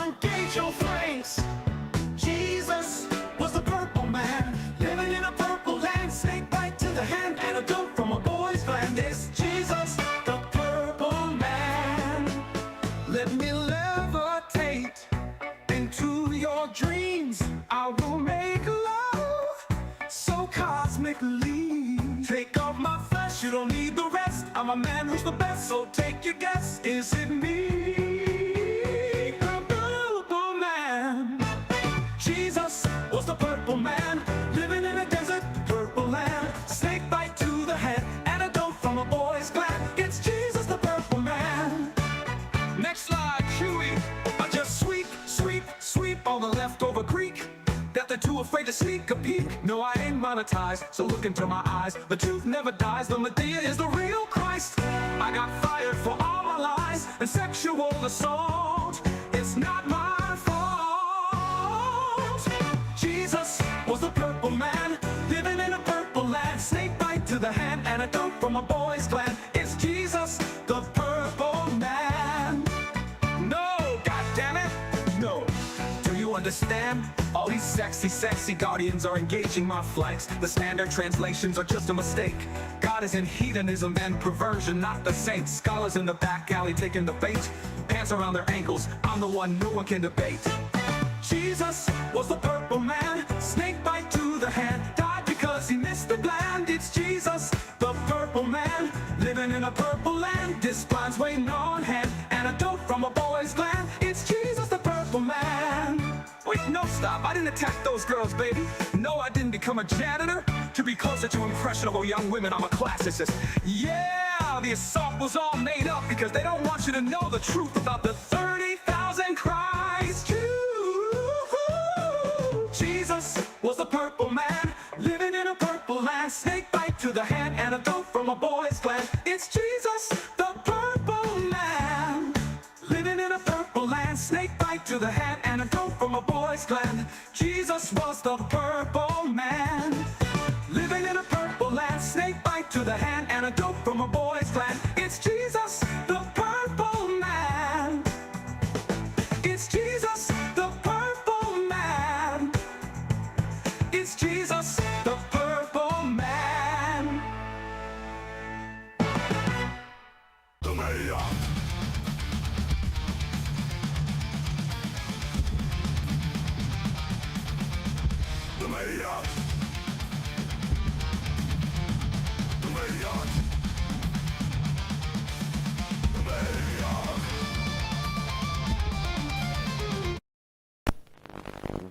Engage your flames. Jesus was the purple man, living in a purple land. Snake bite to the hand, antidote from a boy's gland. It's Jesus, the purple man. Let me levitate into your dreams. I will make love so cosmically. Take off my flesh, you don't need the rest. I'm a man who's the best, so take your guess. Is it me? Jesus was the purple man, living in a desert, purple land. Snake bite to the head, antidote from a boy's gland. It's Jesus, the purple man. Next slide, Chewy. I just sweep all the leftover Greek that they're too afraid to sneak a peek. No, I ain't monetized, so look into my eyes. The truth never dies, the Medea is the real Christ. I got fired for all my lies and sexual assault. It's not my Jesus was the purple man, living in a purple land. Snake bite to the hand, antidote from a boy's gland. It's Jesus, the purple man. No, goddammit, no. Do you understand? All these sexy guardians are engaging my flights. The standard translations are just a mistake. God is in hedonism and perversion, not the saints. Scholars in the back alley taking the bait. Pants around their ankles, I'm the one no one can debate. Jesus was the purple man, snake bite to the hand, died because he missed the bland. It's Jesus, the purple man, living in a purple land. This blind's waiting on hand, antidote from a boy's gland. It's Jesus, the purple man. Wait, no, stop, I didn't attack those girls, baby. No, I didn't become a janitor to be closer to impressionable young women. I'm a classicist. Yeah, the assault was all made up because they don't want you to know the truth about the 30,000 Christ Jews. Jesus was the purple man, living in a purple land. Snake bite to the hand, antidote from a boy's gland. It's Jesus, the purple man, living in a purple land. Snake bite to the hand, antidote from a boy's gland. Jesus was the purple man, living in a purple land. Snake bite to the hand, antidote from a boy's gland. It's Jesus, the purple man. It's Jesus, the purple man. It's Jesus, the purple man. The mayor. The mayor. The mayor. The mayor.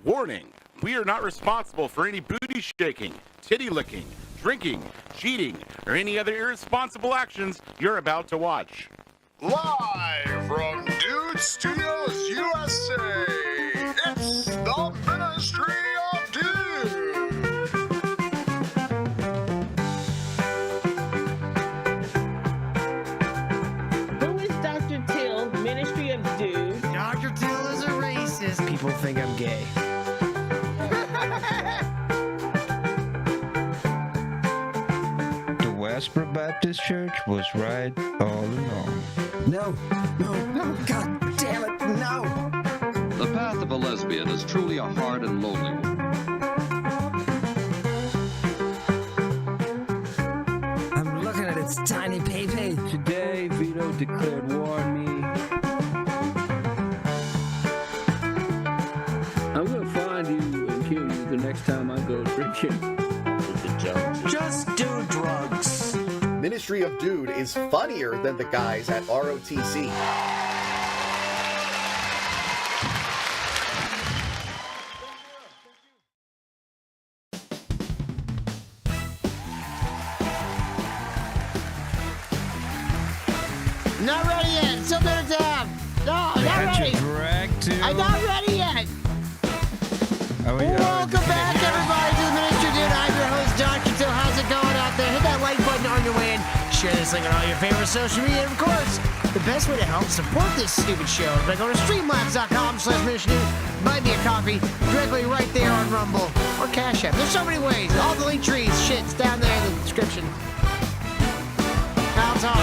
Warning. We are not responsible for any booty shaking, titty licking, drinking, cheating, or any other irresponsible actions you're about to watch. Live from Dude Studios USA, it's the Ministry of Dude. Who is Dr. Till, Ministry of Dude? Dr. Till is a racist. People think I'm gay. Westboro Baptist Church was right all along. No, God damn it, no! The path of a lesbian is truly a hard and lonely one. I'm looking at its tiny pay-pay. Today, Vito declared war on me. I'm gonna find you and kill you the next time I go drinking. Just do drugs. Ministry of Dude is funnier than the guys at ROTC. Not ready yet. Still better down. No, not ready. I'm not ready yet. Welcome back, everybody, to the Ministry of Dude. I'm your host, Dr. Till. How's it going out there? Hit that like button on your way in. Share this link on all your favorite social media. And, of course, the best way to help support this stupid show is by going to streamlabs.com/Ministry. Buy me a coffee directly right there on Rumble or Cash App. There's so many ways. All the link trees, shit's down there in the description. Now it's on.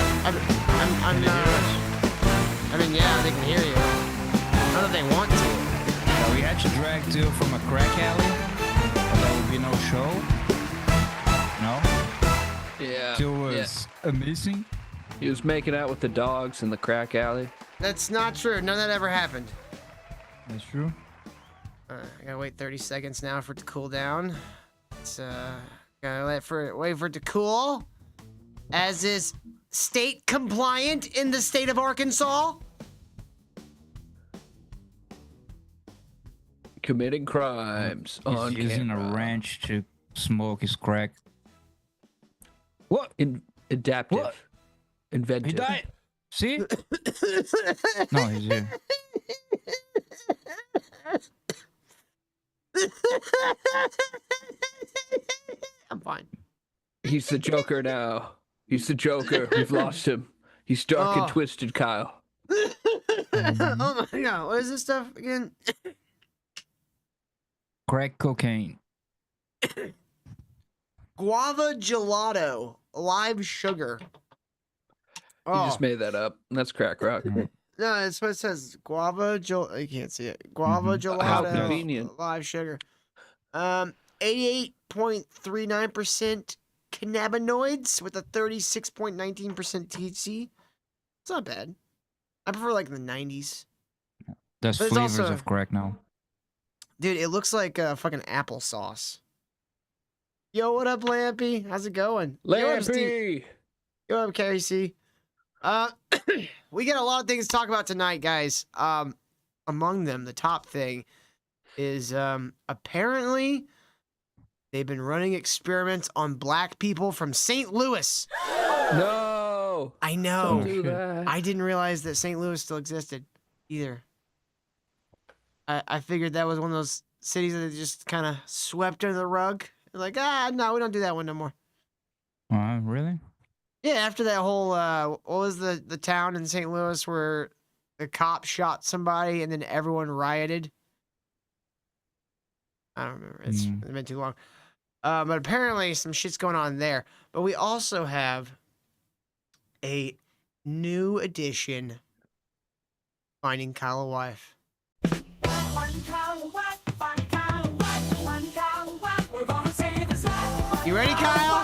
I mean, yeah, they can hear you. Not that they want to. Yeah, we had to drag Till from a crack alley. Or there would be no show. No? Yeah. Till was amazing. He was making out with the dogs in the crack alley. That's not true. None of that ever happened. That's true. I gotta wait 30 seconds now for it to cool down. It's gotta wait for it to cool. As is state compliant in the state of Arkansas. Committing crimes on He's using camera. a wrench to smoke his crack. What? Adaptive. What? Inventive. He died. See? No, he's here. I'm fine. He's the Joker now. He's the Joker. We've lost him. He's dark and twisted, Kyle. Oh my god, what is this stuff again? Crack cocaine. Guava gelato, live sugar. You just made that up. That's crack rock. No, it's what it says. Guava gelato. You can't see it. Guava gelato. How convenient. Live sugar. 88.39% cannabinoids with a 36.19% THC. It's not bad. I prefer like the 90s. There's But it's flavors also- of crack now. Dude, it looks like fucking applesauce. Yo, what up, Lampy? How's it going? Yo, up, Steve? Lampy! Yo, up, Carrie C. We got a lot of things to talk about tonight, guys. Among them, the top thing is apparently they've been running experiments on black people from St. Louis. No! I know. Don't do that. I didn't realize that St. Louis still existed either. I figured that was one of those cities that they just kind of swept under the rug. They're like, no, we don't do that one no more. Really? Yeah, after that whole, what was the town in St. Louis where the cop shot somebody and then everyone rioted? I don't remember. It's been too long. But apparently some shit's going on there. But we also have a new edition, Finding Kyle a Wife. You ready, Kyle?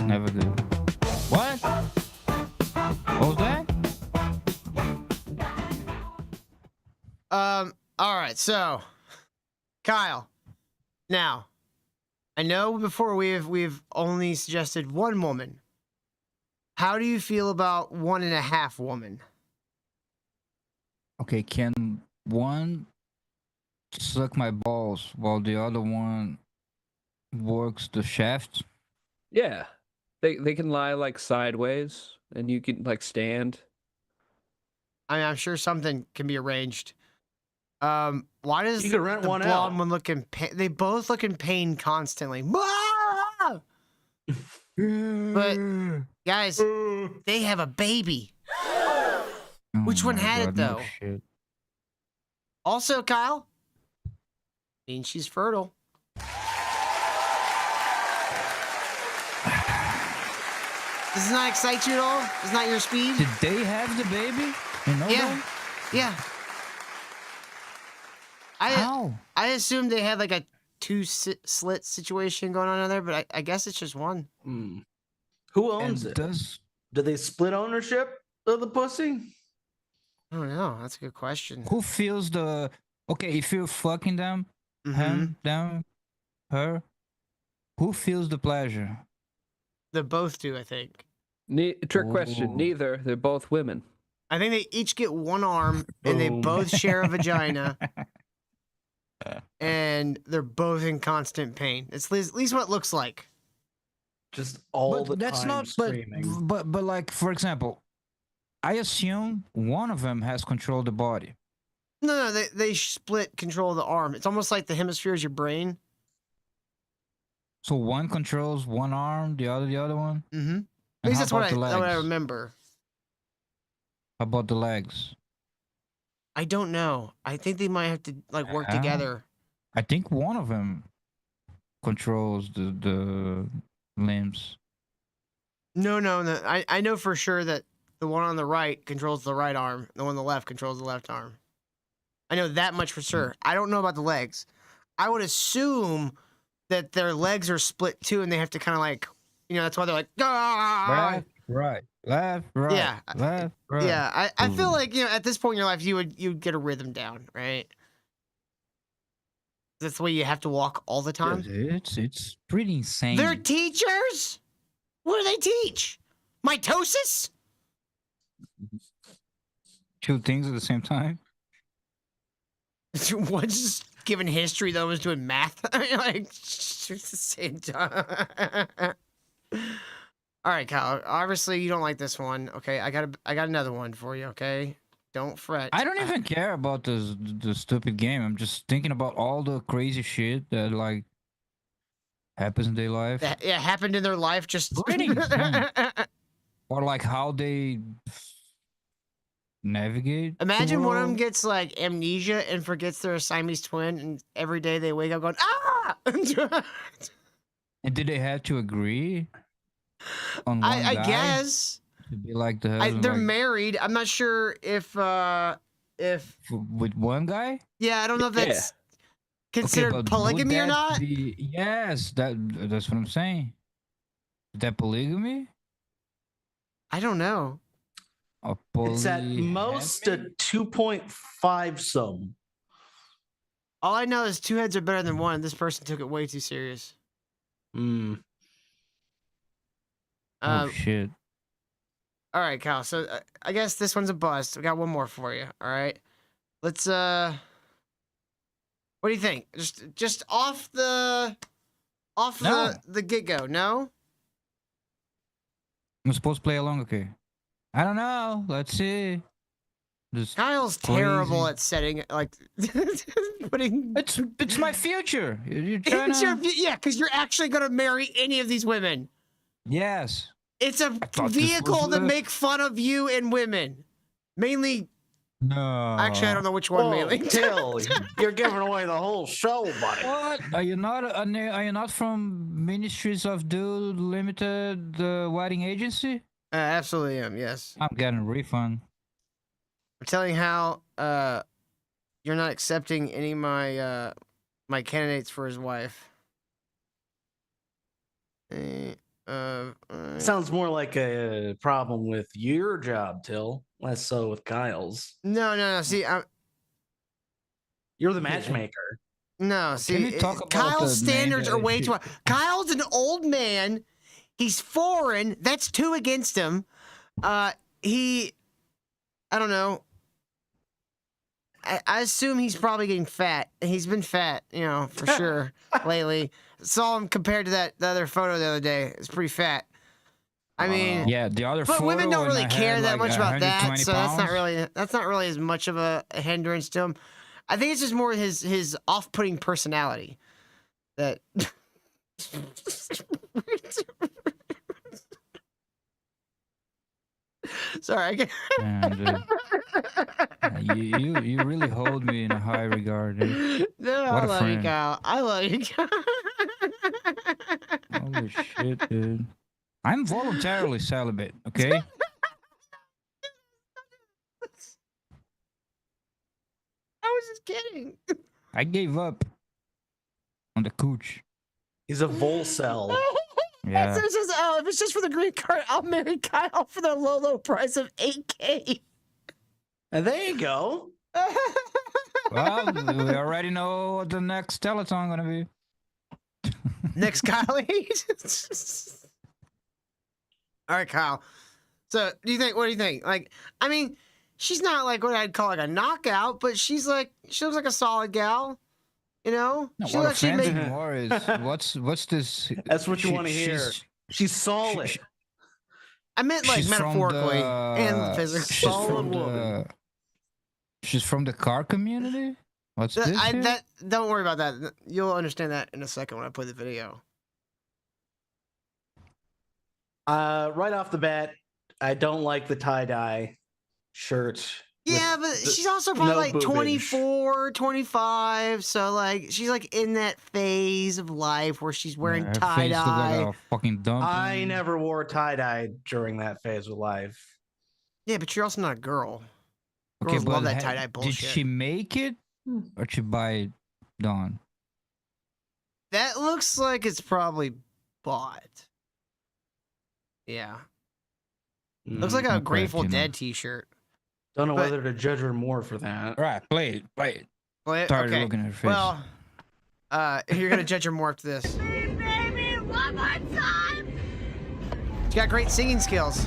Never do. What? What was that? All right, so Kyle. Now, I know before we've only suggested one woman. How do you feel about 1.5 woman? Okay, can one suck my balls while the other one works the shaft? Yeah. They can lie like sideways and you can like stand. I mean, I'm sure something can be arranged. Why does You could rent the one blonde out. one look in pain? They both look in pain constantly. Ah! But guys, they have a baby. Oh Which one my had it, God, no though? shit. Also, Kyle, means she's fertile. Does this not excite you at all? Is not your speed? Did they have the baby? You know Yeah, that? yeah. How? I assumed they had like a slit situation going on in there, but I guess it's just one. Who owns And it? does Do they split ownership of the pussy? I don't know. That's a good question. who feels the okay? If you're fucking them, Mhm. him, them, her, who feels the pleasure? They both do, I think. Trick question. Ooh. Neither. They're both women. I think they each get one arm, and they Boom. both share a vagina, and they're both in constant pain. It's at least what it looks like. Just all the But that's time not. screaming. But like for example, I assume one of them has controlled the body. No, they split control of the arm. It's almost like the hemisphere is your brain. So one controls one arm, the other one. Mm-hmm. And At least how that's what about the I legs? remember. How about the legs? I don't know. I think they might have to like work How? together. I think one of them controls the limbs. No. I know for sure that the one on the right controls the right arm. The one on the left controls the left arm. I know that much for sure. I don't know about the legs. I would assume that their legs are split too, and they have to kind of like, that's why they're like, Left, right, left, right. Yeah. Left, right. Yeah, I feel like at this point in your life you'd get a rhythm down, right? That's the way you have to walk all the time. It's pretty insane. They're teachers. What do they teach? Mitosis? Two things at the same time. One's just giving history, the other one's doing math. Like it's the same time. All right, Kyle. Obviously, you don't like this one. Okay, I got another one for you. Okay, don't fret. I don't even care about the stupid game. I'm just thinking about all the crazy shit that like happens in their life, That happened in their life. Just Pretty insane. Or like how they navigate. the imagine one of them world. gets like amnesia and forgets they're a Siamese twin, and every day they wake up going ah. And did they have to agree on one I guy guess to be like the husband, they're like, married. I'm not sure if with one guy? I don't know if that's considered but would polygamy or that not. Yes, that's what I'm saying. Is that polygamy? I don't know. Or It's at most a 2.5 some. All I know is two heads are better than one. This person took it way too serious. Hmm. Oh shit. All right, Kyle. So I guess this one's a bust. We got one more for you. All right. Let's what do you think? Just off the No. the get go. No. I'm supposed to play along, okay? I don't know. Let's see. Just Kyle's terrible crazy. at setting like putting. It's my future. You're trying It's your, to... yeah, because you're actually gonna marry any of these women. Yes. It's a thought this vehicle was to the- make fun of you and women. Mainly, No. actually, I don't know which one Whoa, mainly. Till, you're giving away the whole show, buddy. What? Are you not from Ministries of Dude Limited, the wedding agency? Absolutely am. Yes, I'm getting a refund. I'm telling you how you're not accepting any of my my candidates for his wife. Sounds more like a problem with your job, Till, less so with Kyle's. No. See, You're the matchmaker. no. See, we talk about Kyle's the main standards are way too high. Kyle's an old man. He's foreign. That's two against him. I don't know. I assume he's probably getting fat. He's been fat, for sure lately. Saw him compared to the other photo the other day. It's pretty fat. I mean, Yeah, the other but photo. women don't when really I care had, that like, much about that, 120 so that's pounds. not really as much of a hindrance to him. I think it's just more his off-putting personality that. Sorry, I can't. Man, dude. You really hold me in a high regard, dude. No, What I a love you, friend. Kyle. I love you, Kyle. Holy shit, dude. I'm voluntarily celibate, okay? I was just kidding. I gave up on the cooch. He's a Volcel. Yeah. It's just, if it's just for the green card, I'll marry Kyle for the low price of $8K. And there you go. Well, we already know what the next telethon gonna be. Next, Kyle. All right, Kyle. So, what do you think? Like, I mean, she's not like what I'd call like a knockout, but she looks like a solid gal. No, She what actually offends made- me more is what's this? That's what you want to hear. she's- She's solid. I meant like she's from metaphorically the- and physically. She's Solid from woman. She's from the car community. What's this? here? Don't worry about that. You'll understand that in a second when I play the video. Right off the bat, I don't like the tie-dye shirt Yeah, but the- she's also probably no like boobage. 24, 25. So like she's like in that phase of life where she's wearing Her tie face look dye. like a fucking dumpling. I never wore tie dye during that phase of life. Yeah, but you're also not a girl. Okay, Girls love but that tie dye bullshit. did she make it or she buy it done? That looks like it's probably bought. Yeah. Looks like a Okay, Grateful you know. Dead t-shirt. Don't know but- whether to judge her more for that. Right, play it, play it. But, Tired okay. of looking at her face. Well, you're gonna judge her more after this. Baby, one more time. She's got great singing skills,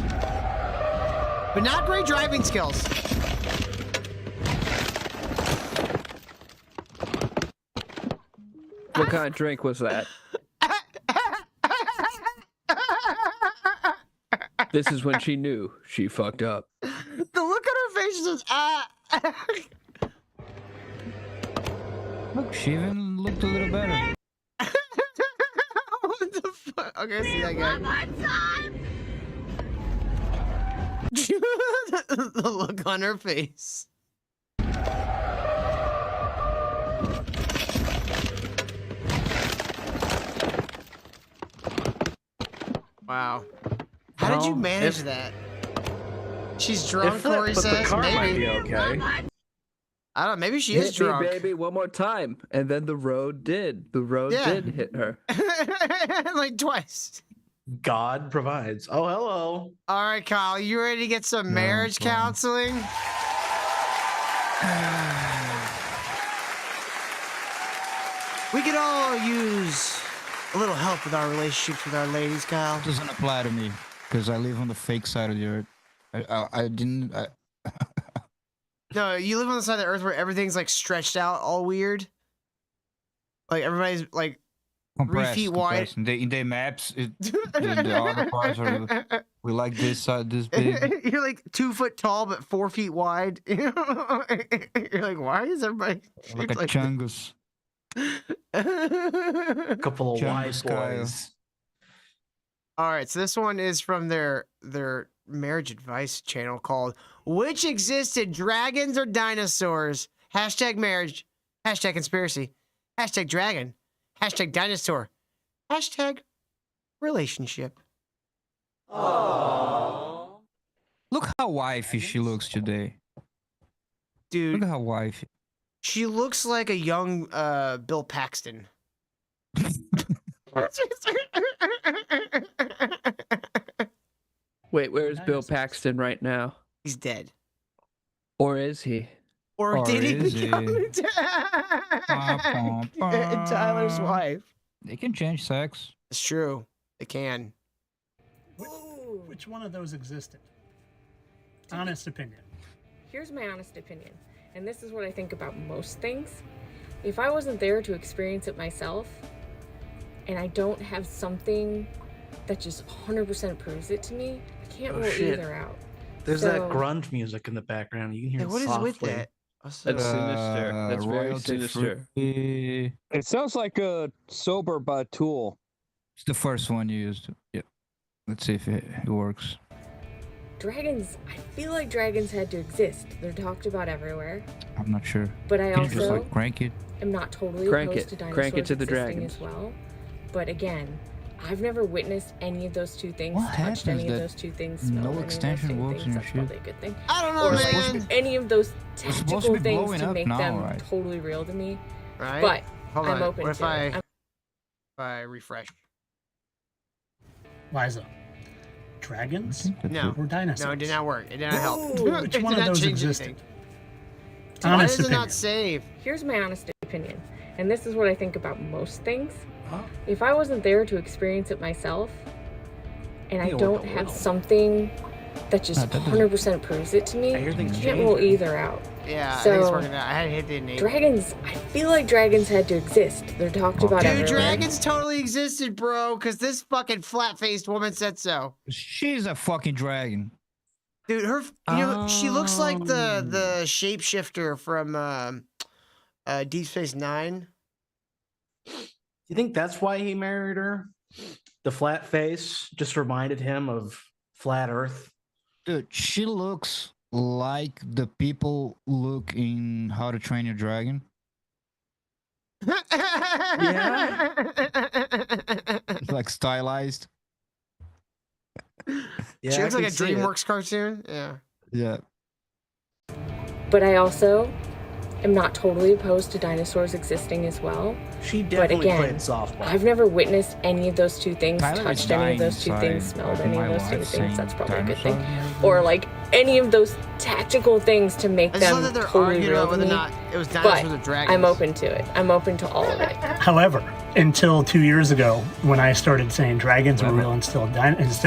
but not great driving skills. What kind of drink was that? This is when she knew she fucked up. The look on her face is ah. Look, she even looked a little better. What the fuck? Okay, see that One again. more time. The look on her face. Wow. How did you Well, manage if- that? She's drunk, If that, Corey but the says. car might Maybe. be okay. I don't know. Maybe she Hit is me, drunk. baby, one more time. And then the road did. The road Yeah. did hit her. Like twice. God provides. Oh, hello. All right, Kyle, you ready to get some marriage fine. counseling? We could all use a little help with our relationships with our ladies, Kyle. It doesn't apply to me because I live on the fake side of the earth. I didn't. No, you live on the side of the earth where everything's like stretched out, all weird. Like everybody's like Compressed, feet wide. compressed. In their maps, the other parts are we like this side this big. You're like 2 foot tall but 4 feet wide. You're like, why is everybody Like a shaped chungus. A couple of wide Chungus Kyle. boys. All right, so this one is from their marriage advice channel called "Which Existed, Dragons or Dinosaurs?" Hashtag marriage, hashtag conspiracy, hashtag dragon, hashtag dinosaur, hashtag relationship. Look how wifey she looks today. Dude, Look at how wifey. she looks like a young Bill Paxton. Wait, where's Bill Paxton right now? He's dead. Or is he? Or did he is he? become Tyler's wife? They can change sex. It's true. They can. Which one of those existed? Honest opinion. Here's my honest opinion, and this is what I think about most things. If I wasn't there to experience it myself, and I don't have something that just 100% proves it to me, I can't Oh, rule shit. either out. There's So- that grunge music in the background. You can hear Hey, it what is softly. with that? That's sinister. That's very royalty sinister. free. It sounds like a Sober by Tool. It's the first one you used. Yeah. Let's see if it works. Dragons, I feel like dragons had to exist. They're talked about everywhere. I'm not sure. But I Can you just also like crank it? am not totally Crank opposed it. to dinosaurs Crank it to the existing dragons. as well. But again, I've never witnessed any of those two things, What touched any happens of that those two things, no smelled any of those extension two works things. in your That's shit? probably a good thing. I don't know, Or like man. any of those supposed to tactical be things blowing to up make now, them right? totally real to me. Right? But Hold I'm on. open What if to I it. refresh? Liza. Dragons No. or dinosaurs? No, it did not work. It did not help. Which It one did of not those change existed? anything. Why Honest does it opinion. not save? Here's my honest opinion, and this is what I think about most things. Oh. If I wasn't there to experience it myself, and I Hey, don't what the have hell? something that just No, that doesn't- 100% proves it to me, I hear I things can't rule changing. either out. Yeah, I think it's So, working out. I had to hit the enable. Dragons, I feel like dragons had to exist. They're talked about Dude, everywhere. dragons totally existed, bro, because this fucking flat-faced woman said so. She's a fucking dragon. Dude, she looks like the shapeshifter from Deep Space Nine. You think that's why he married her? The flat face just reminded him of flat Earth. Dude, she looks like the people look in How to Train Your Dragon? Yeah. It's like stylized. She looks like a DreamWorks cartoon. Yeah. Yeah. But I also am not totally opposed to dinosaurs existing as well. She But definitely again, played softball. I've never witnessed any of those two things, Tyler is touched any of those two dying things, inside smelled of any of my those two wife things. saying That's probably a good thing. dinosaurs. Or like any of those tactical things to make I just love them that they're totally arguing real over to whether or me. not it was But dinosaurs or dragons. I'm open to it. I'm open to all of it. However, until 2 years ago, when I started saying dragons were real instead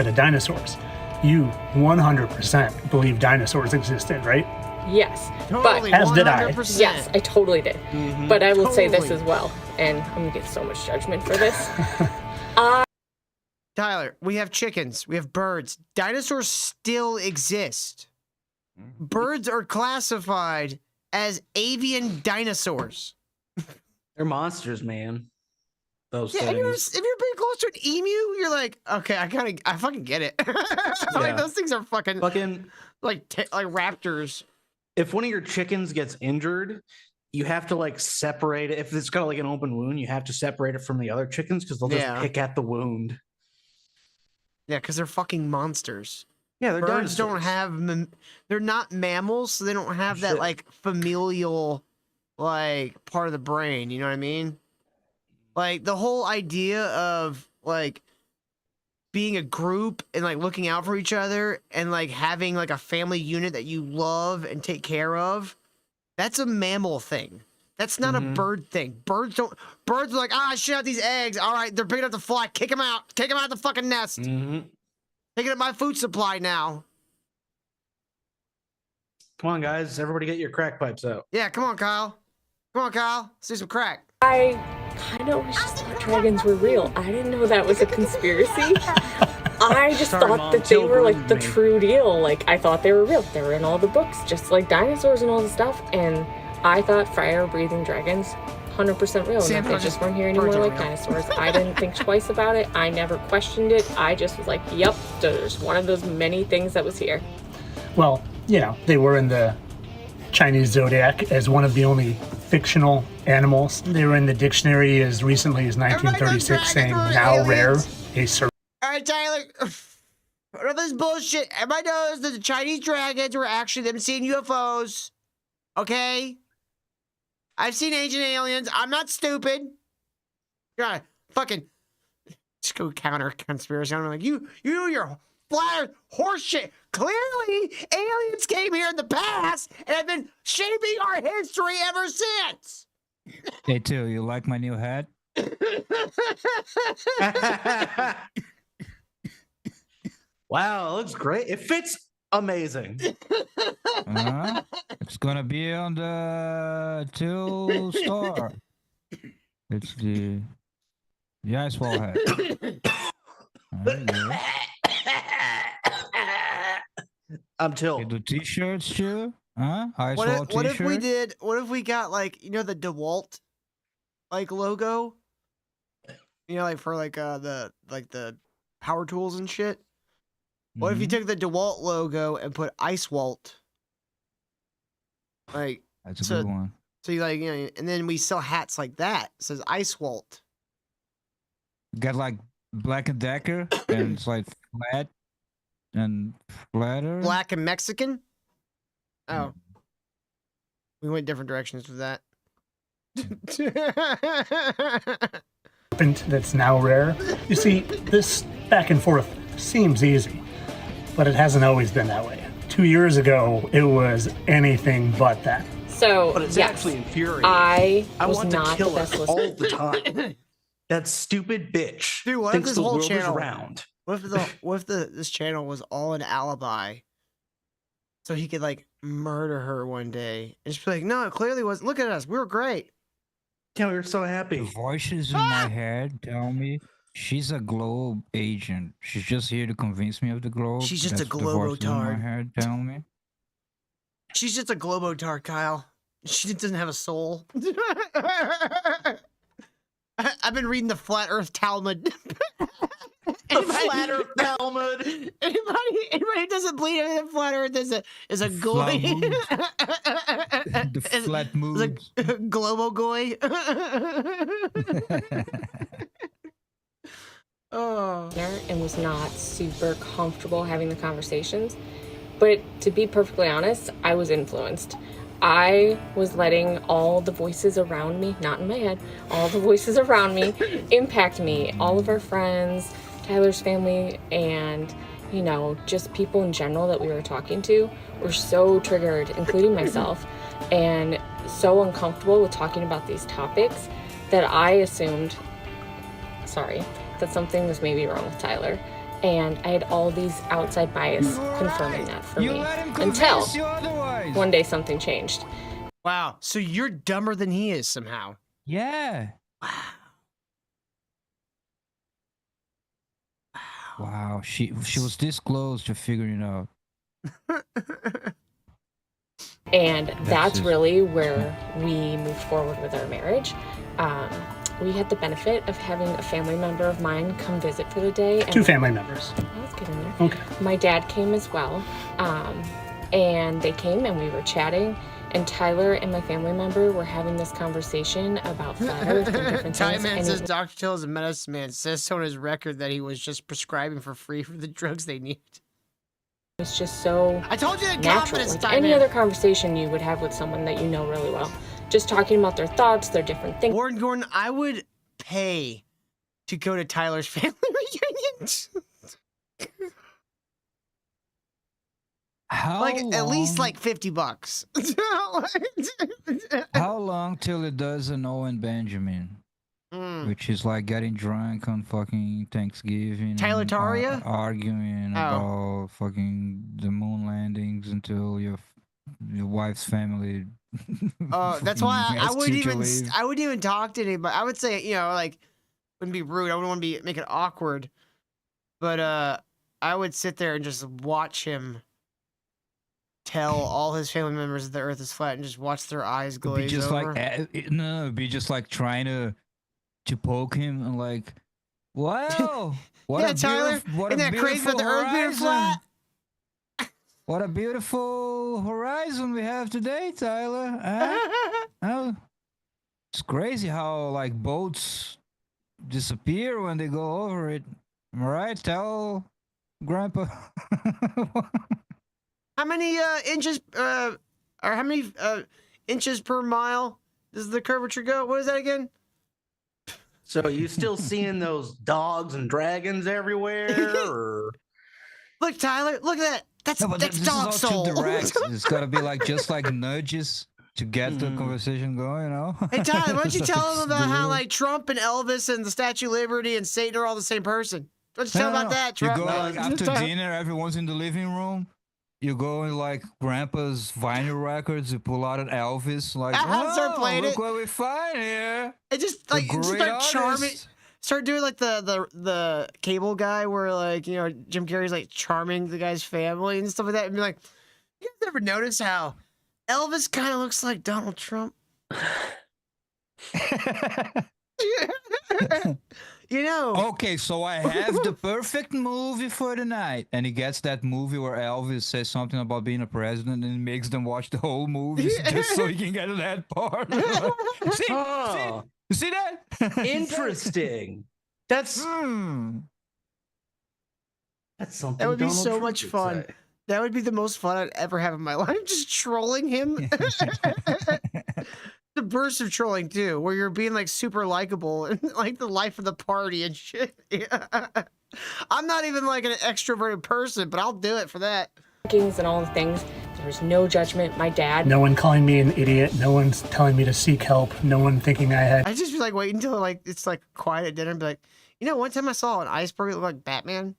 of dinosaurs, you 100% believe dinosaurs existed, right? Yes, Totally, but As did I. 100%. yes, I totally did. Mm-hmm. But I will say this Totally. as well, and I'm gonna get so much judgment for this. Tyler, we have chickens, we have birds. Dinosaurs still exist. Birds are classified as avian dinosaurs. They're monsters, man. Those Yeah, and things. if you're being close to an emu, you're like, okay, I fucking get it. Yeah. Like those things are fucking Fucking, like raptors. if one of your chickens gets injured, you have to like separate it. If it's got like an open wound, you have to separate it from the other chickens because they'll just Yeah. pick at the wound. Yeah, because they're fucking monsters. Yeah, they're Birds don't dinosaurs. have they're not mammals, so they don't have that Shit. like familial like part of the brain, you know what I mean? Like the whole idea of like being a group and like looking out for each other and like having like a family unit that you love and take care of, that's a mammal thing. That's not a bird thing. Birds are like, shit out these eggs. All right, they're big enough to fly. Kick them out. Kick them out of the fucking nest. Taking up my food supply now. Come on, guys. Everybody get your crack pipes out. Yeah, come on, Kyle. Come on, Kyle. Let's do some crack. I kind of always just thought dragons were real. I didn't know that was a conspiracy. I just Sorry, thought Mom, that they Till were like ruined the me. true deal. Like I thought they were real. They were in all the books, just like dinosaurs and all the stuff. And I thought fire-breathing dragons, 100% real. See, And that I'm they just just- weren't here birds anymore are like real. dinosaurs. I didn't think twice about it. I never questioned it. I just was like, yep, there's one of those many things that was here. Well, you know, they were in the Chinese zodiac as one of the only fictional animals. They were in the dictionary as recently as 1936, saying now rare, a All right, Tyler. What of this bullshit? Everybody knows that the Chinese dragons were actually them seeing UFOs. Okay? I've seen ancient aliens. I'm not stupid. You're not fucking just go counter conspiracy. I'm like, you're flat horse shit. Clearly, aliens came here in the past and have been shaping our history ever since. Hey, too, you like my new hat? Wow, it looks great. It fits amazing. It's gonna be on the Till store. It's the ice wall hat. There you go. I'm Till. You do t-shirts too? Huh? Ice What wall if, what if we t-shirt? did? What if we got like the DeWalt like logo? You know, like for like the power tools and shit. What if you took the DeWalt logo and put Ice Walt? Like That's a so- good one. So you like and then we sell hats like that. It says Ice Walt. Got like Black and Decker, and it's like flat and flatter. Black and Mexican. Oh, we went different directions with that. That's now rare. You see, this back and forth seems easy, but it hasn't always been that way. 2 years ago, it was anything but that. So, But it's yes, actually infuriating. I was want to not kill the best her listener. all the time. That stupid bitch Dude, what if thinks this the whole world channel? is round. What if this channel was all an alibi? So he could like murder her one day and just be like, no, it clearly was. Look at us, we were great. Yeah, we were so happy. The voices in my head tell me she's a globe agent. She's just here to convince me of the globe. She's just a That's what the voices in my globotard. head tell me. She's just a globotard, Kyle. She doesn't have a soul. I've been reading the Flat Earth Talmud. Flat Earth Talmud. Anybody who doesn't believe in the flat Earth is a goy. The flat mood. Global goy. Oh. And was not super comfortable having the conversations. But to be perfectly honest, I was influenced. I was letting all the voices around me, not in my head, all the voices around me impact me. All of our friends, Tyler's family, and, you know, just people in general that we were talking to were so triggered, including myself, and so uncomfortable with talking about these topics that I assumed, that something was maybe wrong with Tyler. And I had all these outside bias confirming that for me. Until one day something changed. Wow. So you're dumber than he is somehow. Yeah. Wow. She was this close to figuring it out. And that's really where we moved forward with our marriage. We had the benefit of having a family member of mine come visit for the day. And 2 family members. I was getting there. Okay. My dad came as well. And they came and we were chatting. And Tyler and my family member were having this conversation about flat Earth and different Time things. Man and says Dr. Till is a medicine man. Says so on his record that he was just prescribing for free for the drugs they need. it's just so I told you that natural. confidence, Like Time any Man. other conversation you would have with someone that you know really well. Just talking about their thoughts, their different things. Warren Gordon, I would pay to go to Tyler's family reunion. At least like $50. How long till it does an Owen Benjamin? Which is like getting drunk on fucking Thanksgiving. Tyler and, Taria? arguing about fucking the moon landings until your wife's family. That's why I asks wouldn't you to even leave. I wouldn't even talk to anybody. I would say, you know, like, wouldn't be rude. I wouldn't want to make it awkward. But I would sit there and just watch him tell all his family members that the Earth is flat and just watch their eyes glaze Be just over. be just like trying to poke him and like, wow, what Yeah, a Tyler, beautiful, what isn't a that crazy beautiful about the Earth being horizon. flat? What a beautiful horizon we have today, Tyler. Oh, it's crazy how like boats disappear when they go over it. Am I right? Tell Grandpa. How many inches or how many inches per mile does the curvature go? What is that again? So are you still seeing those dogs and dragons everywhere? Or... Look, Tyler, look at that. That's No, but that's this dog is all soul. too direct. It's gotta be like just like nudges to get the conversation going, you know? Hey Tyler, why don't you tell It's them about how the- like Trump and Elvis and the Statue of Liberty and Satan are all the same person? Why don't you tell them about that, You Trump? go like after dinner, everyone's in the living room. You go in like Grandpa's vinyl records. You pull out an Elvis, like, I'll start oh, playing look it. what we find here. I just A like great start charming. artist. Start doing like the cable guy where like, you know, Jim Carrey's like charming the guy's family and stuff like that, and be like, you guys ever notice how Elvis kind of looks like Donald Trump? You know. Okay, so I have the perfect movie for the night. And he gets that movie where Elvis says something about being a president and he makes them watch the whole movie just so he can get to that part. see? Oh, You see that? interesting. That's Hmm. that's something. That would be Donald so Trump much would fun. say. That would be the most fun I'd ever have in my life. Just trolling him. The burst of trolling too, where you're being like super likable and like the life of the party and shit. Yeah. I'm not even like an extroverted person, but I'll do it for that. Rankings and all the things. There's no judgment. My dad. No one calling me an idiot. No one's telling me to seek help. No one thinking I had. I just be like waiting until like it's like quiet at dinner and be like, you know, one time I saw an iceberg that looked like Batman.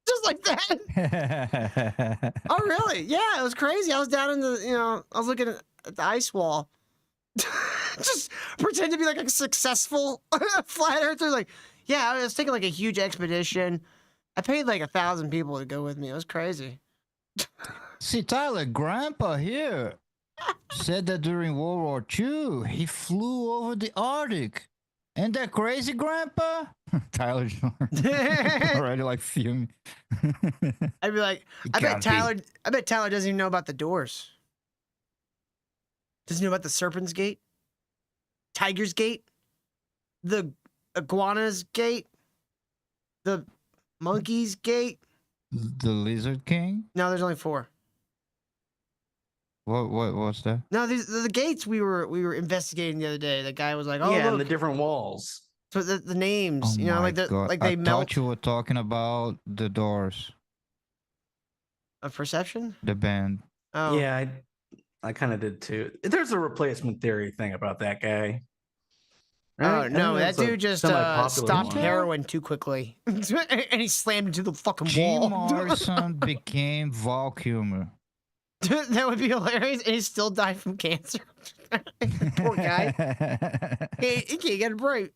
Just like that. Oh really? Yeah, it was crazy. I was down in the, you know, I was looking at the ice wall. Just pretend to be like a successful flat earther. Like, yeah, I was taking like a huge expedition. I paid like 1,000 people to go with me. It was crazy. See, Tyler, Grandpa here said that during World War II, he flew over the Arctic Ain't that crazy, Grandpa? Tyler already like fuming. I'd be like, I bet Tyler doesn't even know about the doors. Doesn't know about the Serpent's Gate, Tiger's Gate, the Iguana's Gate, the Monkey's Gate. The Lizard King? No, there's only 4. What's that? No, these are the gates we were investigating the other day. The guy was like, "Oh, yeah, look." and the different walls. So the names, Oh you know, my like God. they I melt thought you were talking about the Doors, of perception. the band. Oh, Yeah, I kind of did too. There's a replacement theory thing about that guy. Oh Right? I no, think that that's a dude just semi-popular stopped one. heroin too quickly, and he slammed into the fucking Jim wall. Morrison became Val Kilmer. That would be hilarious, and he still died from cancer. Poor guy. He can't get a break.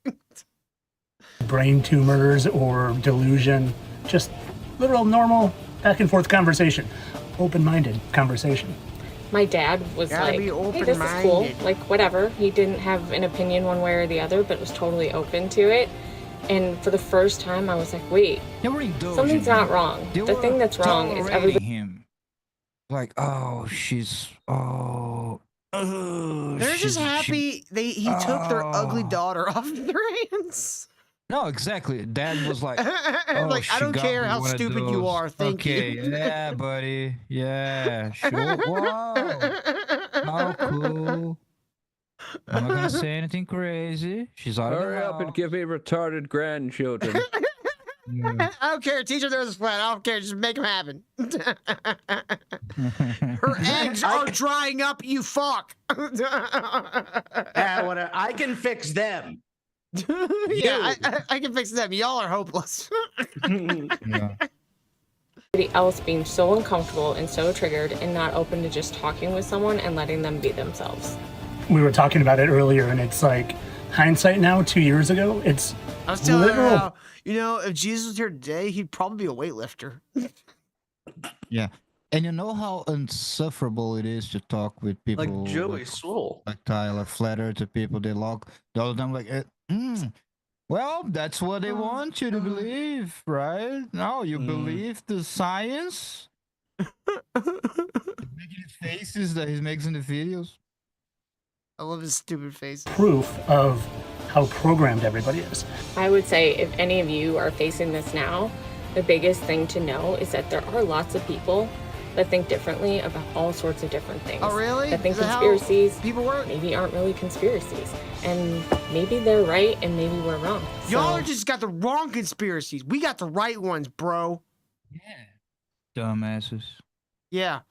Brain tumors or delusion. Just literal normal back and forth conversation. Open-minded conversation. My dad was Gotta like, be hey, this is cool. open-minded. Like, whatever. He didn't have an opinion one way or the other, but was totally open to it. And for the first time, I was like, wait, They were indulging something's not him. wrong. They The were thing that's wrong is tolerating everybody. him. Like, oh, she's oh. They're just happy he took their ugly daughter off their hands. No, exactly. Dad was like, Like, I she don't got care me how one of stupid you those. are. Thank okay, you. yeah, buddy. Yeah, sure. Wow. How cool. I'm not gonna say anything crazy. She's out of the Hurry up and house. give me retarded grandchildren. Yeah. I don't care. Teach her there's a plan. I don't care. Just make them happen. Her eggs are drying up, you fuck. Ah, whatever. I can fix them. Yeah, I can fix them. Y'all are hopeless. Yeah. else being so uncomfortable and so triggered and not open to just talking with someone and letting them be themselves. We were talking about it earlier, and it's like hindsight now. 2 years ago, it's I was telling her literal. how, you know, if Jesus was here today, he'd probably be a weightlifter. Yeah. And you know how insufferable it is to talk with people Like Joey Swole. like Tyler, flatter to people. They log all of them like, well, that's what they want you to believe, right? No, you believe the science. Making faces that he makes in the videos. I love his stupid face. Proof of how programmed everybody is. I would say if any of you are facing this now, the biggest thing to know is that there are lots of people that think differently about all sorts of different things. Oh, really? That think Is that how conspiracies people work? maybe aren't really conspiracies. And maybe they're right and maybe we're wrong. Y'all So- are just got the wrong conspiracies. We got the right ones, bro. Dumbasses. Yeah.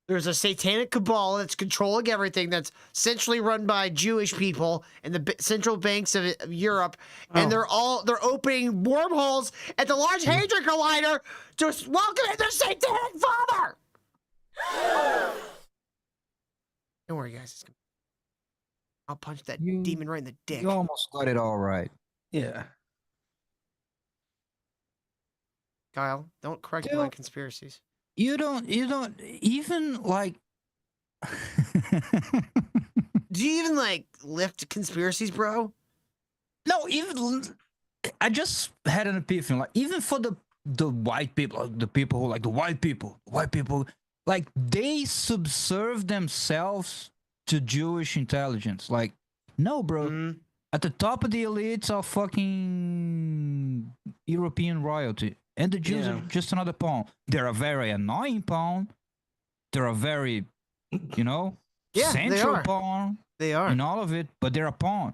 There's a satanic cabal that's controlling everything, that's centrally run by Jewish people in the central banks of Europe, and they're opening wormholes at the Large Hadron Collider to welcome in their satanic father. Don't worry, guys. I'll punch that demon right in the dick. You almost got it all right. Yeah. Kyle, don't correct my conspiracies. You don't even like. Do you even like lift conspiracies, bro? No, even I just had an epiphany. Like even for the white people, the people who like the white people, like they subserve themselves to Jewish intelligence. Like, no, bro. At the top of the elites are fucking European royalty. And the Jews are just another pawn. They're a very annoying pawn. They're a very, central pawn. They are. In all of it, but they're a pawn.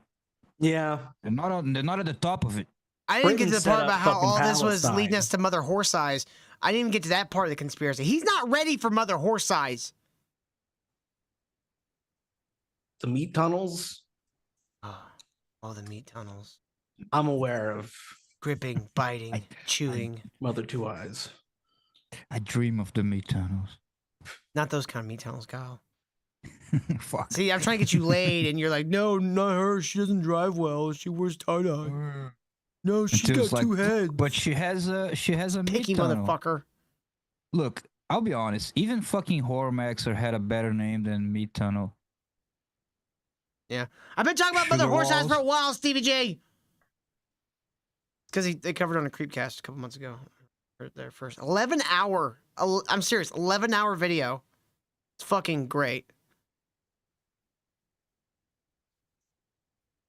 Yeah. They're not at the top of it. I didn't get to the Britain part set about up how fucking all this was Palestine. leading us to Mother Horse Eyes. I didn't even get to that part of the conspiracy. He's not ready for Mother Horse Eyes. The meat tunnels. Oh, the meat tunnels. I'm aware of. Gripping, biting, chewing. Mother Two Eyes. I dream of the meat tunnels. Not those kind of meat tunnels, Kyle. Fuck. See, I'm trying to get you laid, and you're like, no, not her. She doesn't drive well. She wears tie-dye. No, she's Until got it's like, two heads. But she has a Picky meat tunnel. motherfucker. Look, I'll be honest. Even fucking Hormaxer had a better name than Meat Tunnel. Yeah. I've been talking about Mother Sugar Horse Eyes for a walls. while, Stevie J. Because they covered it on a Creepcast a couple months ago. Their first 11-hour. I'm serious, 11-hour video. It's fucking great.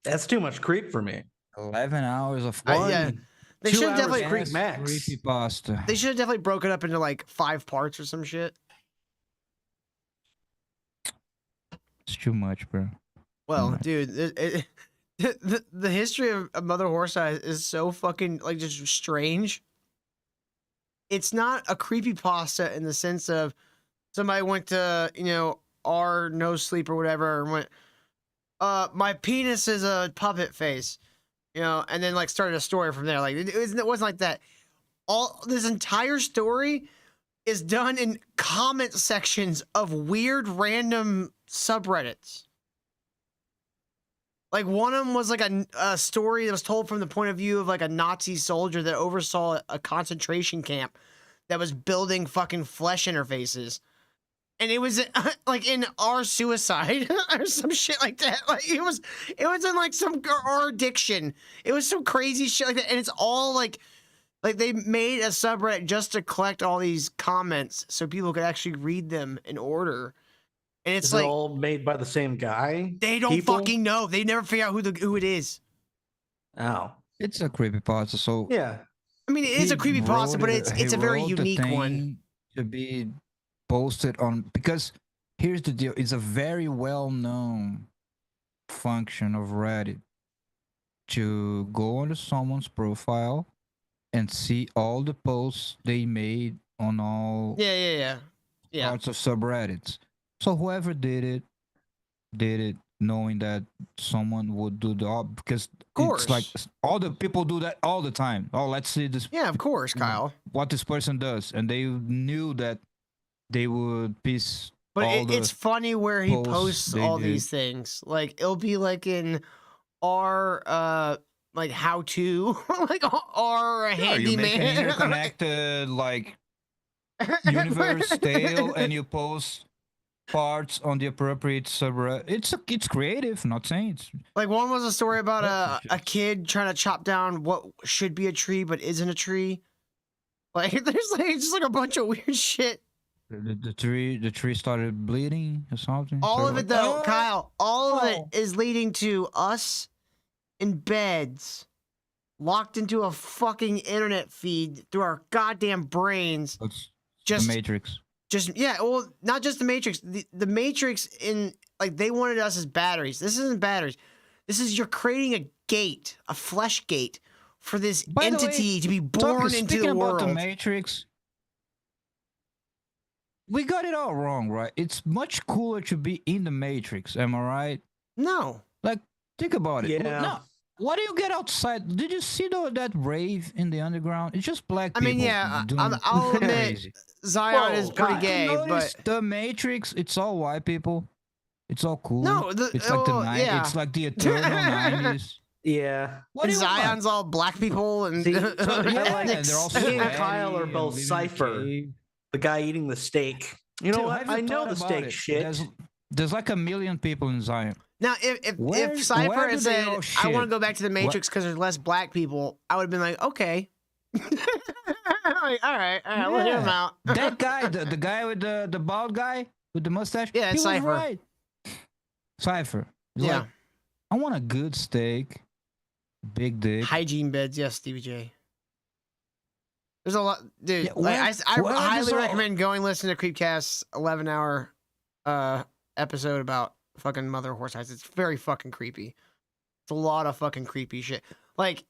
That's too much creep for me. 11 hours of Yeah. They 2 should have hours definitely creep max. creepypasta. They should have definitely broken it up into like 5 parts or some shit. It's too much, bro. Well, dude, the history of Mother Horse Eyes is so fucking like just strange. It's not a creepypasta in the sense of somebody went to, R No Sleep or whatever and went, my penis is a puppet face, and then like started a story from there. Like it wasn't like that. All this entire story is done in comment sections of weird random subreddits. Like one of them was like a story that was told from the point of view of like a Nazi soldier that oversaw a concentration camp that was building fucking flesh interfaces. And it was like in R Suicide or some shit like that. Like it was in like some R Addiction. It was some crazy shit like that. And it's all like they made a subreddit just to collect all these comments so people could actually read them in order. And it's Is like it all made by the same guy? they don't fucking know. They never figure out who it is. Oh. It's a creepypasta, so Yeah. I mean, it is a he creepypasta, wrote but it- he it's a very wrote the unique one. thing to be posted on, because here's the deal: it's a very well-known function of Reddit to go onto someone's profile and see all the posts they made on all Yeah. parts of subreddits. So whoever did it knowing that someone would do the job, because course. it's like all the people do that all the time. Oh, let's see this. Yeah, of course, Kyle. What this person does, and they knew that they would piece. But all the it's funny where he posts posts they all did. these things. Like it'll be like in our like how to like our Yeah, you make an handyman. interconnected like universe tale, and you post parts on the appropriate subreddit. It's creative. Not saying it's Like one was a story about a kid trying to chop down what should be a tree but isn't a tree. Like there's like just like a bunch of weird shit. the tree started bleeding or something. All So of like, it though, "Oh!" Kyle, all of it is leading to us in beds, locked into a fucking internet feed through our goddamn brains. It's Just the Matrix. Just yeah, well, not just the Matrix. The Matrix in like they wanted us as batteries. This isn't batteries. This is you're creating a gate, a flesh gate for this By the way, entity to be born into speaking the about world. the Matrix, we got it all wrong, right? It's much cooler to be in the Matrix. Am I right? No. Like, think about it. Yeah. No. What do you get outside? Did you see that rave in the underground? It's just black I people. mean, yeah, doing I'll admit crazy. Zion is pretty gay, Notice but the Matrix, it's all white people. It's all cool. No, it's like the yeah. It's like the eternal 90s. Yeah. What and do you want? Zion's all black people and See, Yeah, I like they're all me and sweaty Kyle are and both living in a Cypher, cave. the guy eating the steak. You know Dude, what? have you I know thought the about steak it? shit. There's like 1 million people in Zion. now if Where Cypher do had they said all I shit? want to go back to the Matrix because there's less black people, I would have been like, okay. Like, all right, we'll hear him Yeah. out. That guy, the guy with the bald guy with the mustache. Yeah, he was Cypher. right. Cypher. He's Yeah. like, I want a good steak, big dick. Hygiene beds, yes, Stevie J. There's a lot, dude. Yeah, like, I where highly does all- recommend going listen to Creepcast's 11-hour episode about fucking Mother Horse Eyes. It's very fucking creepy. It's a lot of fucking creepy shit. Like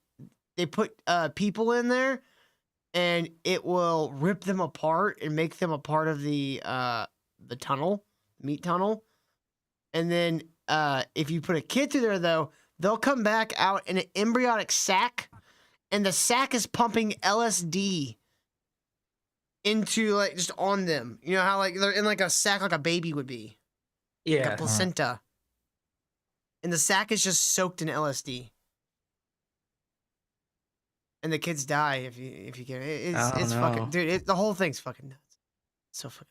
they put people in there, and it will rip them apart and make them a part of the tunnel, meat tunnel. And then if you put a kid through there, though, they'll come back out in an embryonic sac, and the sac is pumping LSD into like just on them. You know how like they're in like a sac like a baby would be, like Yeah. a placenta, and the sac is just soaked in LSD. And the kids die if you get it. Oh, It's no. fucking dude. The whole thing's fucking nuts. So fucking.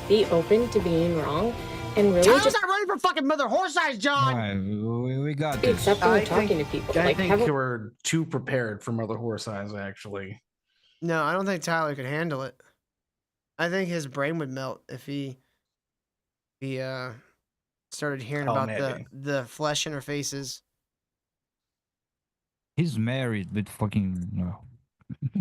Be open to being wrong And really, Tyler's just not running for fucking Mother Horse Eyes, John. Alright, we got be this. accepting of talking to people. I Like, think have a- we're too prepared for Mother Horse Eyes, actually. No, I don't think Tyler could handle it. I think his brain would melt if he started hearing Oh, about maybe. the flesh interfaces. He's married with fucking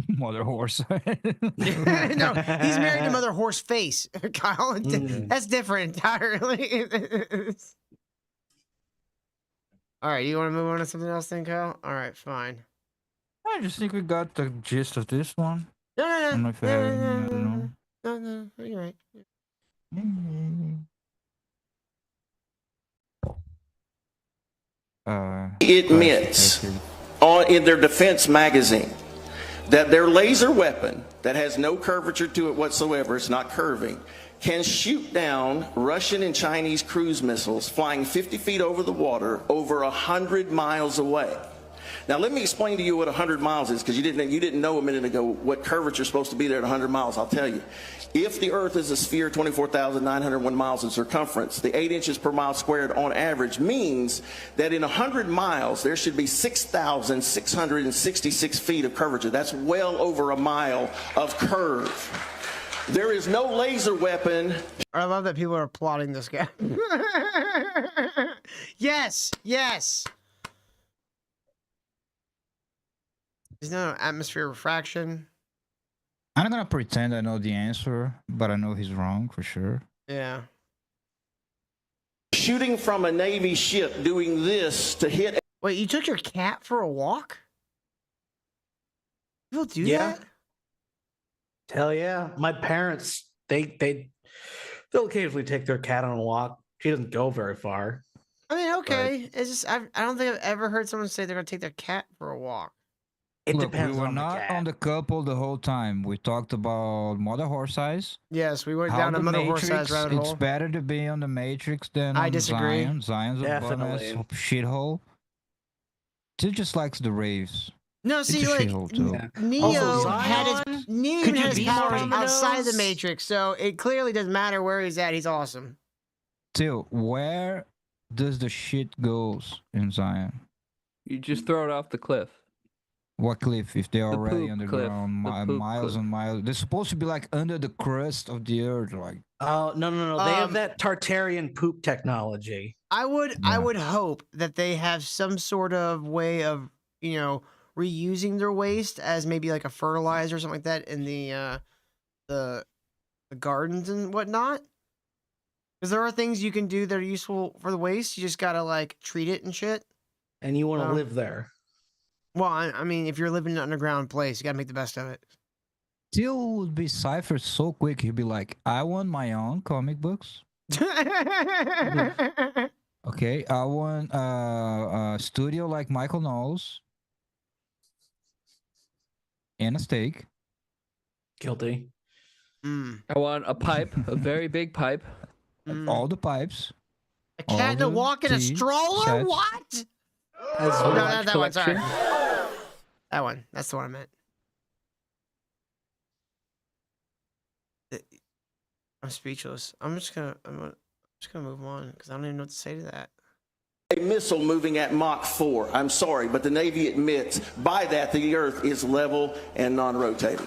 Mother Horse. No, he's married to Mother Horse Face, Kyle. That's different entirely. All right, you want to move on to something else then, Kyle? All right, fine. I just think we got the gist of this one. No, I don't know if I have any, I don't know. no, you're right. Admits in their defense magazine that their laser weapon that has no curvature to it whatsoever, it's not curving, can shoot down Russian and Chinese cruise missiles flying 50 feet over the water over 100 miles away. Now let me explain to you what 100 miles is, because you didn't know a minute ago what curvature is supposed to be there at 100 miles. I'll tell you. If the Earth is a sphere 24,901 miles in circumference, the 8 inches per mile squared on average means that in 100 miles there should be 6,666 feet of curvature. That's well over a mile of curve. There is no laser weapon. I love that people are applauding this guy. Yes. There's no atmosphere refraction. I'm not gonna pretend I know the answer, but I know he's wrong for sure. Yeah. Shooting from a Navy ship doing this to hit. Wait, you took your cat for a walk? People do Yeah. that? Hell yeah. My parents, they'll occasionally take their cat on a walk. She doesn't go very far. I mean, okay. It's just I don't think I've ever heard someone say they're gonna take their cat for a walk. It Look, depends we were on the not cat. on the couple the whole time. We talked about Mother Horse Eyes. Yes, we went How down the a Mother Horse Matrix, Eyes rabbit it's hole. better to be on the Matrix than I on disagree. Zion. Zion's a bum-ass Definitely. shithole. He just likes the raves. No, It's see, a like shithole too. Neo Also, had Zion, his Neo could even you had his be powers more outside of the Dominoes? Matrix, so it clearly doesn't matter where he's at. He's awesome. Till where does the shit goes in Zion? You just throw it off the cliff. What cliff? If they're The already poop underground, cliff. The poop miles cliff. and miles. They're supposed to be like under the crust of the earth, like. Oh, no. They have Um, that Tartarian poop technology. I would Yeah. hope that they have some sort of way of, reusing their waste as maybe like a fertilizer or something like that in the gardens and whatnot. Because there are things you can do that are useful for the waste. You just gotta like treat it and shit. And you want to Oh. live there. Well, I mean, if you're living in an underground place, you gotta make the best of it. Till would be ciphered so quick. He'd be like, "I want my own comic books. Okay, I want a studio like Michael Knowles and a steak. Guilty. Mm. I want a pipe, a very big pipe. All the pipes. A all cat in a the walk in a tea stroller? sets. What? As No, a not large that one. Sorry. collection. That one. That's the one I meant. I'm speechless. I'm just gonna move on because I don't even know what to say to that. A missile moving at Mach 4. I'm sorry, but the Navy admits by that the Earth is level and non-rotating.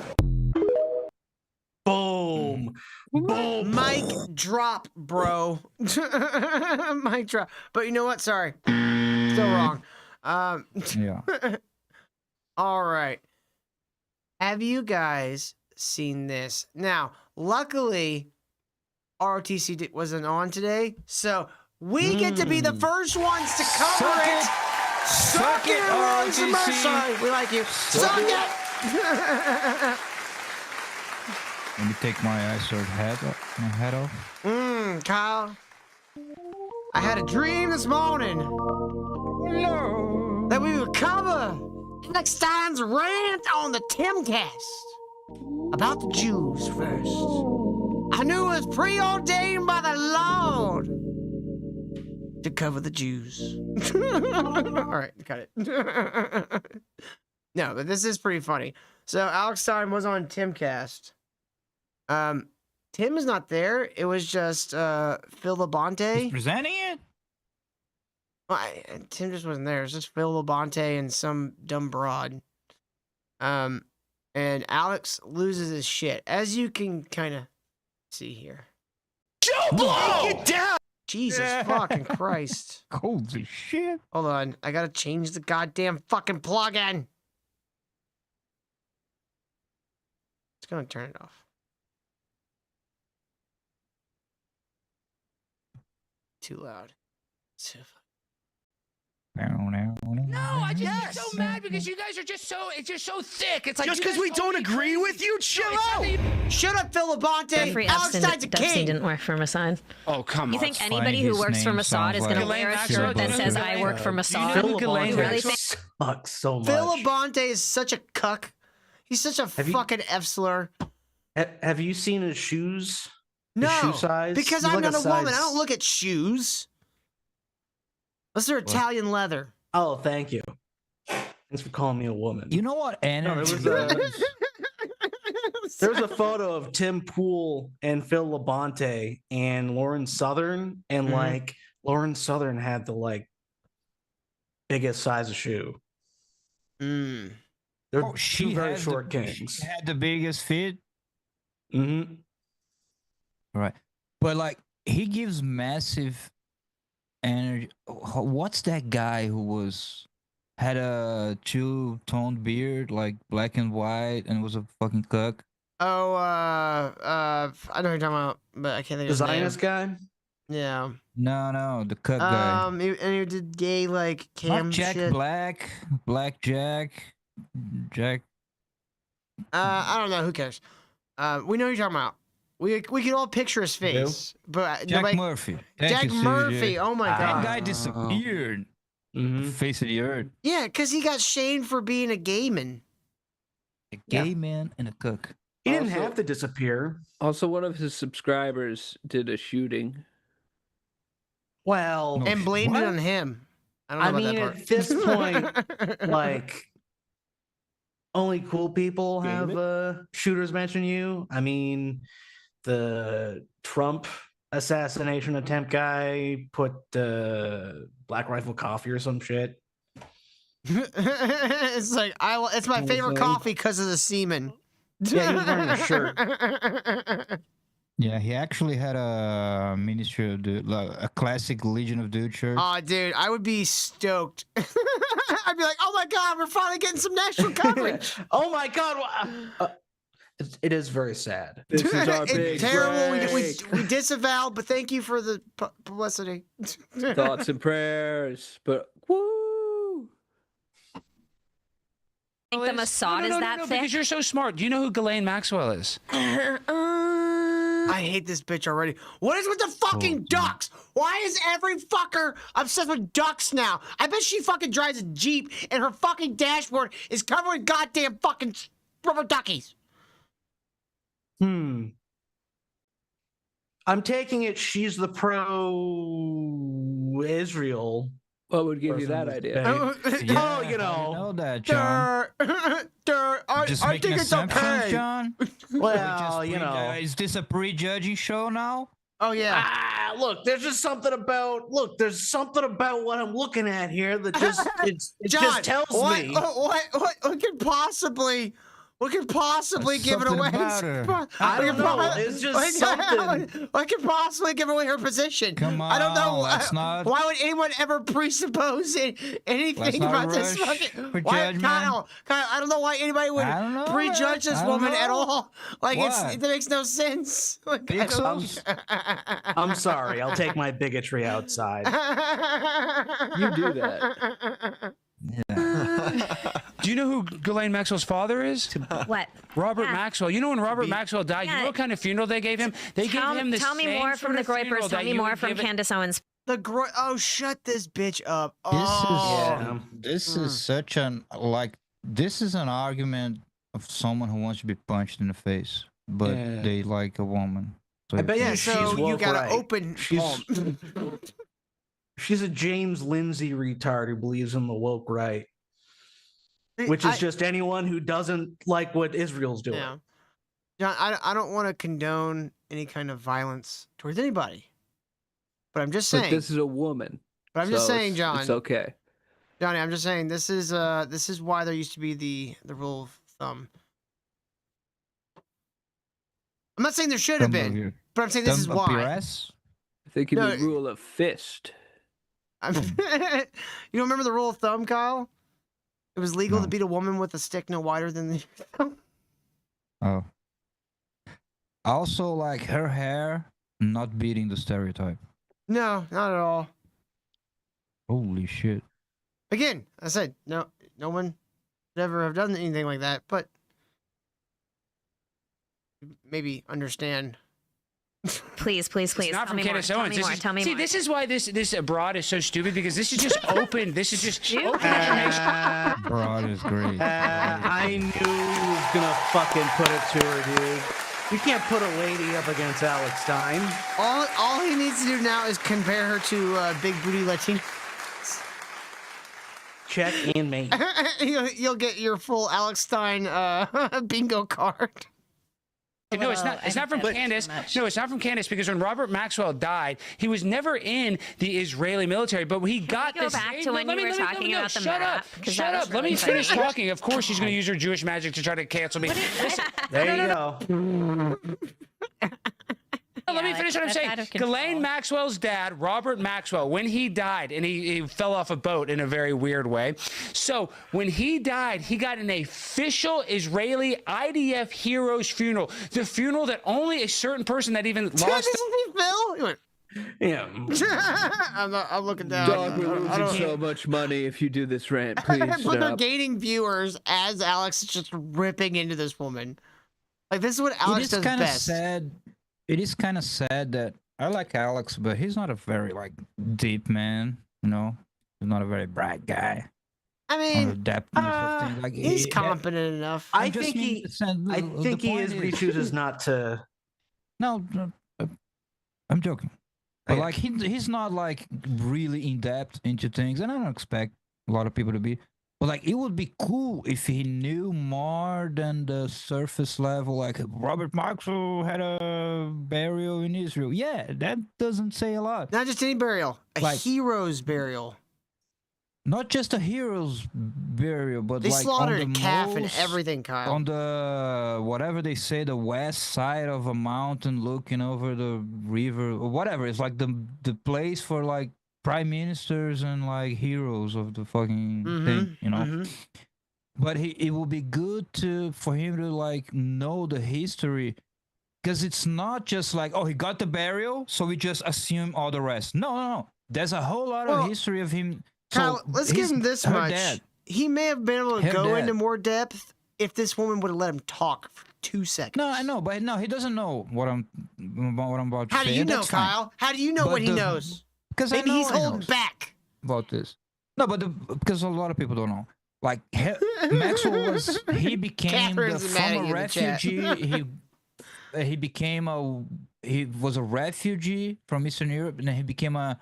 Boom. Boom. Mic drop, bro. Mic drop. But you know what? Sorry. Still wrong. Yeah. All right. Have you guys seen this? Now, luckily, ROTC wasn't on today, so we get to be the first ones to cover Suck it. it. Suck it, ROTC. Sorry, we like you. Suck it. Let me take my hat off. Kyle. I had a dream this morning that we would cover Eckstein's rant on the Timcast about the Jews first. I knew it was preordained by the Lord to cover the Jews. All right, cut it. No, but this is pretty funny. So Alex Stein was on Timcast. Tim is not there. It was just Phil Labonte. Presenting it? Tim just wasn't there. It's just Phil Labonte and some dumb broad. And Alex loses his shit, as you can kind of see here. Joe Blow! Get down! Jesus fucking Christ. Holy shit. Hold on. I gotta change the goddamn fucking plugin. It's gonna turn it off. Too loud. No, I just get so mad because you guys are just so thick. It's like just because we don't agree with you, chill out. Shut up, Phil Labonte. Jeffrey Alex Stein's a Epstein king. didn't work for Mossad. Oh, come on. You think anybody who works for Mossad is going to wear a shirt that says "I work for Mossad"? Phil You Labonte really think? sucks so much. Phil Labonte is such a cuck. He's such a fucking F-slur. Have you seen his shoes? No, his shoe size? because He's I'm like not a woman. size- I don't look at shoes. Unless they're Italian leather. Oh, thank you. Thanks for calling me a woman. You know what energy There was a photo of Tim Pool and Phil Labonte and Lauren Southern, and like Lauren Southern had the like biggest size of shoe. Mm. They're Oh, two very has short the, kings. She had the biggest fit. Mm-hmm. Right. But like he gives massive energy. What's that guy who had a two-toned beard, like black and white, and was a fucking cuck? Oh, I know what you're talking about, but I can't think of his name. Zionist guy? Yeah. No, the cuck guy. And he did gay like cam Not Jack shit. Black, Jack. I don't know. Who cares? We know who you're talking about. We can all picture his face, but Jack nobody... Murphy. Thank Jack you, Murphy. CJ. Oh my That god. guy disappeared. Face of the earth. Yeah, because he got shamed for being a gay man. A gay man and a cook. He didn't have to disappear. Also, one of his subscribers did a shooting. Well, And blamed it on him. I don't know mean, about at this point, like, only cool people have shooters mention you. I mean, the Trump assassination attempt guy put Black Rifle Coffee or some shit. It's like it's my favorite coffee because of the semen. Yeah, he was wearing a shirt. Yeah, he actually had a Ministry of Dude, like a classic Legion of Dude shirt. Oh, dude, I would be stoked. I'd be like, oh my god, we're finally getting some national coverage. Oh my god. It is very sad. This is our It's big terrible. break. We disavow, but thank you for the publicity. Thoughts and prayers, but woo! Think the Mossad is that thick? Because you're so smart. Do you know who Ghislaine Maxwell is? I hate this bitch already. What is with the fucking ducks? Why is every fucker obsessed with ducks now? I bet she fucking drives a Jeep and her fucking dashboard is covered with goddamn fucking rubber duckies. I'm taking it she's the pro-Israel. What would give you that idea? Oh, you I know. know that, John. Just I making think it's assumptions, okay. John. Well, you know. Is this a prejudging show now? Oh yeah. Look, there's something about what I'm looking at here that just John, just tells what, me. What could possibly give it Something away? about her. I don't know. It's just something. What could possibly give away her position? Come I don't know. on, let's not- Why would anyone ever presuppose anything Let's not about this rush fucking? for Why, judgment. Kyle, I don't know why anybody would I don't know, prejudge this I don't woman at know. all. Like Why? that makes no sense. Like, I Pixels? I'm sorry. I'll take my bigotry outside. You do that. Do you know who Ghislaine Maxwell's father is? What? Robert Yeah. Maxwell. You know when Robert Maxwell died, you Yeah. know what kind of funeral they gave him? They gave him the Tell me same more sort from the of funeral Groypers. Tell that me you more would from give it- Candace Owens. Oh, shut this bitch up. Oh. This is such an this is an argument of someone who wants to be punched in the face, but Yeah. they like a woman. So I bet Yeah, you so she's you woke gotta right. open. She's a James Lindsay retard who believes in the woke right, which is just anyone who doesn't like what Israel's doing. Yeah. John, I don't want to condone any kind of violence towards anybody, but I'm just saying. But this is a woman. But I'm just so saying, John. It's okay. Johnny, I'm just saying this is why there used to be the rule of thumb. I'm not saying there should have been, but I'm saying this is why. I think you mean rule of fist. You don't remember the rule of thumb, Kyle? It was legal to beat a woman with a stick no wider than the thumb. Oh. Also, like her hair, not beating the stereotype. No, not at all. Holy shit. Again, I said no one would ever have done anything like that, but maybe understand. Please. It's not from Candace Owens. Tell me more. This is why this abroad is so stupid, because this is just open. This is just open information. Abroad is great. I knew he was gonna fucking put it to her, dude. You can't put a lady up against Alex Stein. All he needs to do now is compare her to Big Booty Latina. Check and mate. You'll get your full Alex Stein bingo card. No, it's not. It's not from Candace. No, it's not from Candace, because when Robert Maxwell died, he was never in the Israeli military, but he got Go back to when you were talking about the map. Shut up. Let me finish talking. Of course, she's going to use her Jewish magic to try to cancel me. Listen, there you go. Let me finish what I'm saying. Ghislaine Maxwell's dad, Robert Maxwell, when he died, and he fell off a boat in a very weird way. So when he died, he got an official Israeli IDF heroes funeral. The funeral that only a certain person that even lost. This is Phil. He went, yeah. I'm looking down. Dog, we're losing so much money if you do this rant. Please But they're stop. gaining viewers as Alex is just ripping into this woman. Like, this is what Alex does kind of best. sad. It is kind of sad that I like Alex, but he's not a very like deep man. You know, he's not a very bright guy. I mean, like, he's competent enough. I think he is, but he chooses not to. No, I'm joking. But like he's not like really in depth into things, and I don't expect a lot of people to be. But like, it would be cool if he knew more than the surface level. Like, Robert Maxwell had a burial in Israel. Yeah, that doesn't say a lot. Not just any burial, a hero's burial. Not just a hero's burial, but they like slaughtered on the a calf and most- everything, Kyle. On the whatever they say, the west side of a mountain, looking over the river or whatever. It's like the place for like prime ministers and like heroes of the fucking thing, you know. But it would be good for him to like know the history, because it's not just like, oh, he got the burial, so we just assume all the rest. No. There's a whole lot of history of him. Kyle, So let's give him this her much. dad- He may have been able to Her go dad. into more depth if this woman would have let him talk for 2 seconds. No, I know, but no, he doesn't know what I'm about to How say. do you and know, that's fine. Kyle? How do you know But what he knows? Because Maybe I know he's he holding knows back. about this. No, but because a lot of people don't know. Like Maxwell he became Catherine's mad at from you a in the chat. refugee. He was a refugee from Eastern Europe, and then he became a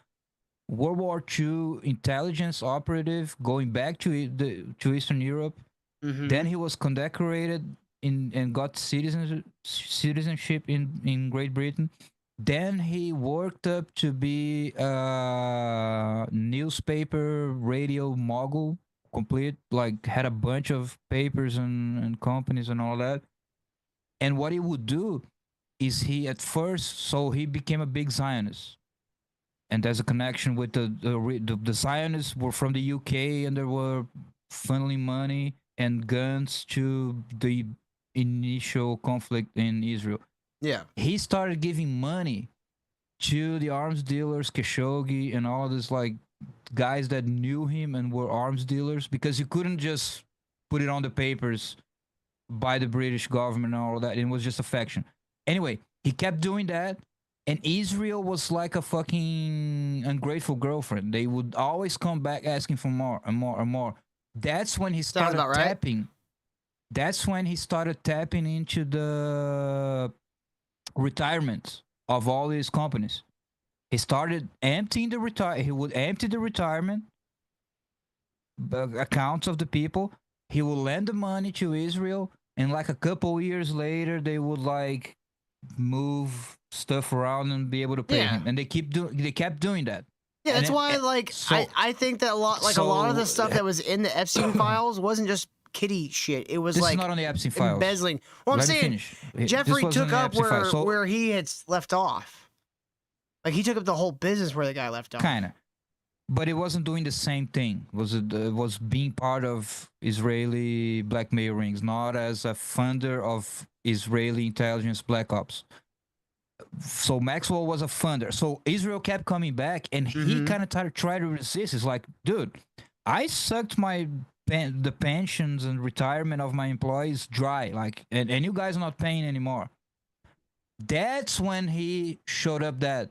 World War II intelligence operative, going back to Eastern Europe. Then he was condecorated and got citizenship in Great Britain. Then he worked up to be a newspaper radio mogul, complete, like had a bunch of papers and companies and all that. And what he would do is he became a big Zionist. And there's a connection with the Zionists were from the UK, and they were funneling money and guns to the initial conflict in Israel. Yeah. He started giving money to the arms dealers, Khashoggi, and all this like guys that knew him and were arms dealers, because you couldn't just put it on the papers by the British government and all that. It was just a faction. Anyway, he kept doing that. And Israel was like a fucking ungrateful girlfriend. They would always come back asking for more and more and more. That's when he started about right. tapping. That's when he started tapping into the retirement of all these companies. He started emptying he would empty the retirement accounts of the people. He will lend the money to Israel. and like a couple years later, they would like move stuff around and be able to pay him, and they kept doing that. Yeah, that's why, like, I think that a lot of the stuff that was in the Epstein files wasn't just kitty shit. It was This like is not on the Epstein files. embezzling. Well, I'm Let me saying finish. This Jeffrey wasn't took on the up Epstein files. So- where he had left off. Like, he took up the whole business where the guy left off. Kinda, but it wasn't doing the same thing. It was being part of Israeli blackmail rings, not as a funder of Israeli intelligence black ops. So Maxwell was a funder. So Israel kept coming back, and he kind of tried to resist. It's like, dude, I sucked the pensions and retirement of my employees dry, like, and you guys are not paying anymore. That's when he showed up, that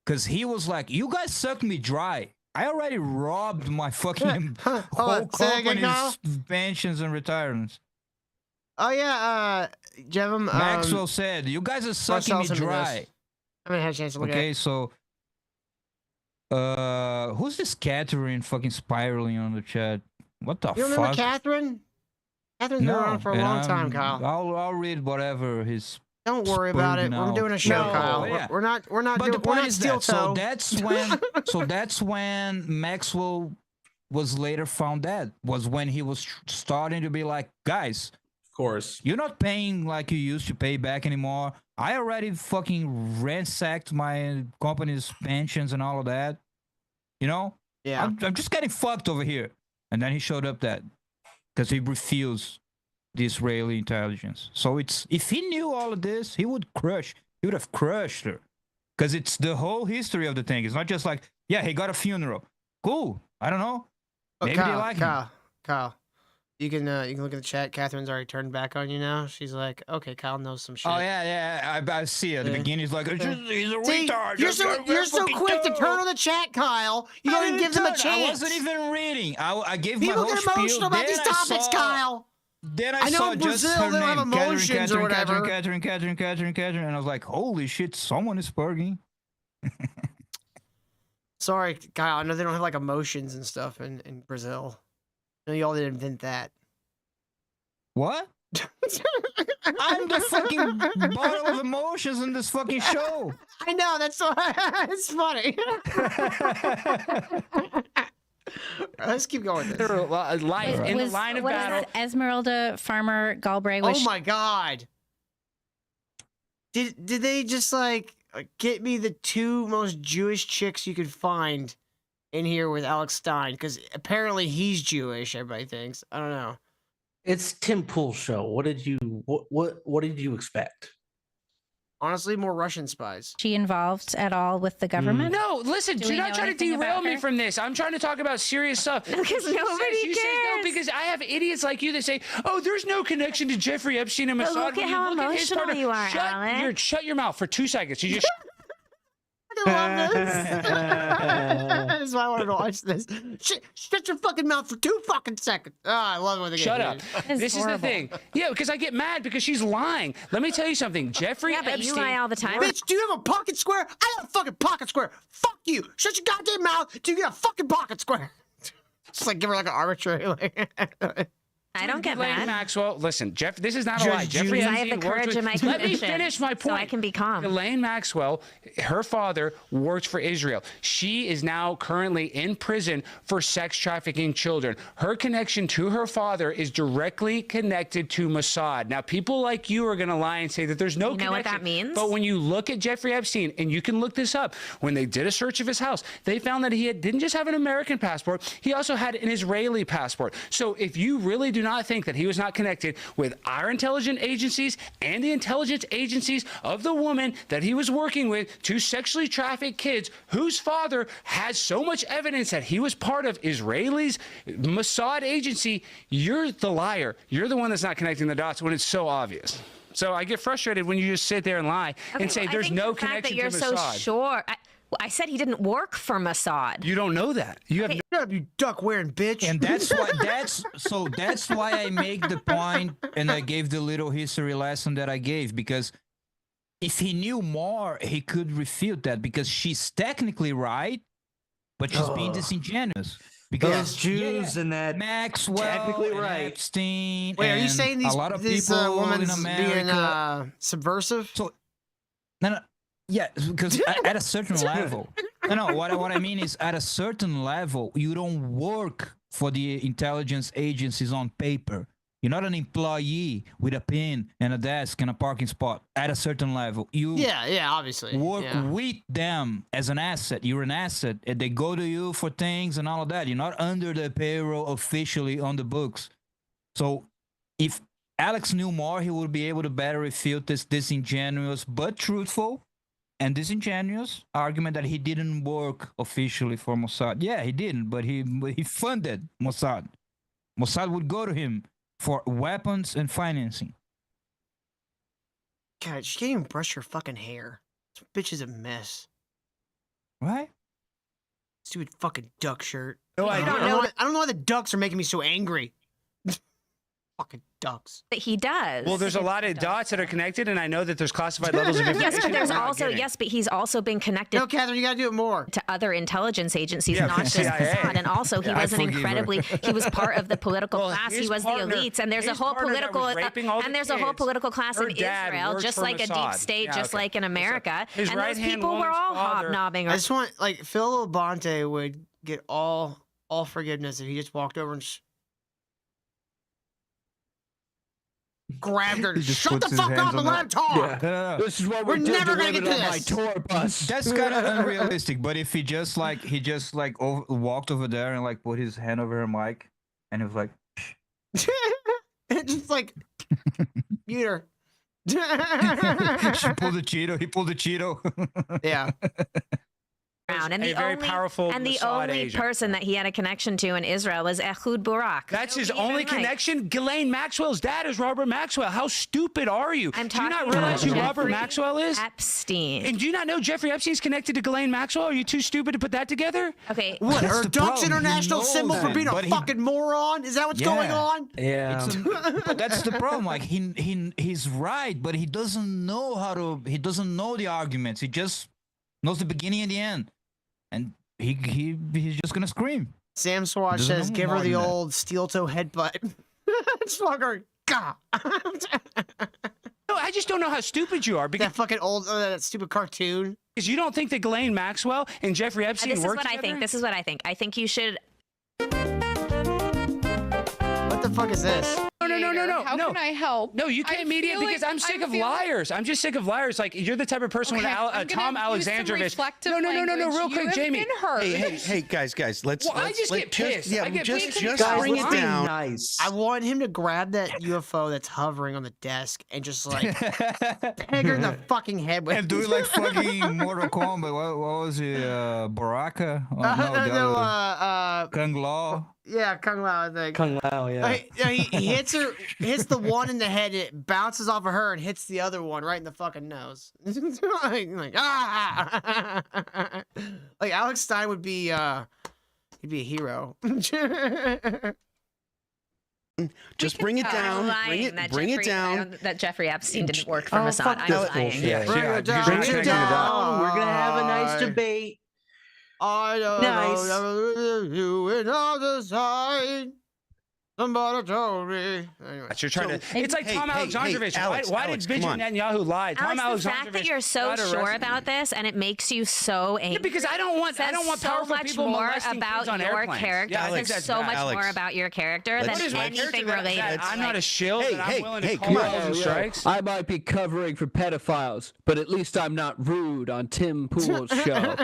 because he was like, you guys sucked me dry. I already robbed my fucking whole company's pensions and retirements. Oh yeah, Jevem. Maxwell said, you guys are sucking me dry. I haven't had a chance to look at it. Okay, so who's this Catherine fucking spiraling on the chat? What the fuck? You remember Catherine? Catherine's been around for a long time, Kyle. I'll read whatever his. Don't worry about it. We're doing a show, Kyle. Yeah. We're not. But the point is steel that. toe. So that's when Maxwell was later found dead. Was when he was starting to be like, guys, of course, you're not paying like you used to pay back anymore. I already fucking ransacked my company's pensions and all of that. You know? Yeah. I'm just getting fucked over here. And then he showed up that because he refused the Israeli intelligence. So it's, if he knew all of this, he would have crushed her. Because it's the whole history of the thing. It's not just like, yeah, he got a funeral. Cool. I don't know. Maybe they like him. Kyle, you can look at the chat. Catherine's already turned back on you now. She's like, okay, Kyle knows some shit. Oh yeah. I see. At the beginning, he's like, he's a retard. You're so quick to turn on the chat, Kyle. You don't even give them a chance. I wasn't even reading. I gave People my whole get emotional about these topics, Kyle. Then I know saw in just Brazil her they don't have name, emotions or whatever. Catherine, and I was like, holy shit, someone is spurging. Sorry, Kyle. I know they don't have like emotions and stuff in Brazil. No, y'all didn't invent that. What? I'm the fucking bottle of emotions in this fucking show. I know, that's why it's funny. Let's keep going with this. In the line of battle. Esmeralda Farmer Galbraith. Oh my god. Did they just like get me the two most Jewish chicks you could find in here with Alex Stein? Because apparently he's Jewish, everybody thinks. I don't know. It's Tim Pool's show. What did you expect? Honestly, more Russian spies. She involved at all with the government? No, listen, do not try to derail me from this. I'm trying to talk about serious stuff. Because nobody cares. No, because I have idiots like you that say, oh, there's no connection to Jeffrey Epstein and Mossad. Look at how emotional you are, Alex. Shut your mouth for 2 seconds. You just... I love this. That's why I wanted to watch this. Shut your fucking mouth for 2 fucking seconds. Oh, I love it when they get Shut up. This is the thing. Yeah, because I get mad because she's lying. Let me tell you something. Jeffrey Epstein... but you lie all the time. Bitch, do you have a pocket square? I have a fucking pocket square. Fuck you. Shut your goddamn mouth. Do you get a fucking pocket square? Just like give her like an arbitrary... Like... I don't get Ghislaine mad. Maxwell, listen, Jeff. This is not a lie. Jeffrey I Epstein have the worked courage with, in my Let me conviction, finish my point. so I can be calm. Ghislaine Maxwell, her father worked for Israel. She is now currently in prison for sex trafficking children. Her connection to her father is directly connected to Mossad. Now, people like you are going to lie and say that there's no connection. You know what that means? But when you look at Jeffrey Epstein, and you can look this up, when they did a search of his house, they found that he didn't just have an American passport, he also had an Israeli passport. So if you really do not think that he was not connected with our intelligence agencies and the intelligence agencies of the woman that he was working with to sexually traffic kids whose father has so much evidence that he was part of Israelis Mossad agency, you're the liar. You're the one that's not connecting the dots when it's so obvious. So I get frustrated when you just sit there and lie and say there's no connection to Mossad. I think the fact that you're so sure. I said he didn't work for Mossad. You don't know that. You have you duck wearing bitch. And that's why I make the point, and I gave the little history lesson that I gave, because if he knew more, he could refute that, because she's technically right, but she's being disingenuous. Because Those Jews and that Maxwell, technically and right. Epstein. Wait, are you and saying these a lot of this people in woman's America? being subversive? So, no, yeah, because at a certain level, no, what I mean is at a certain level, you don't work for the intelligence agencies on paper. You're not an employee with a pen and a desk and a parking spot. At a certain level, you Yeah, obviously. work Yeah. with them as an asset. You're an asset, and they go to you for things and all of that. You're not under the payroll officially on the books. So, if Alex knew more, he would be able to better refute this disingenuous but truthful and disingenuous argument that he didn't work officially for Mossad. Yeah, he didn't, but he funded Mossad. Mossad would go to him for weapons and financing. God, she can't even brush her fucking hair. This bitch is a mess. Right? Stupid fucking duck shirt. No, I don't know why the ducks are making me so angry. Fucking ducks. But he does. Well, there's a lot of dots that are connected, and I know that there's classified levels of information. Yes, but there's we're not also getting. but he's also been connected. No, Catherine, you gotta do it more. To other intelligence agencies, Yeah, not just CIA. Mossad, and also he Yeah, was I an forgive her. incredibly. He was part of the political Well, class. He his was partner- the elites, and there's a his whole partner that political was raping all the and there's a whole kids, political class her in dad Israel, works just for like a deep Mossad. state, Yeah, just okay. like in America. His And those right-hand people were woman's all father- hobnobbing. I just want, like, Phil Labonte would get all forgiveness if he just walked over and just grabbed her. He just Shut puts the his fuck hands up and on let the- him talk. No, no, no. This is what We're we're never gonna doing get to on my this. tour bus. That's kind of unrealistic. But if he just walked over there and like put his hand over her mic, and he was like, Just like mute her. she pulled the Cheeto. He pulled the Cheeto. Yeah. around. And a the very only, powerful and the Mossad only agent. person that he had a connection to in Israel was Ehud Barak. That's his Nobody only even, like- connection. Ghislaine Maxwell's dad is Robert Maxwell. How stupid are you? I'm Do you not talking realize about who Robert Jeffrey Maxwell is? Epstein. And do you not know Jeffrey Epstein's connected to Ghislaine Maxwell? Are you too stupid to put that together? Okay. What? That's Her the duck's problem. He international knows symbol for that, being a but he- fucking moron? Is that what's going Yeah. on? Yeah. But that's the problem. Like he's right, but he doesn't know how to. He doesn't know the arguments. He just knows the beginning and the end, and he's just gonna scream. Sam Swatch Doesn't says, know give her more the than that. old steel toe headbutt. Just fuck her. Gah. No, I just don't know how stupid you are because That fucking old, that stupid cartoon. you don't think that Ghislaine Maxwell and Jeffrey Epstein This is work what I together? think. This is what I think. I think you should. What the fuck is this? No. How can I help? No, you can't mediate because I'm sick of liars. I'm just sick of liars. Like you're the type of person Okay, with I'm Tom gonna use some Alexandrovich. reflective No. language. Real You quick, have Jamie. been hurt. Hey, guys, let's. Well, I let's- just let- get pissed. Yeah, I get just pissed. Guys, bring it let's be down. Nice. I want him to grab that UFO that's hovering on the desk and just like peg her in the fucking head with And do it like fucking Mortal Kombat. What was it? Baraka? Oh, Kung Lao. Yeah, Kung Lao, I think. Kung Lao, yeah. He hits her, hits the one in the head, it bounces off of her and hits the other one right in the fucking nose. like ah! Like Alex Stein would be, he'd be a hero. Just bring it down. Bring it down. That Jeffrey Epstein didn't work for Oh, Mossad. fuck I'm this lying. bullshit. Yeah, Bring yeah, it down. you're Bring it checking it out. down. We're gonna have a nice debate. I don't Nice. know you in other side. Somebody told me. Anyway. You're trying to. It's like Tom Alexandrovich. Alex, why Alex, did come on. Benjamin Netanyahu lie? Tom Alex, the fact that Alexandrovich you're so got sure arrested. about this and it makes you so angry. Yeah, because I don't want says powerful so much people more molesting about kids on your airplanes. character. Yeah, I It think says that's so bad. much Alex, more about your character let's- than What is my anything character related. I'm not a shield, and I'm willing to call come balls on. and strikes. I might be covering for pedophiles, but at least I'm not rude on Tim Pool's show.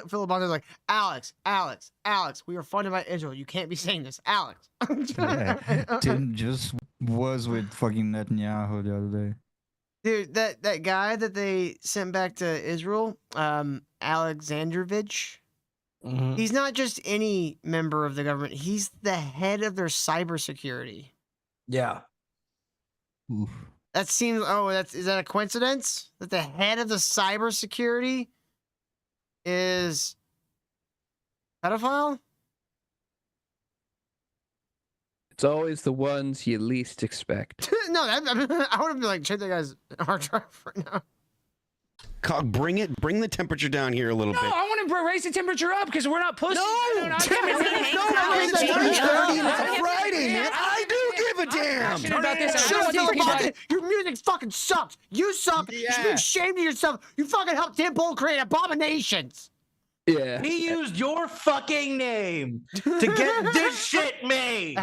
Philip Bonner's like, Alex, we were funded by Israel. You can't be saying this, Alex. Yeah. Tim just was with fucking Netanyahu the other day. Dude, that guy that they sent back to Israel, Alexandrovich, he's not just any member of the government. He's the head of their cybersecurity. Yeah. Oof. That seems. Oh, is that a coincidence? That the head of the cybersecurity is pedophile? It's always the ones you least expect. No, I would have been like, check that guy's hard drive right now. Bring the temperature down here a little No, bit. I want to raise the temperature up because we're not pussies. It's a Friday, man. I do give a damn. About this. Your music fucking sucks. You suck. You should be ashamed of yourself. You fucking helped Tim Pool create Abominations. Yeah. He used your fucking name to get this shit made.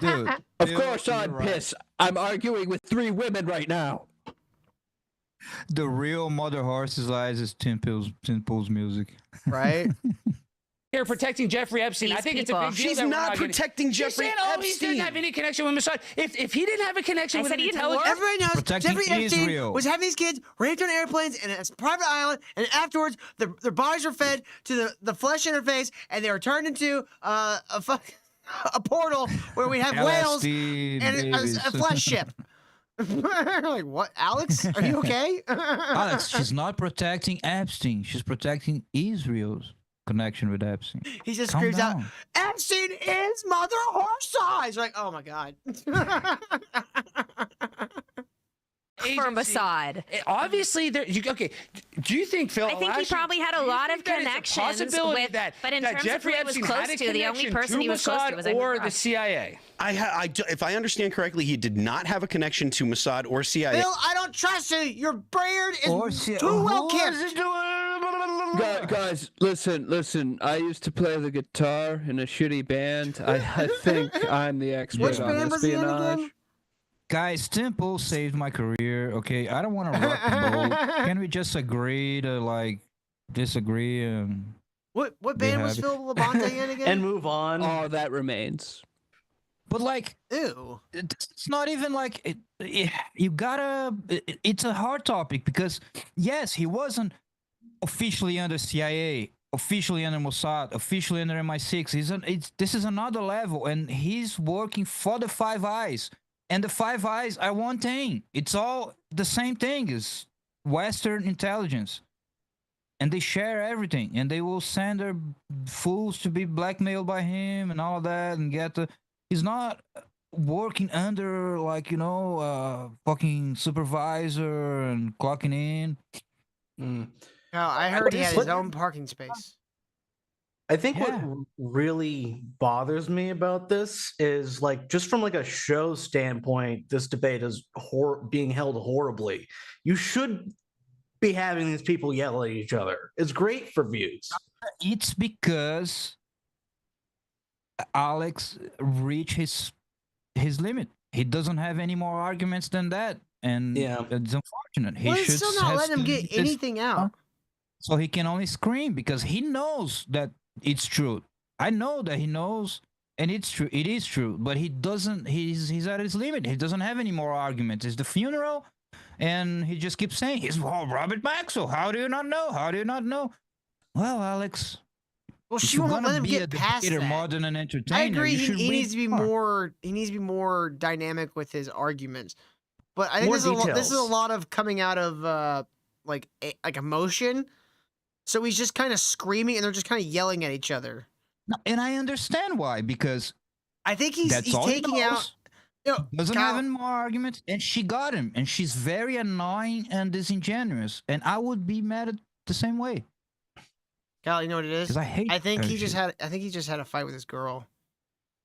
Dude, Of course I'm pissed. I'm arguing with 3 women right now. The real Mother Horse's eyes is Tim Pool's music. Right? Here protecting Jeffrey Epstein. I think it's a big deal. She's that we're not getting- protecting Jeffrey She's saying, he didn't have any connection with Mossad. If he didn't have a connection with an intelligence, Everybody knows Protecting Jeffrey Epstein Israel. was having these kids raped on airplanes and it's a private island, and afterwards their bodies were fed to the flesh interface, and they were turned into a portal where we have whales LSD and babies. a flesh ship. Like, what, Alex? Are you okay? Alex, she's not protecting Epstein. She's protecting Israel's connection with Epstein. He just Calm screams out, down. Epstein is Mother Horse eyes. Like, oh my God. For Mossad. Obviously, okay. Do you think Phil? I think he probably had a lot of connections with, but in terms Jeffrey of who he was Epstein had close a to, the only connection person he was close to Mossad was or Edward the Ross. CIA. If I understand correctly, he did not have a connection to Mossad or CIA. Bill, I don't trust you. Your beard Or is CIA. too well Who kept. is it doing? Guys, listen. I used to play the guitar in a shitty band. I think I'm the expert Which on band was he in espionage. again? Guys, Tim Pool saved my career. Okay, I don't want to rock the boat. Can we just agree to disagree and What Be band was happy. Phil Labonte in again? And move on. All that remains. But Ew. it's not even you gotta. It's a hard topic because yes, he wasn't officially under CIA, officially under Mossad, officially under MI6. This is another level, and he's working for the Five Eyes, and the Five Eyes are one thing. It's all the same thing as Western intelligence, and they share everything, and they will send their fools to be blackmailed by him and all that, and get the. He's not working under fucking supervisor and clocking in. No, I heard he had his own parking space. I think what really bothers me about this is just from a show standpoint, this debate is being held horribly. You should be having these people yell at each other. It's great for views. It's because Alex reached his limit. He doesn't have any more arguments than that, and it's unfortunate. He Well, should it's still not letting him get anything out. So he can only scream because he knows that it's true. I know that he knows, and it's true. It is true, but he doesn't. He's at his limit. He doesn't have any more arguments. It's the funeral, and he just keeps saying, "He's Robert Maxwell. How do you not know? How do you not know?" Well, Alex. Well, if she you're won't gonna let him be get a past debater that. more than an entertainer, I agree. you He should needs to be read more. He needs to be more dynamic with his arguments. But I think More this is a details. lot of coming out of like emotion. So he's just kind of screaming, and they're just kind of yelling at each other. No, and I understand why, because I think he's that's all he taking out. knows. Doesn't Kyle- have any more arguments, and she got him, and she's very annoying and disingenuous, and I would be mad at the same way. Kyle, you know what it is? 'Cause I hate I think her he just shit. had. I think he just had a fight with his girl,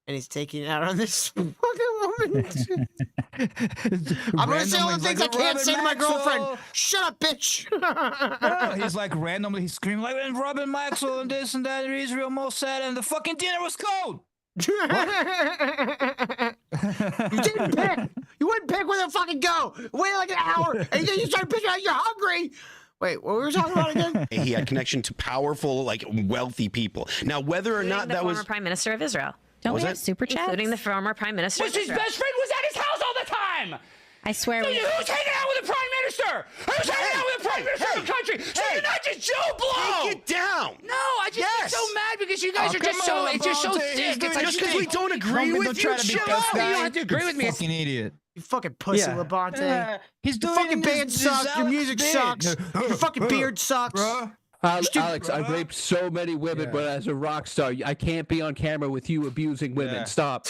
and he's taking it out on this fucking woman. I'm gonna say all the things I can't say to my girlfriend. Shut up, bitch. No, he's like randomly he's screaming like and Robin Maxwell and this and that, and Israel Mossad, and the fucking dinner was cold. You didn't pick. You wouldn't pick where to fucking go. Wait like an hour, and then you start picking out you're hungry. Wait, what were we talking about again? He had connection to powerful, wealthy people. Now, whether or not the that former was Prime Minister of Israel. Don't Was we it? have super chats? Including the former Prime Minister Was of his Israel. best friend was at his house all the time. I swear we... Who's hanging out with the Prime Minister? Who's hanging out with the Prime Minister of the country? So you're not just Joe Blow. Take it down. No, I just get so mad because you guys are just so. It's just so thick. It's like Just because we don't agree with you, shut shut up. up. You don't have to agree with me. It's- Fucking idiot. You fucking pussy, Yeah. Labonte. He's Your doing fucking this- band this sucks. Your Alex music bit. sucks. Your fucking beard sucks. Alex, I've raped so many women, Yeah. but as a rock star, I can't be on camera with you abusing women. Yeah. Stop.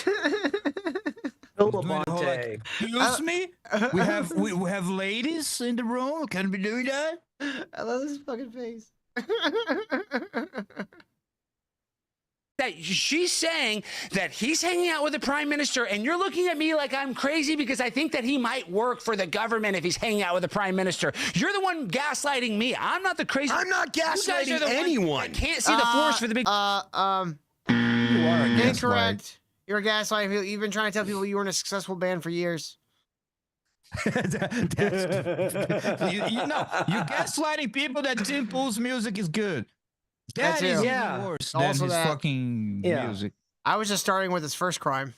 Labonte. Excuse me? We have ladies in the room. Can we do that? I love this fucking face. That she's saying that he's hanging out with the prime minister, and you're looking at me like I'm crazy because I think that he might work for the government if he's hanging out with the prime minister. You're the one gaslighting me. I'm not the crazy. I'm not You guys are gaslighting the anyone. ones that can't see the forest for the big. You are a Incorrect. You're a gaslighting people. You've been trying to tell people you were in a successful band for years. You're gaslighting people that Tim Pool's music is good. That is even worse than Also his that. fucking music. I was just starting with his first crime.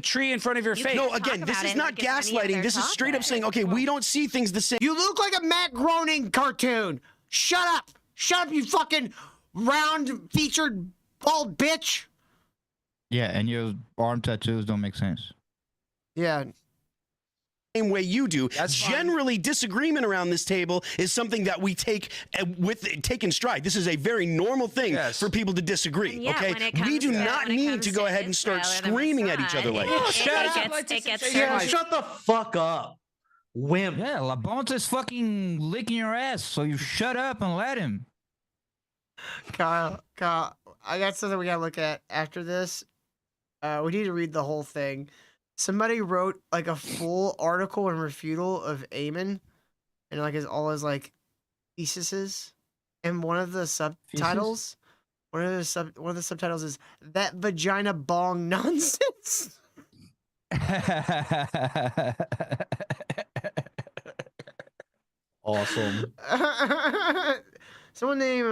Tree in front of your face. No, again, this is not gaslighting. This is straight up saying, okay, we don't see things the same. You look like a Matt Groening cartoon. Shut up. Shut up, you fucking round featured bald bitch. Yeah, and your arm tattoos don't make sense. Yeah. Same way you do. That's fine. Generally, disagreement around this table is something that we take in stride. This is a very normal thing for people to disagree. And yeah, when Okay, it comes we do to- not when it need comes to go to ahead and start Israel or the screaming at each other like Mossad, that. it gets Yeah, shut the fuck up, wimp. Yeah, Labonte's fucking licking your ass, so you shut up and let him. Kyle, I got something we gotta look at after this. We need to read the whole thing. Somebody wrote like a full article in refutal of Amen, and like all his like theses. And one of the subtitles, one of the subtitles is that vagina bong nonsense. Awesome. Someone named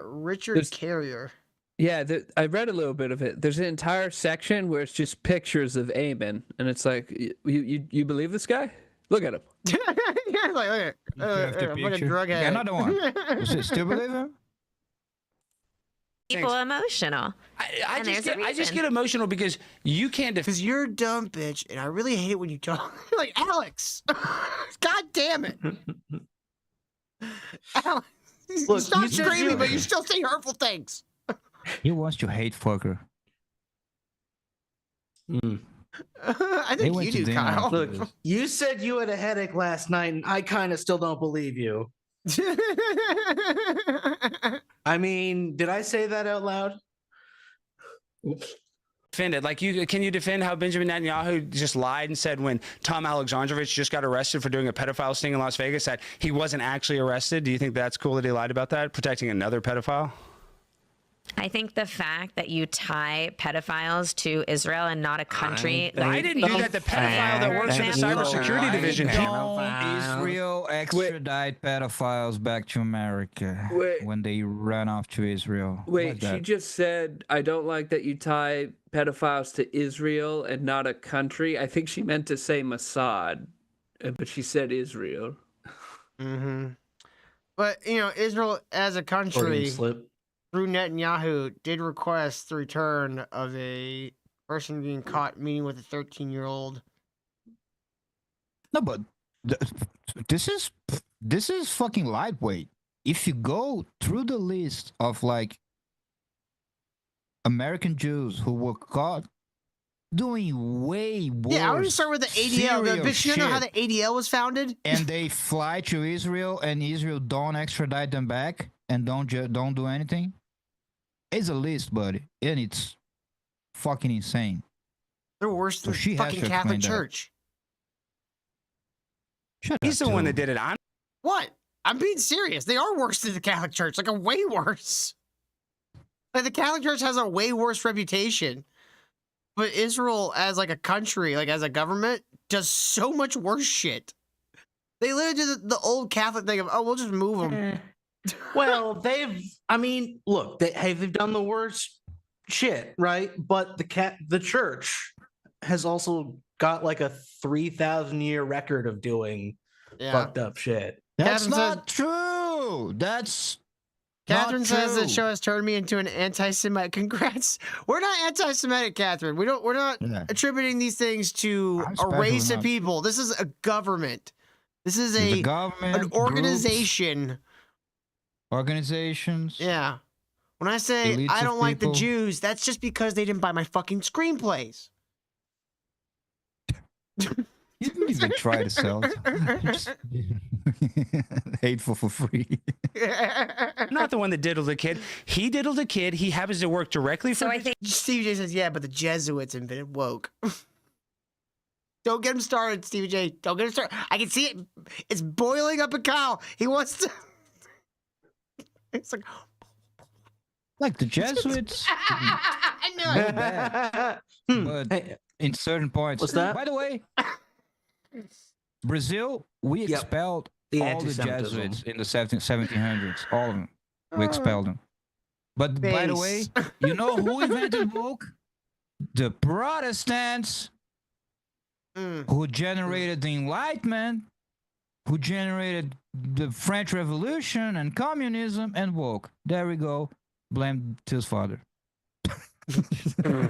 Richard Carrier. Yeah, I read a little bit of it. There's an entire section where it's just pictures of Amen, and it's like, you believe this guy? Look at him. Yeah, like, look at fucking drug head. Yeah, another one. You still believe him? People emotional. I And just there's a get reason. emotional because you can't Because you're a dumb bitch, and I really hate it when you talk like Alex. God damn it, Alex! Look, Stop you said screaming, you- but you still say hurtful things. He wants to hate fucker. I They think went you to do, dinner Kyle. after Look, this. you said you had a headache last night, and I kind of still don't believe you. I mean, did I say that out loud? defend it. Like, can you defend how Benjamin Netanyahu just lied and said when Tom Alexandrovich just got arrested for doing a pedophile sting in Las Vegas that he wasn't actually arrested? Do you think that's cool that he lied about that, protecting another pedophile? I think the fact that you tie pedophiles to Israel and not a country. I didn't do that. The pedophile that works in the cybersecurity division. Israel extradite pedophiles back to America when they run off to Israel. Wait, Like she that. just said, I don't like that you tie pedophiles to Israel and not a country. I think she meant to say Mossad, but she said Israel. Mm-hmm. But, you know, Israel as a country, through Netanyahu, did request the return of a person being caught meeting with a 13-year-old. No, but this is fucking lightweight. If you go through the list of like American Jews who were caught doing way worse. Yeah, I want to start with the ADL. Bitch, you know how the ADL was founded? And they fly to Israel, and Israel don't extradite them back and don't do anything. It's a list, buddy, and it's fucking insane. They're worse than she the has fucking to Catholic explain that. Church. He's the one that did it. What? I'm being serious. They are worse than the Catholic Church, like a way worse. Like the Catholic Church has a way worse reputation, but Israel as like a country, like as a government, does so much worse shit. They literally do the old Catholic thing of, oh, we'll just move them. Well, look, they've done the worst shit, right? But the church has also got like a 3,000-year record of doing fucked up shit. That's Catherine not true. That's Catherine not says true. the show has turned me into an anti-Semitic. Congrats. We're not anti-Semitic, Catherine. We're not attributing these things to a especially race of not. people. This is a government. This is The an government, organization. Organizations. Yeah. When I say Elites I of don't like the people. Jews, that's just because they didn't buy my fucking screenplays. You didn't even try to sell it. Just hateful for free. I'm not the one that diddled a kid. He diddled a kid. He happens to work directly for. So I think Stevie J says, yeah, but the Jesuits invented woke. Don't get him started, Stevie J. Don't get him started. I can see it. It's boiling up a cow. He wants to. It's like the Jesuits. I know. But in certain points. What's that? By the way, Brazil, we expelled The all the anti-Semitism. Jesuits in the 1700s. All of them. We expelled them. But by the way, you know who invented woke? The Protestants, who generated the Enlightenment, who generated the French Revolution and communism and woke. There we go. Blame Till's father.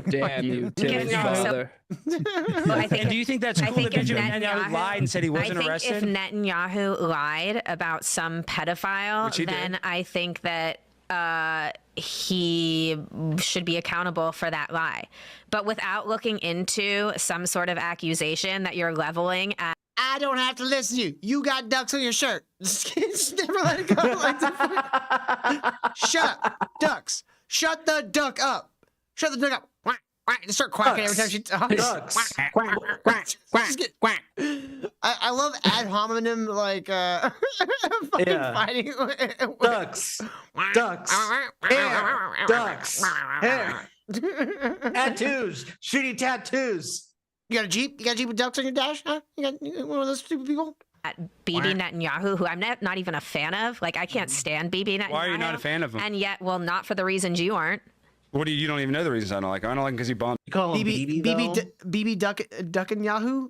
Damn you, Tim's father. And do you think that's cool that Benjamin Netanyahu lied and said he wasn't I think arrested? if Netanyahu lied about some pedophile, Which he then did. I think that he should be accountable for that lie. But without looking into some sort of accusation that you're leveling at. I don't have to listen to you. You got ducks on your shirt. Just never let it go. Shut up, ducks. Shut the duck up. Shut the duck up. Quack, quack. Just start quacking every time she talks. Ducks. Quack, quack, quack, quack. Just get quack. I love ad hominem fighting. Ducks. Ducks. Hair. Ducks. Hair. Tattoos. Shooting tattoos. You got a Jeep? You got a Jeep with ducks on your dash? Huh? You got one of those stupid people? At Bibi Netanyahu, who I'm not even a fan of. Like, I can't stand Bibi Netanyahu. Why are you not a fan of him? And yet, well, not for the reasons you aren't. What do you don't even know the reasons I don't like him? I don't like him because he bombed. You call him BB Duck and Yahoo?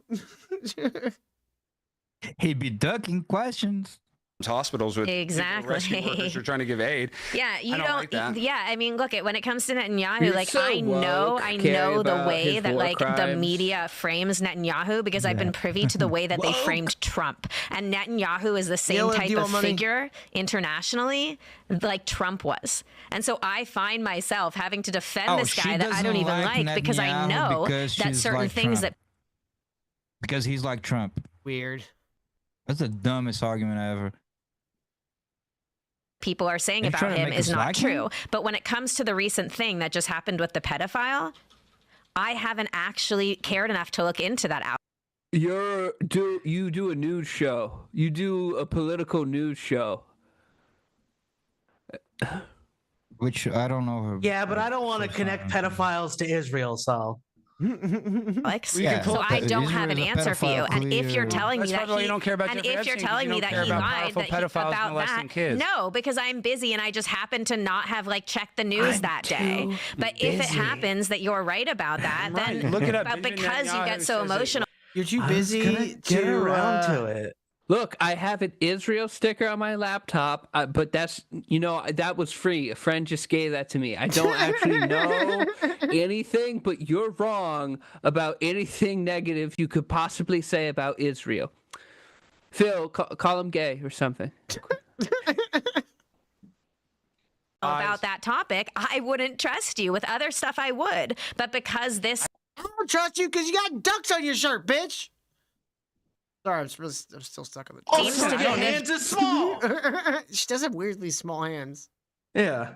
He'd be ducking questions. Hospitals with Exactly. rescue workers who are trying to give aid. Yeah, you I don't like that. Yeah, I mean, look, when it comes to Netanyahu, You're like so I know woke, Carrie, the about way his that war like the crimes. media frames Netanyahu because I've been privy to the way that they framed Trump. And Netanyahu is the same Yellow type deal of money. figure internationally like Trump was. And so I find myself having to defend this guy that I don't even like because I Netanyahu know because that she's certain like things Trump. Because he's like Trump. Weird. That's the dumbest argument ever. people are saying They're about trying to him make is us not like true. him? But when it comes to the recent thing that just happened with the pedophile, I haven't actually cared enough to look into that out. You do a news show. You do a political news show. Which I don't know her. Yeah, but I don't want to connect pedophiles to Israel, so. Alex. Yeah. So I don't have an Israel is a answer for you. And if you're pedophile telling me That's that probably why he, you don't care about and Jeffrey if you're Epstein, 'cause telling you me don't that care he about lied powerful that pedophiles about molesting that, kids. no, because I'm busy and I just happened to not have like checked the news that day. But if it busy. happens that you're right about that, then Look it up. but Benjamin because you Netanyahu get so says that- emotional. You're too I was busy gonna get to around to it. Look, I have an Israel sticker on my laptop, but that's, that was free. A friend just gave that to me. I don't actually know anything, but you're wrong about anything negative you could possibly say about Israel. Phil, call him gay or something. About that topic, I wouldn't trust you. With other stuff, I would. But because this I don't trust you because you got ducks on your shirt, bitch. Sorry, I'm still stuck on the. seems to your be hands are small. She does have weirdly small hands. Yeah.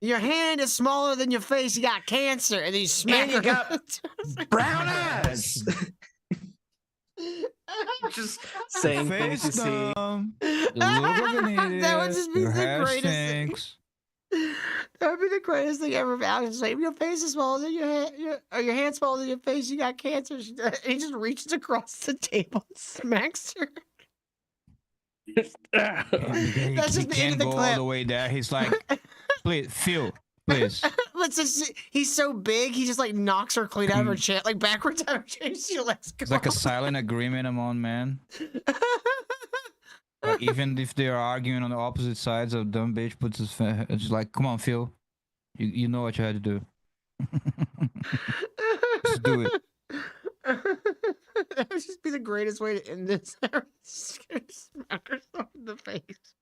Your hand is smaller than your face. You got cancer, and then you smack And you her. got brown eyes. Just saying things you Face see. dumb. You look like an idiot. That would just be Your the hair greatest thing. stinks. That would be the greatest thing ever. I was like, your face is smaller than your hand, or your hand smaller than your face. You got cancer. He just reaches across the table and smacks her. He That's just the can't end of the go clip. all the way there. He's like, please, Phil, please. Let's just. He's so big. He just like knocks her clean out of her chair, like backwards out of her chair. She lets go. It's like a silent agreement among men. Like, even if they are arguing on the opposite sides, a dumb bitch puts his it's like, come on, Phil, you know what you had to do. Just do it. That would just be the greatest way to end this. Just gonna smack herself in the face.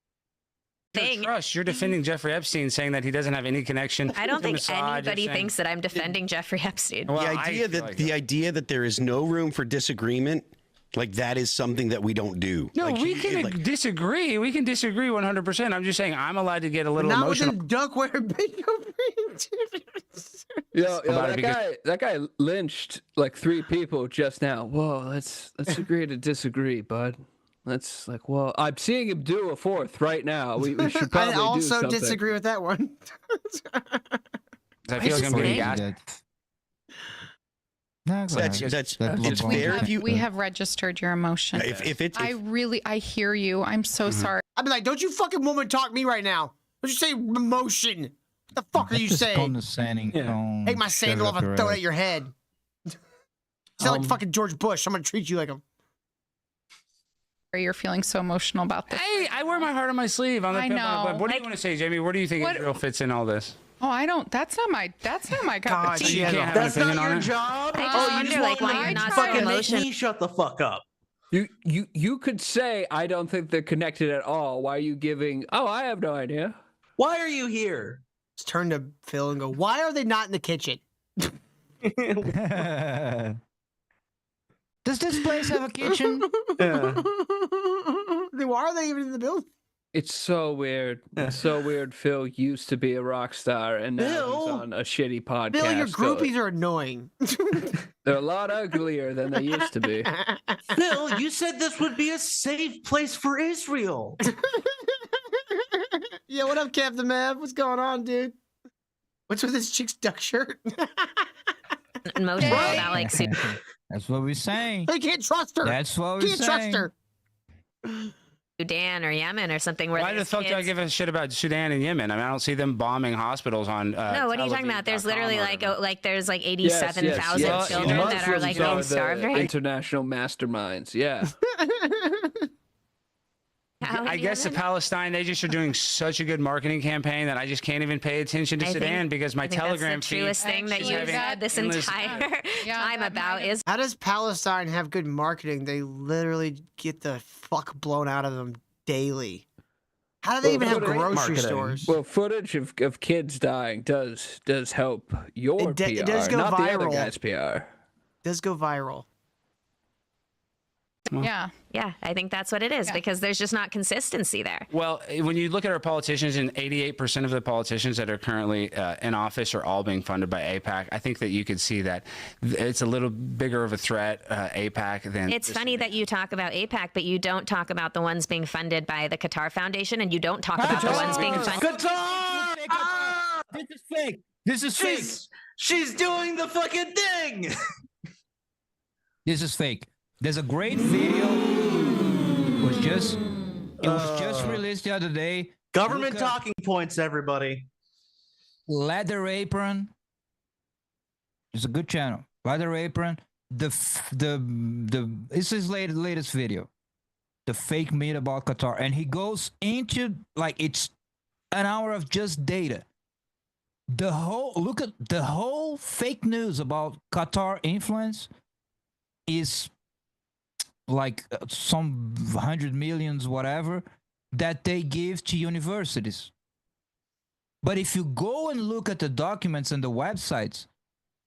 thing. Trust. You're defending Jeffrey Epstein, saying that he doesn't have any connection. I don't to think Mossad. You're anybody saying- thinks that I'm defending Jeffrey Epstein. Well, the I idea feel that like the idea that there is no room for disagreement, like that is something that we don't do. No, Like, we can disagree. We can disagree 100%. I'm just saying I'm allowed to get a little Not emotional. with a duck wearing bingo About it because- that guy lynched like 3 people just now. Whoa, let's agree to disagree, bud. Let's well, I'm seeing him do a 4th right now. We should probably I do also something. disagree with that one. I feel like I'm getting gassed. That's fair. We have registered your emotion. I hear you. I'm so sorry. I'd be like, don't you fucking woman talk me right now. Don't you say emotion. What the fuck are you saying? Condescending tone. Take my sandal off and throw it at your head. You sound like fucking George Bush. I'm gonna treat you like him. You're feeling so emotional about this. Hey, I wear my heart on my sleeve. I'm the I pimp. know. But what do you want to say, Jamie? Where do you think Israel fits in all this? Oh, I don't. That's not my cup of tea. You can't have an opinion on it? job. I just wonder, like, why you're not so fucking make emotional. me shut the fuck up. You could say I don't think they're connected at all. Why are you giving? Oh, I have no idea. Why are you here? Just turn to Phil and go, why are they not in the kitchen? Does this place have a kitchen? Why are they even in the building? It's so weird. It's so weird. Phil used to be a rock star, and now he's Bill? on a shitty podcast. Bill, your so groupies are annoying. they're a lot uglier than they used to be. Phil, you said this would be a safe place for Israel. Yeah, what up, Captain Mav? What's going on, dude? What's with this chick's duck shirt? Emotional about like That's what we're saying. They can't trust her. That's what we're Can't saying. trust her. Sudan or Yemen or something. Where Why the there's fuck do I kids- give a shit about Sudan and Yemen? I mean, I don't see them bombing hospitals on. No, what are you talking about? There's literally like there's like 87,000 yes. children that are like being the starved. Right? International masterminds. Yeah. I guess to Palestine, they just are doing such a good marketing campaign that I just can't even pay attention to I think- Sudan because my I think Telegram that's the truest feed thing that is you've having said this endless- entire time about is. How does Palestine have good marketing? They literally get the fuck blown out of them daily. How do they even have grocery stores? Well, footage of kids dying does help your PR, it does go not the other viral. guy's PR. Does go viral. Yeah. Yeah, I think that's what it is because there's just not consistency there. Well, when you look at our politicians, and 88% of the politicians that are currently in office are all being funded by AIPAC, I think that you could see that it's a little bigger of a threat, AIPAC, than... It's funny that you talk about AIPAC, but you don't talk about the ones being funded by the Qatar Foundation, and you don't talk about the ones being funded. Qatar! This is fake. This is fake. She's doing the fucking thing. This is fake. There's a great video. It was just released the other day. Government Look up talking points, everybody. Leather Apron. It's a good channel. Leather Apron. This is his latest video. The fake myth about Qatar, and he goes into like it's an hour of just data. Look at the whole fake news about Qatar influence is like some 100 millions, whatever, that they give to universities. But if you go and look at the documents and the websites,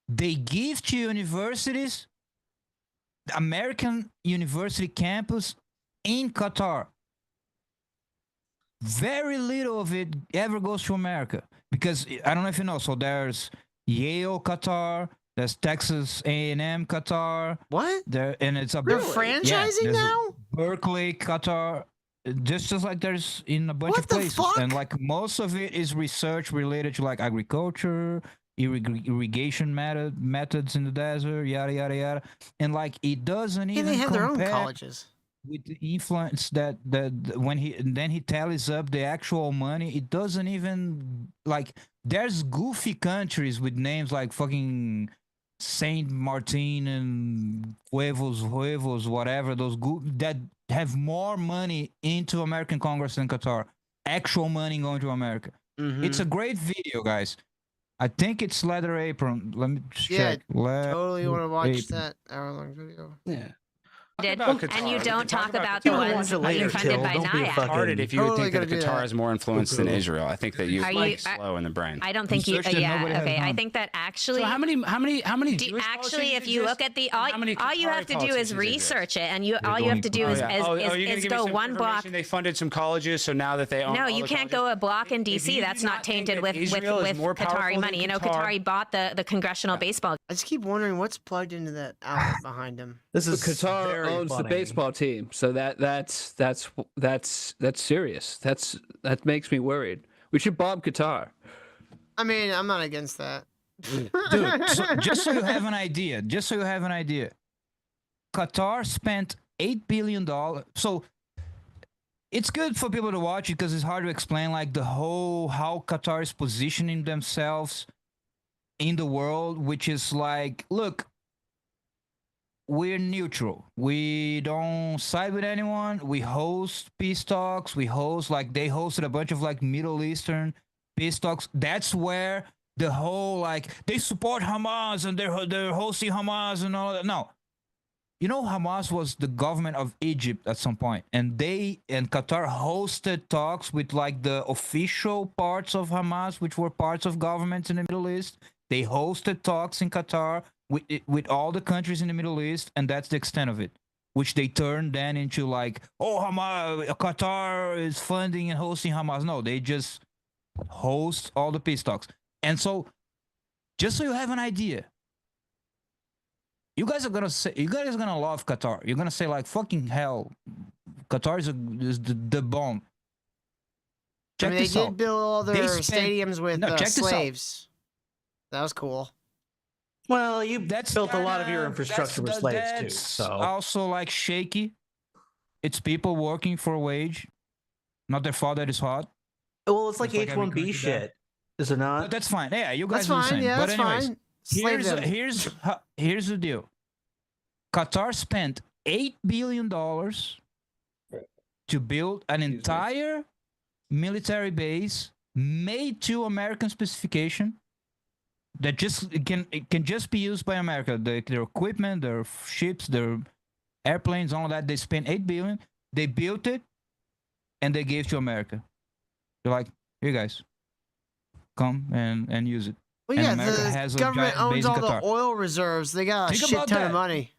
they give to universities, American university campus in Qatar. Very little of it ever goes to America. Because, I don't know if you know, so there's Yale Qatar, there's Texas A&M Qatar. What? And it's a They're franchising there's now? Berkeley Qatar. Just like there's in a bunch What of the places. fuck? And like most of it is research related to like agriculture, irrigation methods in the desert, yada, yada, yada. And like it doesn't Yeah, even they have their own compare colleges. with the influence that when he tallies up the actual money, it doesn't even like there's goofy countries with names like fucking Saint Martin and Huevos, whatever, those that have more money into American Congress than Qatar. Actual money going to America. It's a great video, guys. I think it's Leather Apron. Let me just check. Totally want to watch Apron. that hour-long video. Yeah. and you don't talk about the ones funded by NIAC. If you would think that Qatar has more influence than Israel, I think that you are slow in the brain. I don't think you. Okay. I think that actually. So how many? Actually, if you look at the all you have to do is research it, and all you have to do is go one block. They funded some colleges, so now that they own. No, you can't go a block in DC. That's not tainted with Qatari money. You know, Qatari bought the congressional baseball. I just keep wondering what's plugged into that outlet behind him. This is Qatar owns the baseball team, so that's serious. That makes me worried. We should bomb Qatar. I mean, I'm not against that. Dude, just so you have an idea, Qatar spent $8 billion. So it's good for people to watch it because it's hard to explain, like how Qatar is positioning themselves in the world, which is like, look, we're neutral. We don't side with anyone. We host peace talks. They hosted a bunch of like Middle Eastern peace talks. That's where the whole like they support Hamas and they're hosting Hamas and all that. No, you know, Hamas was the government of Egypt at some point, and Qatar hosted talks with like the official parts of Hamas, which were parts of governments in the Middle East. They hosted talks in Qatar with all the countries in the Middle East, and that's the extent of it, which they turned then into like, oh, Hamas, Qatar is funding and hosting Hamas. No, they just host all the peace talks. And so, just so you have an idea, you guys are gonna love Qatar. You're gonna say like, fucking hell, Qatar is the bomb. Check this out. They did build all their stadiums with slaves. That was cool. Well, that's built a lot of your infrastructure with slaves too. So also like shaky. It's people working for a wage, not their fault that is hot. Well, it's like H-1B shit. Is it not? But that's fine. Yeah, you guys are saying. Yeah, but that's anyways, fine. Here's the deal. Qatar spent $8 billion to build an entire military base made to American specification that can just be used by America. Their equipment, their ships, their airplanes, all of that. They spent $8 billion. They built it, and they gave to America. They're like, here, guys, come and use it. Well, and yeah, America the government owns all the oil reserves. They got a shit ton of money.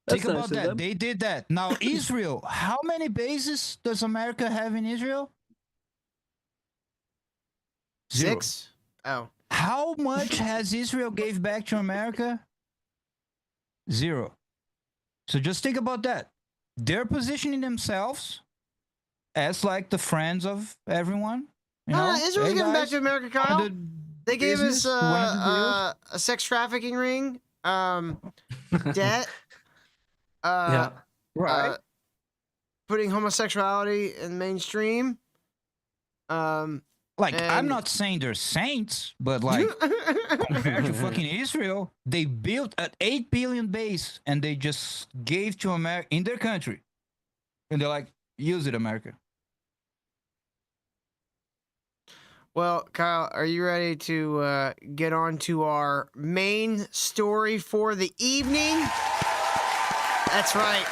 Think about that. They did that. Now, Israel, how many bases does America have in Israel? 0. 6? Oh. How much has Israel gave back to America? 0. So just think about that. They're positioning themselves as like the friends of everyone. Israel's giving back to America, Kyle. They gave us a sex trafficking ring, debt, putting homosexuality in mainstream. I'm not saying they're saints, but like compared to fucking Israel, they built an $8 billion base and they just gave to America in their country, and they're like, use it, America. Well, Kyle, are you ready to get on to our main story for the evening? That's right.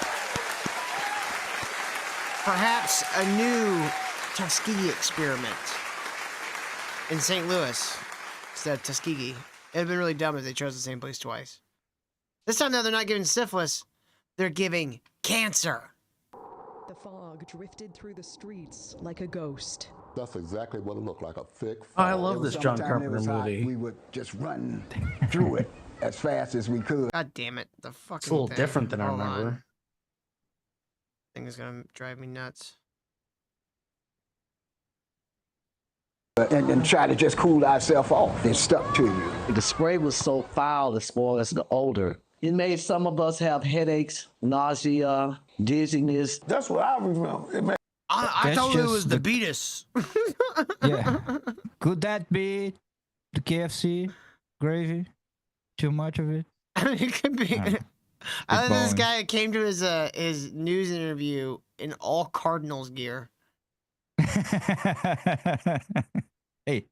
Perhaps a new Tuskegee experiment in St. Louis instead of Tuskegee. It'd have been really dumb if they chose the same place twice. This time, though, they're not giving syphilis. They're giving cancer. The fog drifted through the streets like a ghost. That's exactly what it looked like, a thick fog. I love this John Carpenter movie. We would just run through it as fast as we could. God damn it. The fucking It's a little thing. different than I Hold remember. on. Thing is gonna drive me nuts. And try to just cool ourselves off. It stuck to you. The spray was so foul as far as the odor. It made some of us have headaches, nausea, dizziness. That's what I remember. I thought it was the Beatus. Yeah. Could that be the KFC gravy? Too much of it? I mean, it could be. I think this guy came to his news interview in all Cardinals gear. Hey,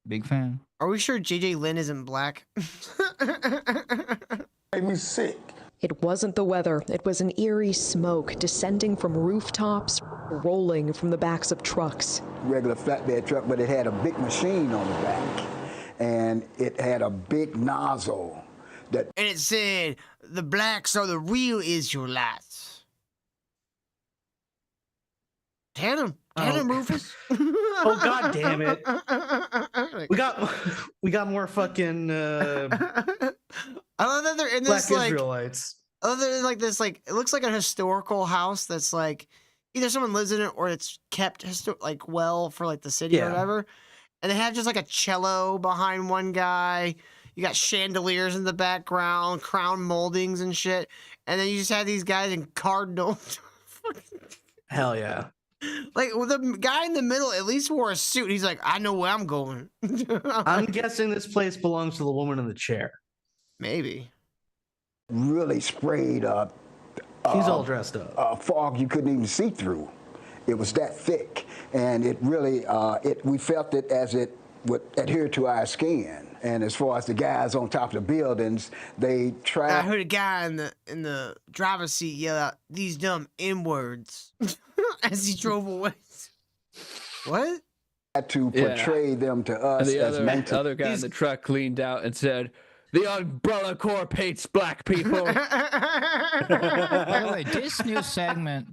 big fan. Are we sure JJ Lynn isn't black? Made me sick. It wasn't the weather. It was an eerie smoke descending from rooftops, rolling from the backs of trucks. Regular flatbed truck, but it had a big machine on the back. And it had a big nozzle that... And it said, the blacks are the real Israelites. Tell him, Rufus. Oh, God damn it. We got more fucking I love that they're in Black this like Israelites. other than like this like it looks like a historical house that's like either someone lives in it or it's kept like well for like the city or whatever. And they have just like a cello behind one guy. You got chandeliers in the background, crown moldings and shit. And then you just have these guys in cardinal. Hell yeah. Like well, the guy in the middle at least wore a suit. He's like, I know where I'm going. I'm guessing this place belongs to the woman in the chair. Maybe. Really sprayed up. He's all dressed up. Fog you couldn't even see through. It was that thick, and it really, we felt it as it would adhere to our skin. And as far as the guys on top of the buildings, they tried. I heard a guy in the driver's seat yell out, "These dumb N-words," as he drove away. What? To portray them to us And as the other guy in the truck leaned out and said, "The Umbrella Corps hates black people." By the way, this new segment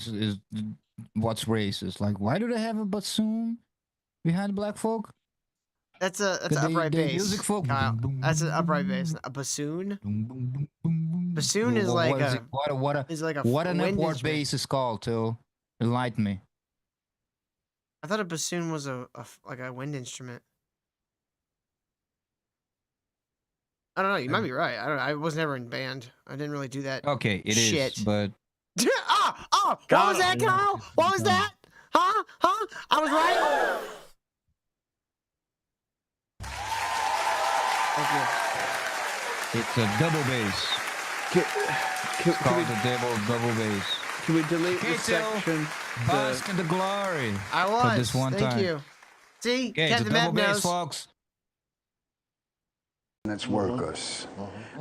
is what's racist. Like, why do they have a bassoon behind black folk? That's an upright bass. Music folk. Kyle. That's an upright bass. A bassoon. Bassoon is like what is a it? What an wind import instrument. bass is called? To enlighten me. I thought a bassoon was like a wind instrument. I don't know. You might be right. I don't know. I was never in band. I didn't really do that. Okay, it is, shit. but oh, what was that, Kyle? What was that? Huh? I was right. Thank you. it's a double bass. It's called the double bass. Can we delete Okay, this Till, section? bask in the glory. I was. For this one Thank time. you. See, Okay, it's a Captain double Matt bass, knows. folks. maintenance workers.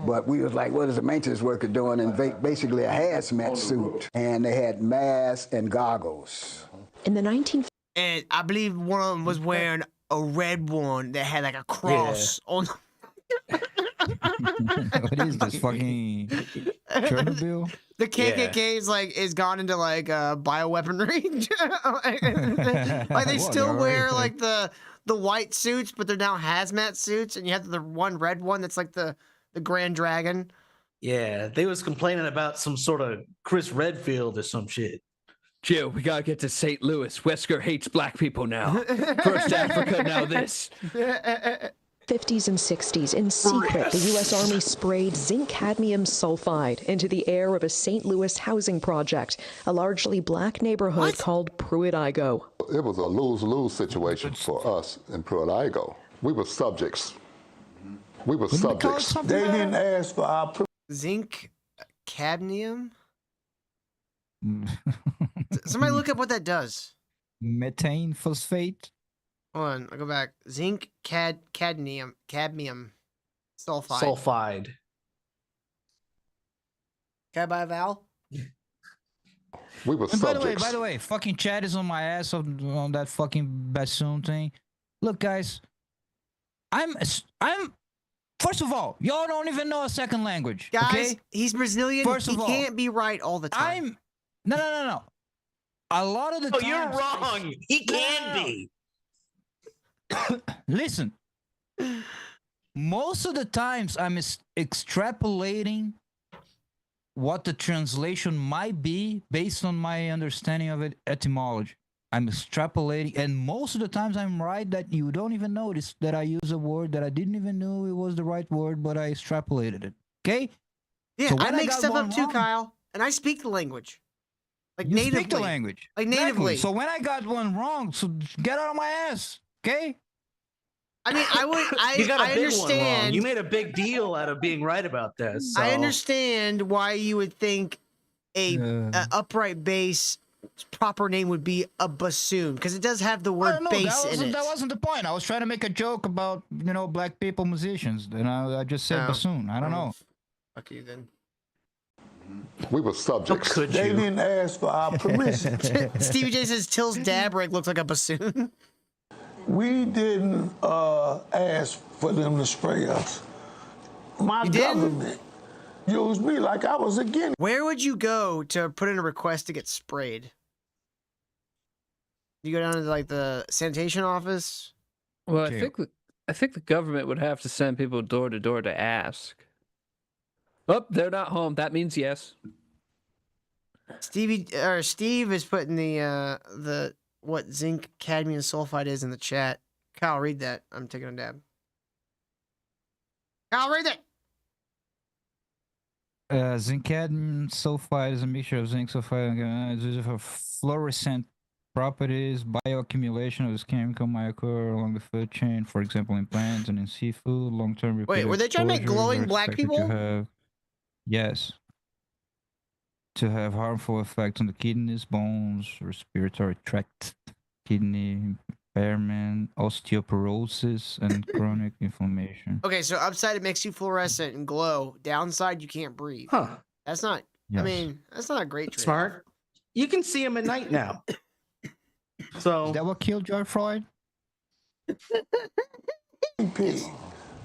But we was like, what is a maintenance worker doing? And basically a hazmat suit. And they had masks and goggles. In the 1950s. And I believe one of them was wearing a red one that had like a cross on. What is this fucking Chernobyl? The KKK is gone into like bioweaponry. Like they still wear like the white suits, but they're now hazmat suits, and you have the one red one that's like the Grand Dragon. Yeah, they was complaining about some sort of Chris Redfield or some shit. Jill, we gotta get to St. Louis. Wesker hates black people now. First Africa, now this. 50s and 60s, in secret, the U.S. Army sprayed zinc cadmium sulfide into the air of a St. Louis housing project, a largely black neighborhood called Pruitt-Igoe. It was a lose-lose situation for us in Pruitt-Igoe. We were subjects. We were subjects. They didn't ask for our zinc cadmium. Somebody look up what that does. Methane phosphate. Hold on, I'll go back. Zinc cadmium sulfide. Sulfide. Can I buy a Val? We were And subjects. by the way, fucking Chad is on my ass on that fucking bassoon thing. Look, guys, I'm. First of all, y'all don't even know a second language, Guys, okay? he's Brazilian. First of he all, can't be right all the time. No. A lot of the times. you're wrong. He can be. Listen, most of the times I'm extrapolating what the translation might be based on my understanding of it etymology. I'm extrapolating, and most of the times I'm right that you don't even notice that I use a word that I didn't even know it was the right word, but I extrapolated it. Okay? Yeah, So I when make got stuff one up too, wrong- Kyle, and I speak the language. Like You natively. speak the language. Like Exactly. natively. So when I got one wrong, so get out of my ass. Okay? I mean, You got a I big understand. one wrong. You made a big deal out of being right about this. I so- understand why you would think a upright bass proper name would be a bassoon, because it does have the word No, bass in it. that wasn't the point. I was trying to make a joke about, black people musicians, and I just said Oh. bassoon. I don't know. Fuck you then. We were subjects. They didn't ask for our permission. Stevie J says Till's dab rig looks like a bassoon. We didn't ask for them to spray us. My You didn't? government used me like I was a guinea. Where would you go to put in a request to get sprayed? You go down to like the sanitation office? Well, I think the government would have to send people door to door to ask. Oh, they're not home. That means yes. Steve is putting the what zinc cadmium sulfide is in the chat. Kyle, read that. I'm taking a dab. Kyle, read that. Zinc cadmium sulfide is a mixture of zinc sulfide and used for fluorescent properties. Bioaccumulation of this chemical might occur along the food chain, for example, in plants and in seafood. Long-term. Wait, were they trying to make exposures glowing are black expected people? to have- Yes. To have harmful effects on the kidneys, bones, respiratory tract, kidney impairment, osteoporosis, and chronic inflammation. Okay, so upside it makes you fluorescent and glow. Downside you can't breathe. Huh. That's not. I Yes. mean, that's not a great trade. Smart. You can see him at night now. So Is that what killed George Floyd?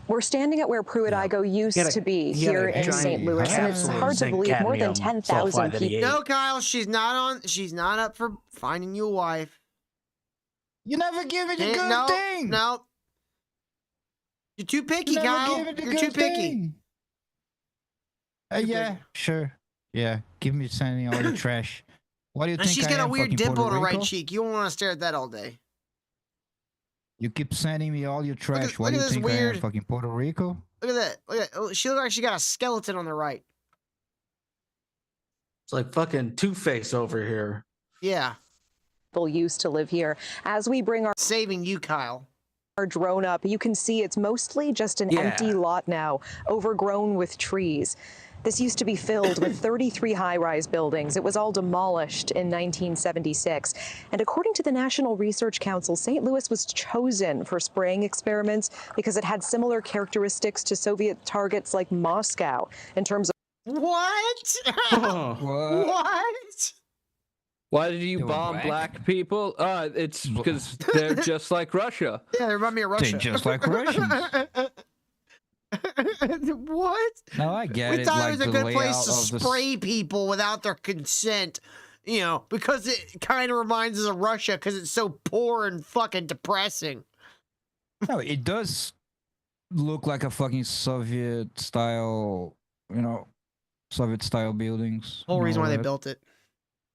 We're standing at where Pruitt-Igoe used to be here in St. Louis, and it's hard to believe more than 10,000 people. No, Kyle, she's not up for finding you a wife. You never give it a good no, thing. No. You're too picky, You never Kyle. give it a You're good too picky. thing. Yeah, sure. Yeah, give me sending all the trash. What do you And think? she's I got a am, weird fucking dimple on Puerto her right Rico? cheek. You don't want to stare at that all day. You keep sending me all your trash. What look do at you this think I am, weird- fucking Puerto Rico? Look at that. Look at oh, she looks like she got a skeleton on the right. it's like fucking Two-Face over here. Yeah. People used to live here. As we bring our saving you, Kyle. Our drone up, you can see it's mostly just an Yeah. empty lot now, overgrown with trees. This used to be filled with 33 high-rise buildings. It was all demolished in 1976. And according to the National Research Council, St. Louis was chosen for spraying experiments because it had similar characteristics to Soviet targets like Moscow in terms of What? What? Why did you were bomb black? black people? It's because they're just like Russia. Yeah, they remind me of Russia. They're just like Russians. What? No, I get We it. thought like it was a the good layout place to of the spray people without their consent, you know, because it kind of reminds us of Russia because it's so poor and fucking depressing. No, it does look like a fucking Soviet style, you know, Soviet style buildings. Whole and reason all why they that. built it.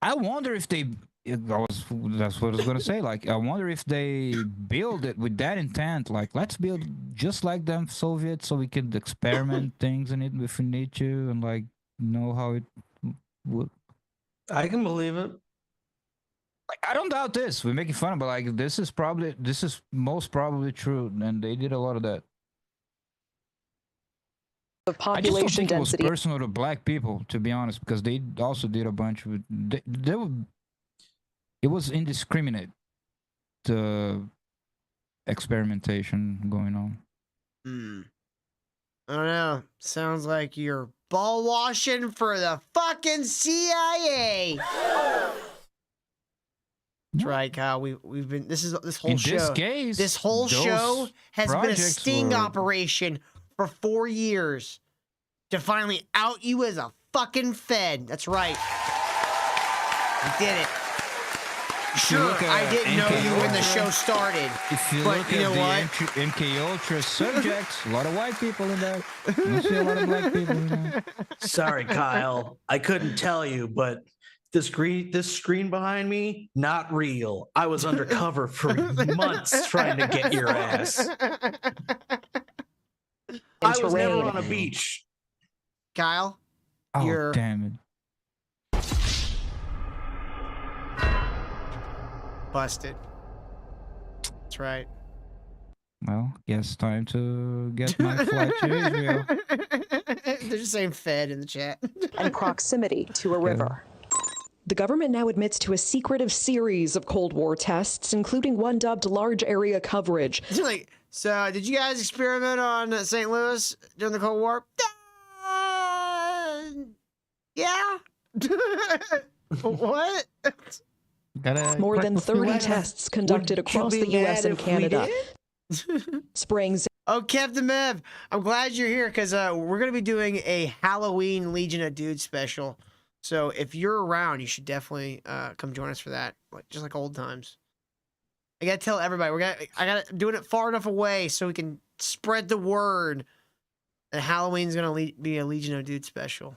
I wonder if they. That's what I was gonna say. Like, I wonder if they build it with that intent. Like, let's build just like them Soviets, so we can experiment things in it if we need to, and like know how it would. I can believe it. Like, I don't doubt this. We're making fun of, it, but like, this is most probably true, and they did a lot of that. of I just don't population think density. it was personal to black people, to be honest, because they also did a bunch of. It was indiscriminate, the experimentation going on. I don't know. Sounds like you're ball washing for the fucking CIA. That's right, Kyle. We've been this whole In show. this case, this whole those show has been a projects sting were- operation for 4 years to finally out you as a fucking Fed. That's right. We did it. Sure, look at I didn't know you when the MK show started. If you but look you at know the what? MK Ultra subjects, a lot of white people in there. You don't see a lot of black people in there. Sorry, Kyle. I couldn't tell you, but this screen behind me, not real. I was undercover for months trying to get your ass. I was never on a beach. Kyle, Oh, you're damn it. busted. That's right. Well, guess time to get my flight to Israel. They're just saying Fed in the chat. and proximity to a river. The government now admits to a secretive series of Cold War tests, including one dubbed large area coverage. It's like, so did you guys experiment on St. Louis during the Cold War? Yeah. What? More than 30 tests conducted across the U.S. and Canada. Spraying. Oh, Captain Mev, I'm glad you're here because we're going to be doing a Halloween Legion of Dudes special. So if you're around, you should definitely come join us for that, just like old times. I got to tell everybody, I got to doing it far enough away so we can spread the word that Halloween's going to be a Legion of Dudes special.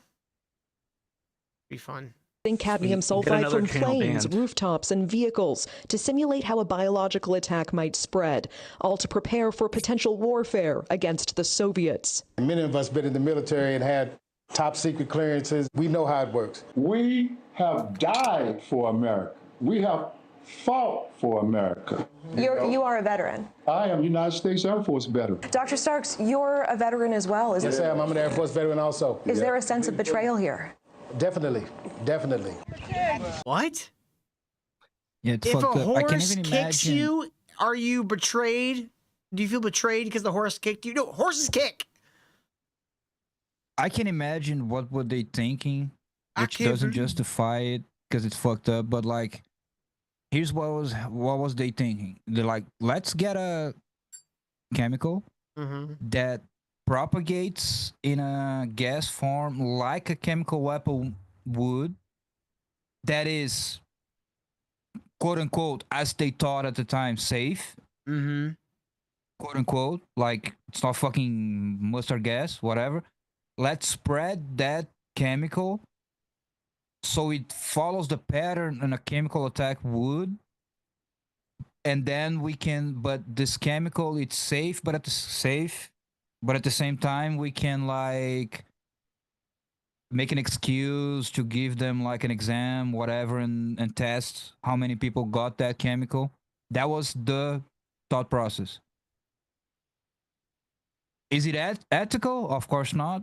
Be fun. Cadmium sulfide from planes, rooftops, and vehicles to simulate how a biological attack might spread, all to prepare for potential warfare against the Soviets. Many of us been in the military and had top secret clearances. We know how it works. We have died for America. We have fought for America. You are a veteran. I am United States Air Force veteran. Dr. Starks, you're a veteran as well. Yes, I am. I'm an Air Force veteran also. Is there a sense of betrayal here? Definitely. What? Yeah, it's if a fucked up. I can't horse even kicks imagine. you, are you betrayed? Do you feel betrayed because the horse kicked you? No, horses kick. I can imagine what were they thinking, which doesn't justify it because it's fucked up. But like, here's what was they thinking? They're like, let's get a chemical that propagates in a gas form like a chemical weapon would, that is, quote unquote, as they thought at the time, safe. Quote unquote, like it's not fucking mustard gas, whatever. Let's spread that chemical so it follows the pattern in a chemical attack would, and then we can. But this chemical, it's safe, but at the same time, we can like make an excuse to give them like an exam, whatever, and test how many people got that chemical. That was the thought process. Is it ethical? Of course not.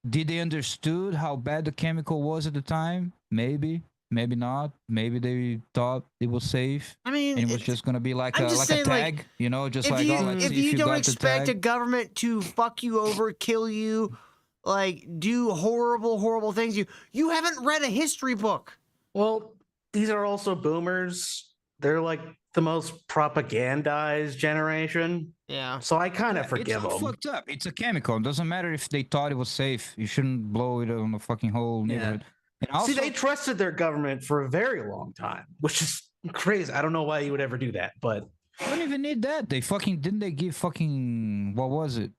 Did they understood how bad the chemical was at the time? Maybe, maybe not. Maybe they thought it was safe. I mean, and it was just gonna be like a saying, tag, you know, just like let's if see you if you don't got the expect a tag. government to fuck you over, kill you, like do horrible things, you haven't read a history book. Well, these are also boomers. They're like the most propagandized generation. Yeah. So I kind of forgive It's all them. fucked up. It's a chemical. It doesn't matter if they thought it was safe. You shouldn't blow it on the fucking whole neighborhood. And also, See, they trusted their government for a very long time, which is crazy. I don't know why you would ever do that, but I don't even need that. They fucking didn't they give fucking what was it?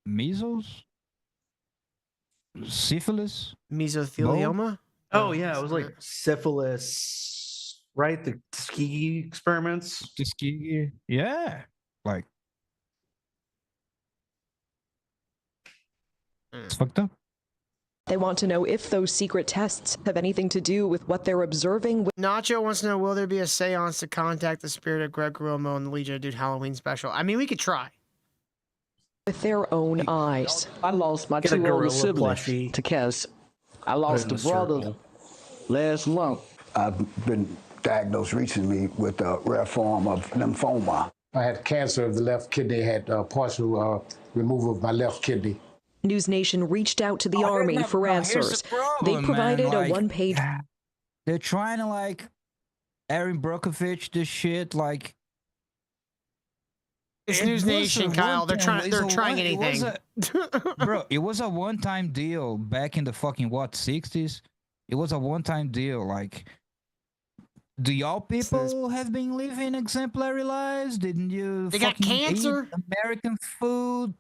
Measles? Syphilis? Mesothelioma? Oh yeah, it was like syphilis, right? The Tuskegee experiments. Tuskegee, yeah, like it's fucked up. They want to know if those secret tests have anything to do with what they're observing. Nacho wants to know, will there be a seance to contact the spirit of Greg Romo and the Legion of Dude Halloween special? I mean, we could try. With their own eyes. I lost my Get a two older gorilla siblings plushie. to cancer. I lost a brother last month. I've been diagnosed recently with a rare form of lymphoma. I had cancer of the left kidney, had partial removal of my left kidney. News Nation reached out to the Army for answers. They provided a one-page. They're trying to like Aaron Brockovich this shit like. It's News Nation, Kyle. They're trying anything. Bro, it was a one-time deal back in the fucking what 60s. It was a one-time deal. Like, do y'all people have been living exemplary lives? Didn't you? They got cancer. Eat American food.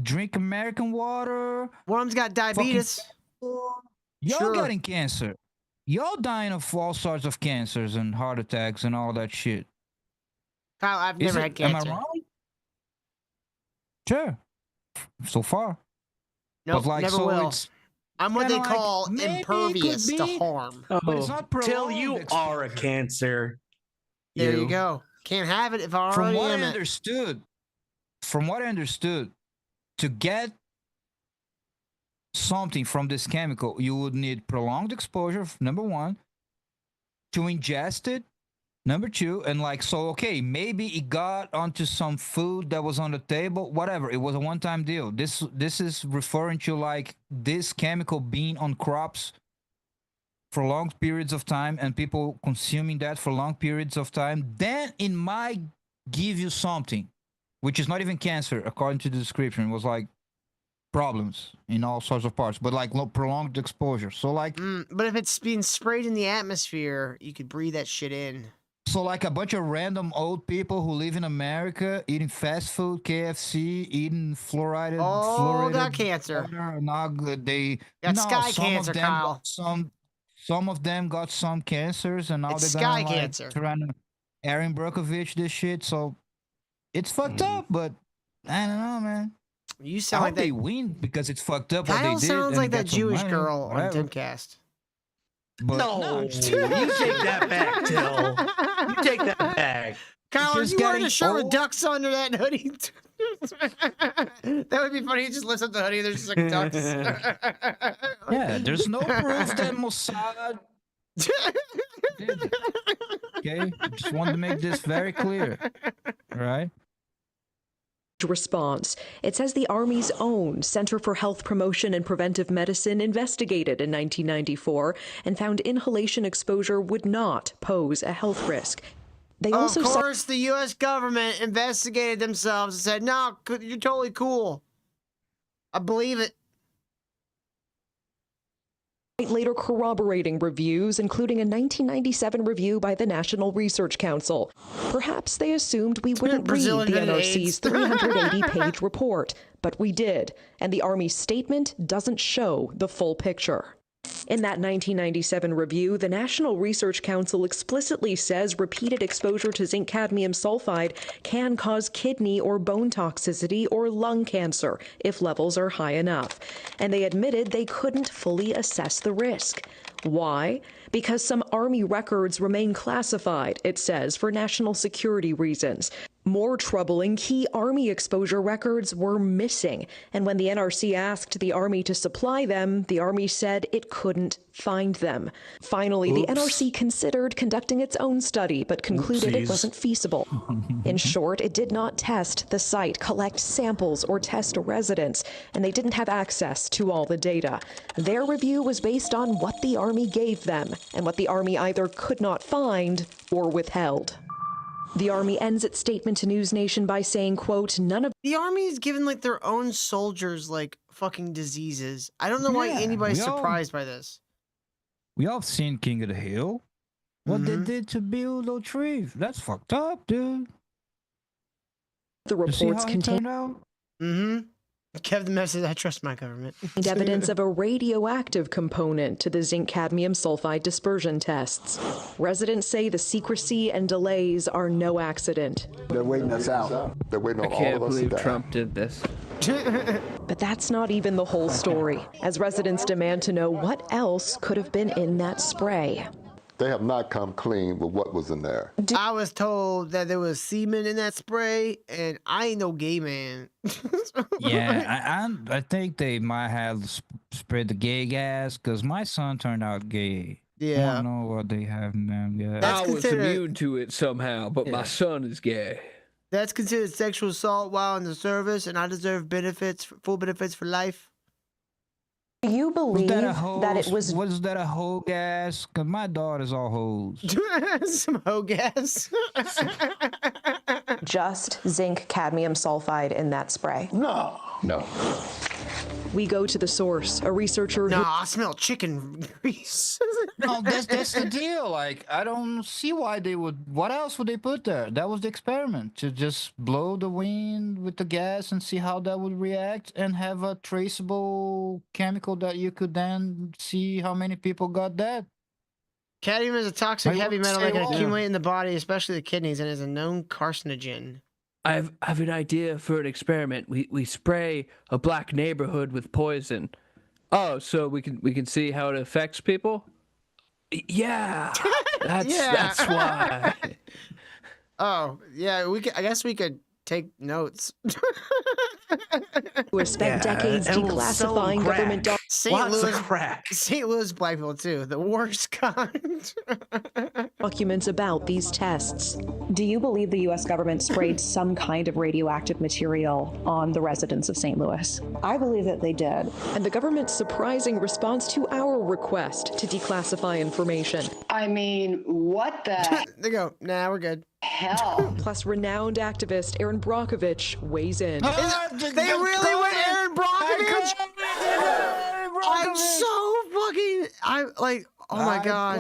Drink American water. One of them's got diabetes. Y'all getting cancer. Y'all dying of all sorts of cancers and heart attacks and all that shit. Kyle, I've never had cancer. Am I wrong? Sure. So far. Nope, but like, never so will. it's I'm what kinda they like, call maybe it impervious could to be. harm. Oh, But it's not till prolonged you are a cancer. There you go. Can't have it if I From already what am I it. understood, to get something from this chemical, you would need prolonged exposure, number one, to ingest it, Number two, and like, so, okay, maybe it got onto some food that was on the table, whatever. It was a one-time deal. This is referring to like this chemical being on crops for long periods of time and people consuming that for long periods of time. Then it might give you something, which is not even cancer, according to the description. It was like problems in all sorts of parts, but like prolonged exposure. So like, but if it's being sprayed in the atmosphere, you could breathe that shit in. So like a bunch of random old people who live in America eating fast food, KFC, eating fluoridated. Got cancer. Water, not good. They got sky some cancer, of them Kyle. got some of them got some cancers, and now It's they're gonna sky cancer. like trying to Aaron Brockovich this shit. So it's fucked up, but I don't know, man. You sound I like hope they that. win because it's fucked up what Kyle they did. sounds and like they that got some Jewish money, girl on whatever. Timcast. But No, you take that back, Till. You take that back. Kyle, are Just you wearing a getting shirt with old. ducks under that hoodie? That would be funny. He just lifts up the hoodie. There's just like ducks. Yeah, there's no proof that Mossad did. Okay, just wanted to make this very clear. All right. Response. It says the Army's own Center for Health Promotion and Preventive Medicine investigated in 1994 and found inhalation exposure would not pose a health risk. They also of course, the U.S. government investigated themselves and said, "No, you're totally cool." I believe it. later corroborating reviews, including a 1997 review by the National Research Council. Perhaps they assumed we wouldn't read Brazil the invented NRC's 380-page report, but we did, and the Army's statement doesn't show the full picture. In that 1997 review, the National Research Council explicitly says repeated exposure to zinc cadmium sulfide can cause kidney or bone toxicity or lung cancer if levels are high enough. And they admitted they couldn't fully assess the risk. Why? Because some Army records remain classified, it says, for national security reasons. More troubling, key Army exposure records were missing, and when the NRC asked the Army to supply them, the Army said it couldn't find them. Finally, the NRC considered conducting its own study, but concluded it wasn't feasible. In short, it did not test the site, collect samples, or test residents, and they didn't have access to all the data. Their review was based on what the Army gave them, and what the Army either could not find or withheld. The Army ends its statement to News Nation by saying, quote, none of the Army is giving like their own soldiers like fucking diseases. I don't know why anybody's surprised by this. We all seen King of the Hill. What they did to Bill Latrieve. That's fucked up, dude. The reports contain Kevin Messi, I trust my government. evidence of a radioactive component to the zinc cadmium sulfide dispersion tests. Residents say the secrecy and delays are no accident. They're waiting us out. They're waiting on I all can't of us to believe die. Trump did this. But that's not even the whole story, as residents demand to know what else could have been in that spray. They have not come clean with what was in there. I was told that there was semen in that spray, and I ain't no gay man. Yeah, I think they might have spread the gay gas because my son turned out gay. Yeah. I don't know what they have in them yet. I was immune to it somehow, but my son is gay. That's considered sexual assault while in the service, and I deserve benefits, full benefits for life. Do you believe that it was that a hoe gas? Because my daughter's all hoes. Some hoe gas. just zinc cadmium sulfide in that spray? No. We go to the source, a researcher who... No, I smell chicken grease. No, that's the deal. Like, I don't see why they would... What else would they put there? That was the experiment, to just blow the wind with the gas and see how that would react and have a traceable chemical that you could then see how many people got that. Cadmium is a toxic heavy metal that can what? accumulate in the body, especially the kidneys, and is a known carcinogen. I have an idea for an experiment. We spray a black neighborhood with poison. Oh, so we can see how it affects people? Yeah. That's why. Oh, yeah, I guess we could take notes. who has spent decades declassifying government documents. St. Louis black people too, the worst kind. documents about these tests. Do you believe the U.S. government sprayed some kind of radioactive material on the residents of St. Louis? I believe that they did. And the government's surprising response to our request to declassify information. I mean, what the They go, nah, we're good. hell? Plus, renowned activist Aaron Brockovich weighs in. They really went Aaron Brockovich? I'm so fucking. I'm like, oh my god.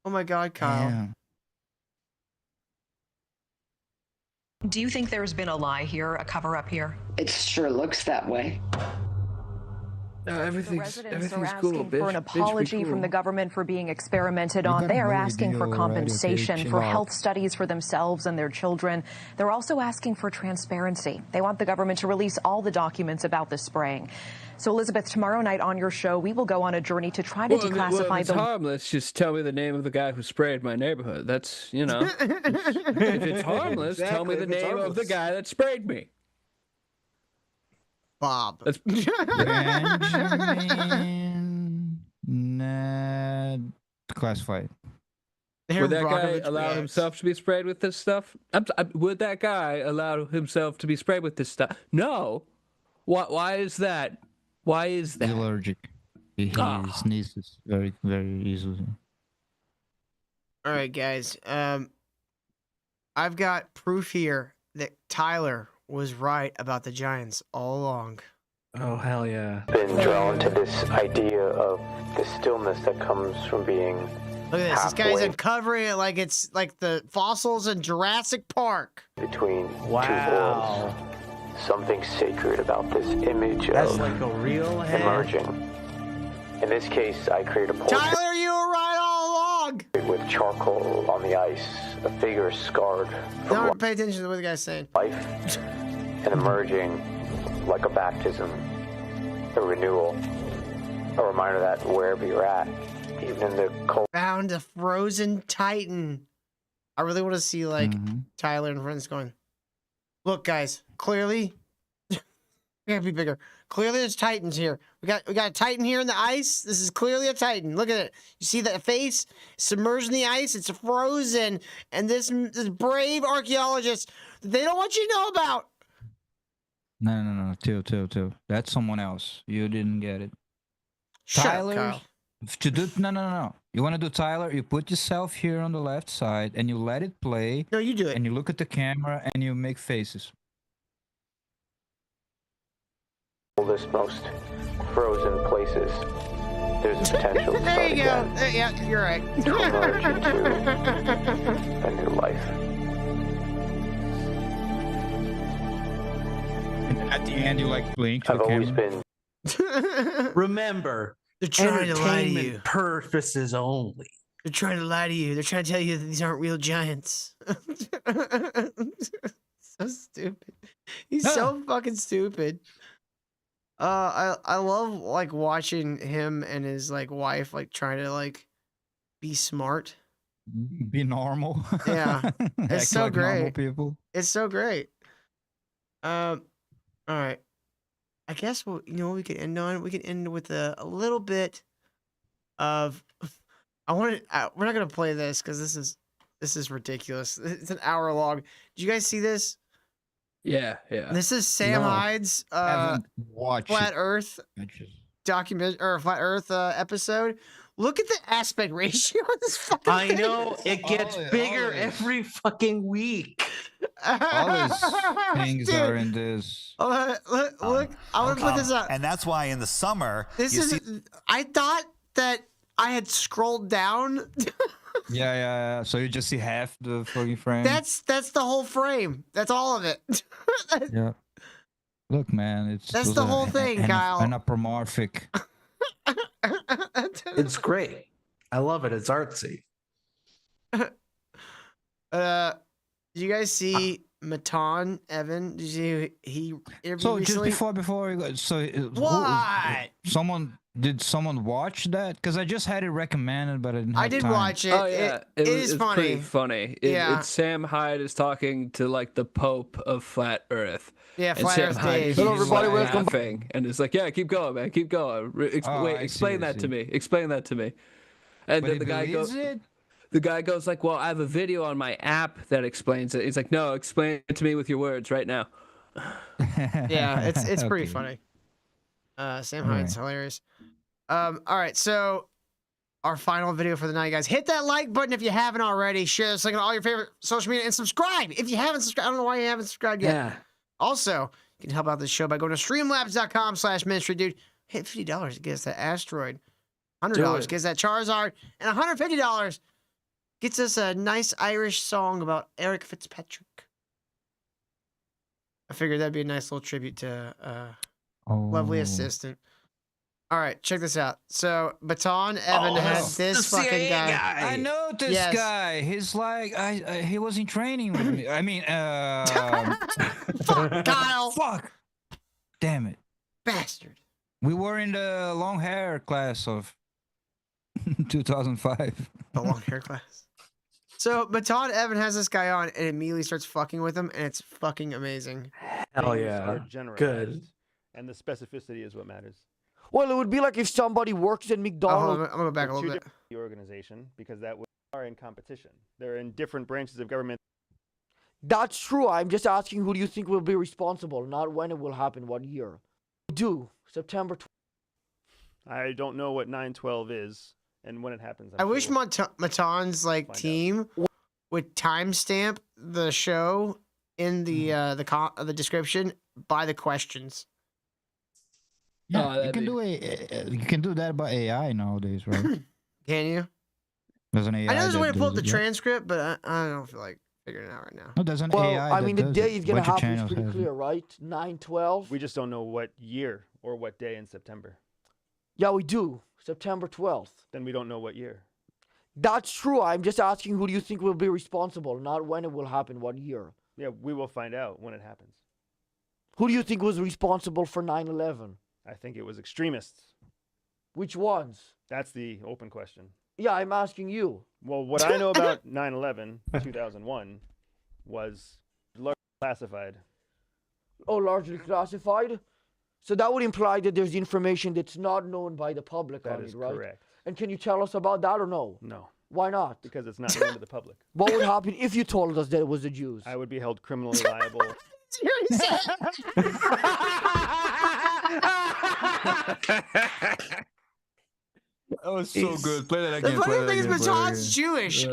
Oh my god, Kyle. Yeah. Do you think there's been a lie here, a cover-up here? It sure looks that way. No, The everything's residents are cool. asking Bitch, for an bitch, be apology cool. from the government for being experimented You on. got They a are movie asking for deal already, okay? compensation Chill for out. health studies for themselves and their children. They're also asking for transparency. They want the government to release all the documents about the spraying. So, Elizabeth, tomorrow night on your show, we will go on a journey to try to Well, declassify if it's the harmless, just tell me the name of the guy who sprayed my neighborhood. That's, you know. If it's harmless, tell me the Exactly, if it's name of the harmless. guy that sprayed me. Bob. That's Benjamin classified. Would that guy Brockovich allow reacts. himself to be sprayed with this stuff? Would that guy allow himself to be sprayed with this stuff? No. Why is that? Why is He's that? allergic. He sneezes very, very easily. All right, guys. I've got proof here that Tyler was right about the Giants all along. Oh, hell yeah. Been drawn to this idea of the stillness that comes from being Look at this. This guy's halfway uncovering it like it's like the fossils in Jurassic Park. between Wow. two worlds. Something sacred about this image That's of like a real head. emerging. In this case, I create a portrait Tyler, you were right all along. with charcoal on the ice, a figure scarred from Don't pay attention to what the guy's saying. life and emerging like a baptism, a renewal, a reminder that wherever you're at, even in the cold. Found a frozen titan. I really want to see like Tyler and friends going, look, guys, clearly we gotta be bigger. Clearly there's titans here. We got a titan here in the ice. This is clearly a titan. Look at it. You see that face submerged in the ice? It's frozen. And this brave archaeologist, they don't want you to know about. No. Till. That's someone else. You didn't get it. Shut up, Tyler. Kyle. To do no. You want to do Tyler? You put yourself here on the left side and you let it play. No, you do it. And you look at the camera and you make faces. Coldest, most frozen places, there's a potential to There start you go. again, Yeah, you're right. to emerge into a new life. And at the end, you like blink to I've the always camera. been Remember, They're trying to lie to entertainment you. purposes only. They're trying to lie to you. They're trying to tell you that these aren't real giants. So stupid. He's so fucking stupid. I love like watching him and his like wife like trying to like be smart. Be normal. Yeah, it's Act so like normal great. people. It's so great. All right. I guess you know what we could end on? We could end with a little bit of. We're not gonna play this because this is ridiculous. It's an hour long. Did you guys see this? Yeah. This is Sam No, Hyde's haven't watched Flat it. Earth document or Flat Earth episode. Look at the aspect ratio on this fucking I thing. know it gets bigger always. every fucking week. All these things Dude. are in this. Look, I want to put this up. And that's why in the summer, This you is. see I thought that I had scrolled down. Yeah. So you just see half the fucking frame. That's the whole frame. That's all of it. Yeah. Look, man, it's That's those the are whole thing, Kyle. Anthropomorphic. It's great. I love it. It's artsy. Did you guys see Matan Evan? Did you see he interviewed So just recently? before you go, so What? did someone watch that? Because I just had it recommended, but I didn't. I have did time. watch it. Oh yeah, It was- is it's funny. pretty funny. Yeah. It's Sam Hyde is talking to like the Pope of Flat Earth. Yeah, and Flat Sam Earth Hyde Dave. keeps, Hello, everybody, like, welcome. laughing, and it's like, yeah, keep going, man, keep going. Oh, Wait, I see, explain I that to see. me. Explain that to me. And But then he the guy believes goes. it? The guy goes like, well, I have a video on my app that explains it. He's like, no, explain it to me with your words right now. Yeah, it's pretty Okay. funny. Sam Hyde's hilarious. All right, so our final video for the night, guys. Hit that like button if you haven't already. Share this link on all your favorite social media and subscribe if you haven't subscribed. I don't know why you haven't subscribed yet. Yeah. Also, you can help out this show by going to streamlabs.com/ministry, dude. Hit $50 to get us that asteroid. $100 gets that Charizard, and $150 gets us a nice Irish song about Eric Fitzpatrick. I figured that'd be a nice little tribute to lovely assistant. All right, check this out. So, Baton Evan had this fucking guy. I know this guy. He's like, he was in training with me. I mean, Fuck, Kyle. Fuck. Damn it. Bastard. We were in the long hair class of 2005. The long hair class. So, Baton Evan has this guy on and immediately starts fucking with him, and it's fucking amazing. Hell yeah. Good. And the specificity is what matters. Well, it would be like if somebody works at McDonald's. I'm gonna go back a little bit. The organization, because that are in competition. They're in different branches of government. That's true. I'm just asking, who do you think will be responsible, not when it will happen, what year? Do September 12th. I don't know what 9/12 is and when it happens. I wish Maton's like team would timestamp the show in the description by the questions. Yeah, you can do that by AI nowadays, right? Can you? There's an AI. I know there's a way to that pull up does the it, yeah. transcript, but I don't feel like figuring it out right now. No, there's an Well, AI. I mean, the that day does is it. going to Bunch of happen is channels pretty have it. clear, right? 9/12. We just don't know what year or what day in September. Yeah, we do. September 12th. Then we don't know what year. That's true. I'm just asking, who do you think will be responsible, not when it will happen, what year? Yeah, we will find out when it happens. Who do you think was responsible for 9/11? I think it was extremists. Which ones? That's the open question. Yeah, I'm asking you. Well, what I know about 9/11, 2001, was largely classified. Oh, largely classified? So that would imply that there's information that's not known by the public That on is it, right? correct. And can you tell us about that or no? No. Why not? Because it's not known to the public. What would happen if you told us that it was the Jews? I would be held criminally liable. That was so good. Play that The again. funny thing is, Baton's Jewish. No,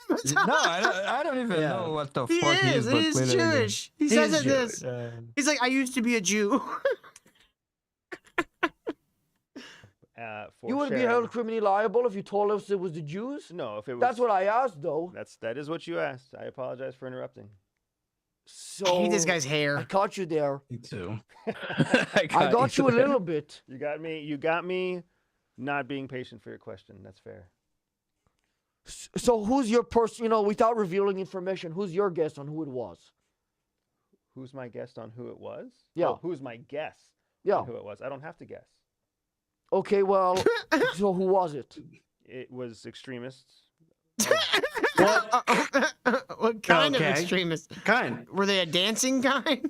I don't even know what the He fuck is. but He is play that again. Jewish. He says it this. He's like, I used to be a Jew. For You would be sharing. held criminally liable if you told us it was the Jews? No, if it was. That's what I asked, though. That is what you asked. I apologize for interrupting. So I hate this guy's hair. I caught you there. Me too. I got you a little bit. You got me. You got me. Not being patient for your question. That's fair. So who's your person? You know, without revealing information, who's your guess on who it was? Who's my guess on who it was? Yeah. Oh, who's my guess? Yeah. On who it was? I don't have to guess. Okay, well, so who was it? It was extremists. What kind of Okay. extremists? Kind. Were they a dancing kind?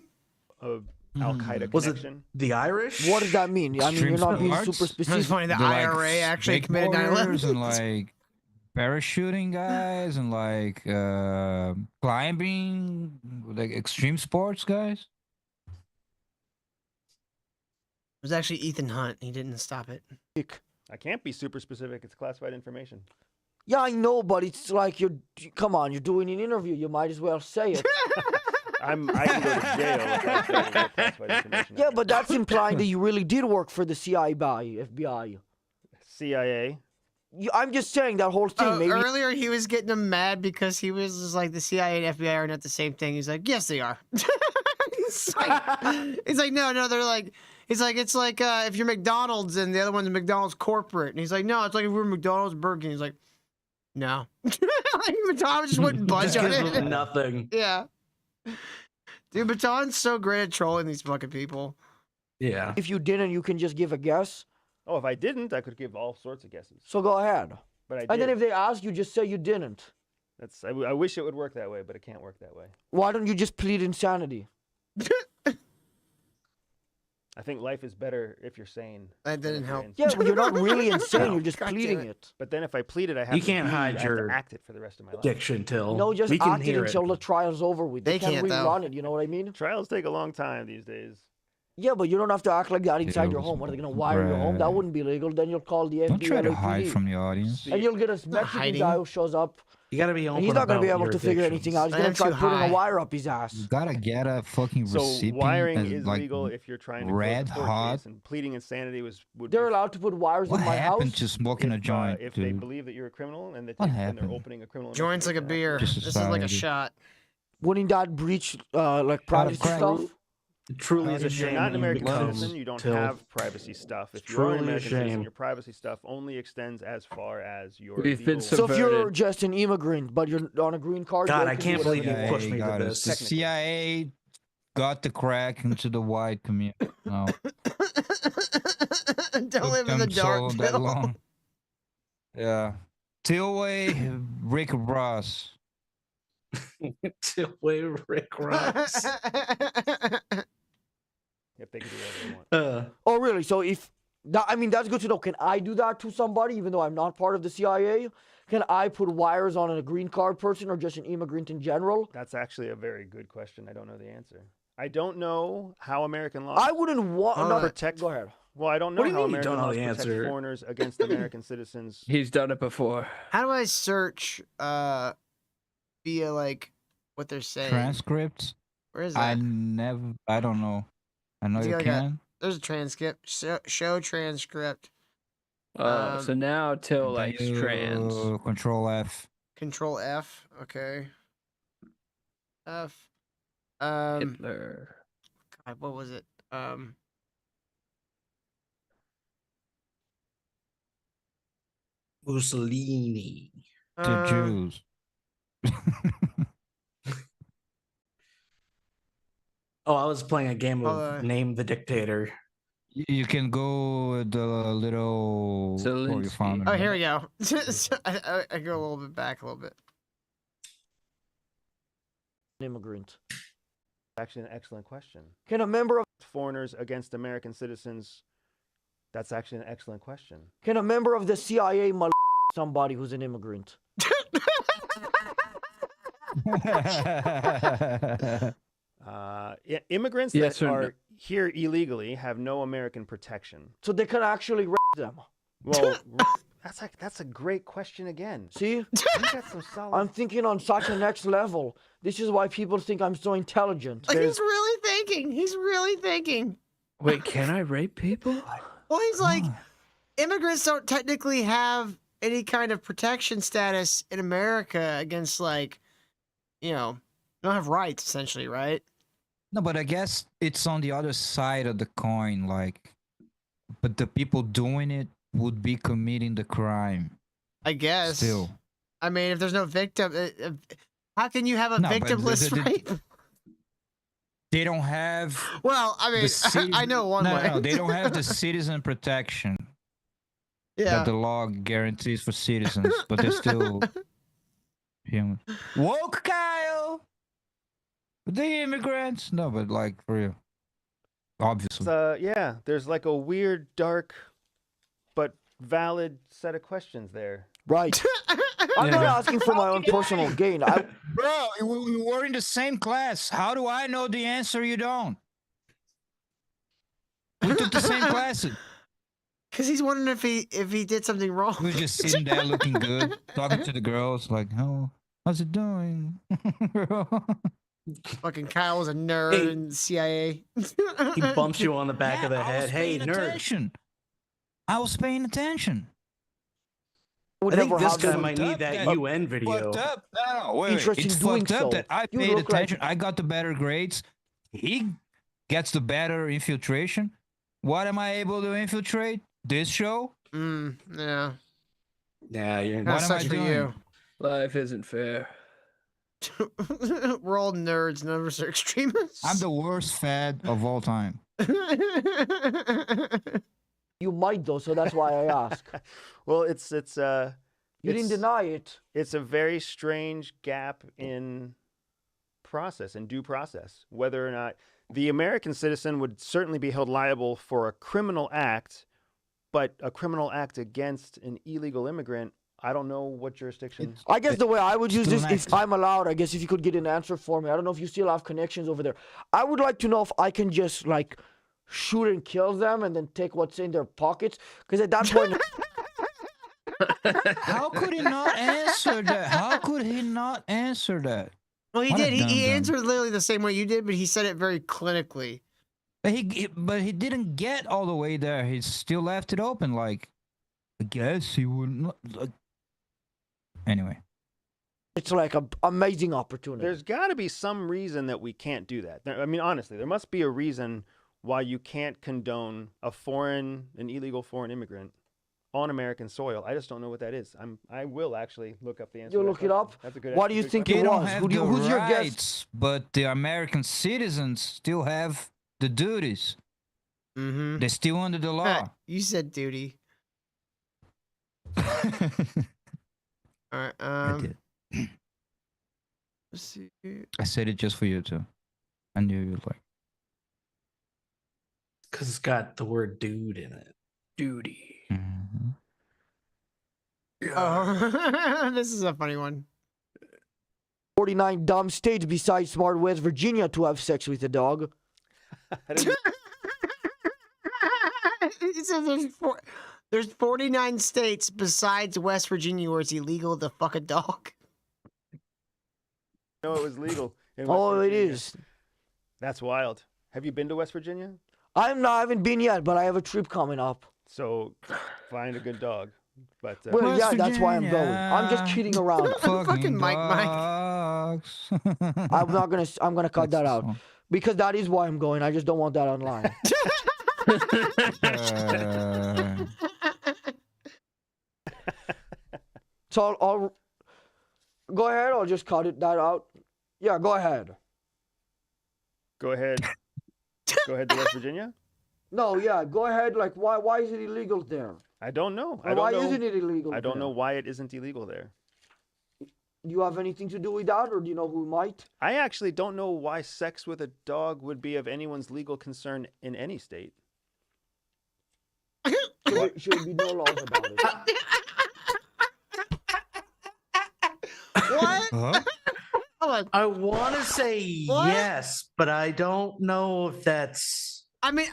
Of Al Qaeda Was it connection. the Irish? What does that mean? I mean, you're not being super specific. It's funny. The They're like IRA actually committed skateboarders 9/11. and like parachuting guys and like climbing, like extreme sports guys. It was actually Ethan Hunt. He didn't stop it. I can't be super specific. It's classified information. Yeah, I know, but it's like come on, you're doing an interview. You might as well say it. I can go to jail if I say that classified information. Yeah, but that's implying that you really did work for the CIA, FBI. CIA. I'm just saying that whole thing. Maybe Earlier, he was getting him mad because he was just like, the CIA and FBI are not the same thing. He's like, yes, they are. He's like, no, they're like, it's like if you're McDonald's and the other one's McDonald's corporate. And he's like, no, it's like if we're McDonald's Burger King. He's like, no. Like, Baton just wouldn't budge Just on gives it. them nothing. Yeah. Dude, Baton's so great at trolling these fucking people. Yeah. if you didn't, you can just give a guess. Oh, if I didn't, I could give all sorts of guesses. So go ahead. But I did. And then if they ask you, just say you didn't. I wish it would work that way, but it can't work that way. Why don't you just plead insanity? I think life is better if you're sane. That didn't help. Yeah, but you're not really insane. No. You're just God pleading damn it. But then if I plead it, I have You to can't be- I hide have your to act it for the rest of my life. Diction till No, just we can act it hear until the trial's over with. They can't can't, though. rerun it. You know what I mean? Trials take a long time these days. Yeah, but you don't have to act like that inside your home. What are they gonna wire your home? That wouldn't be legal. Then you'll call the Don't try to LAPD. hide from the audience. And you'll get a Mexican hiding. guy who shows up. You gotta be And open. he's not gonna be about able your to figure addictions. anything out. He's I gonna am try too putting a high. wire up his ass. You gotta get a fucking So recipient. wiring and, is like, legal if you're trying to red close a court hot. case, and pleading insanity would They're be allowed to put wires What in my happened house. to smoking a joint, if they dude? believe that you're a criminal and that What and they're happened? opening a criminal Joints like a beer. Just This is like a society. shot. Wouldn't that breach like privacy crack. stuff? It truly is a If you're shame. not an when you American become citizen, you don't till- have privacy stuff. If It's you're an truly a American citizen, shame. your privacy stuff only extends as far as your We've been legal- So if you're Subverted. just an immigrant but you're on a green card, God, they I can do can't whatever believe they you want. pushed me to got it. this. The CIA got the crack into the white community. No. Don't live in the Took them dark, so that Bill. long. Yeah. Tilway, Rick Ross. Till way Rick Ross. if they can do whatever they want. Oh, really? So if that, I mean, that's good to know. Can I do that to somebody, even though I'm not part of the CIA? Can I put wires on a green card person or just an immigrant in general? That's actually a very good question. I don't know the answer. I don't know how American law. I wouldn't want to no, protect. Go ahead. Well, I don't know What do you how mean you American don't know laws the protect answer? foreigners against American citizens. He's done it before. How do I search via like what they're saying? Transcripts? Where is I that? don't know. I know Is you it like a- can. There's a transcript. Show transcript. So now Till likes You trans. Control F. Control F. Okay. F. Hitler. God, what was it? Mussolini. The Jews. Oh, I was playing a game of Hold on. Name the Dictator. You can go with the little. Oh, you found it. Oh, here we go. I go a little bit back a little bit. Immigrant. Actually, an excellent question. Can a member of Foreigners against American citizens. That's actually an excellent question. can a member of the CIA somebody who's an immigrant? Immigrants Yes that or no? are here illegally have no American protection. So they can actually them. Well, that's a great question again. See? You got some solid. I'm thinking on such a next level. This is why people think I'm so intelligent. Like he's really thinking. He's really thinking. Wait, can I rape people? Well, he's like, immigrants don't technically have any kind of protection status in America against, like, you know, don't have rights essentially, right? No, but I guess it's on the other side of the coin. Like, but the people doing it would be committing the crime. I guess. Still. I mean, if there's no victim, how can you have a No, but victimless rape? They don't have. Well, I mean, I know one way. No, they don't have the citizen protection Yeah. that the law guarantees for citizens, but they're still human. Woke Kyle! The immigrants? No, but like, for real. Obviously. Yeah, there's like a weird, dark, but valid set of questions there. Right. I'm not asking for my own personal gain. Bro, we were in the same class. How do I know the answer? You don't. We took the same classes. Because he's wondering if he did something wrong. We were just sitting there looking good, talking to the girls, like, "Oh, how's it doing?" Fucking Kyle was a nerd Hey. in CIA. He bumps you on the back of the I head. was Hey, paying nerd. attention. I was paying attention. I think never this have guy been might need that UN video. Fucked up. No, wait, Interest it's in doing fucked up so. that I You paid look like- attention. I got the better grades. He gets the better infiltration. What am I able to infiltrate? This show? Yeah. Yeah, you're Not What am I such for doing? you. Life isn't fair. We're all nerds. None of us are extremists. I'm the worst fad of all time. You might though, so that's why I ask. Well, You didn't deny it. It's a very strange gap in process and due process. Whether or not the American citizen would certainly be held liable for a criminal act, but a criminal act against an illegal immigrant, I don't know what jurisdiction. I guess the way I would use this, if I'm allowed, I guess if you could get an answer for me. I don't know if you still have connections over there. I would like to know if I can just like shoot and kill them and then take what's in their pockets. Because at that point. How could he not answer that? How could he not answer that? Well, he What a did. He dum-dum. answered literally the same way you did, but he said it very clinically. But he didn't get all the way there. He still left it open. Like, I guess he wouldn't. Like... Anyway, It's like an amazing opportunity. There's got to be some reason that we can't do that. I mean, honestly, there must be a reason why you can't condone an illegal foreign immigrant on American soil. I just don't know what that is. I will actually look up the answer. You'll to that look it question. up? That's a good. What do you good think question. they it don't was? have Who do you- the who's your guess? rights, but the American citizens still have the duties. Mm-hmm. They're still under the law. You said duty. All right. I did. Let's see. I said it just for you too. I knew you'd like. Because it's got the word dude in it. Duty. Oh, this is a funny one. 49 dumb states besides smart West Virginia to have sex with a dog. It says there's 49 states besides West Virginia where it's illegal to fuck a dog. No, it was legal. in West Oh, it Virginia. is. That's wild. Have you been to West Virginia? I haven't been yet, but I have a trip coming up. So find a good dog. But Well, yeah, that's why I'm going. I'm just kidding around. Fucking Mike. Dogs. I'm gonna cut that out because that is why I'm going. I just don't want that online. So I'll go ahead. I'll just cut that out. Yeah, go ahead. Go ahead. Go ahead to West Virginia. No, yeah, go ahead. Like, why is it illegal there? I don't know. I Or don't why know. isn't it illegal I don't there? know why it isn't illegal there. Do you have anything to do with that, or do you know who might? I actually don't know why sex with a dog would be of anyone's legal concern in any state. Should be no laws about it. What? Huh? I want to say What? yes, but I don't know if that's. I mean,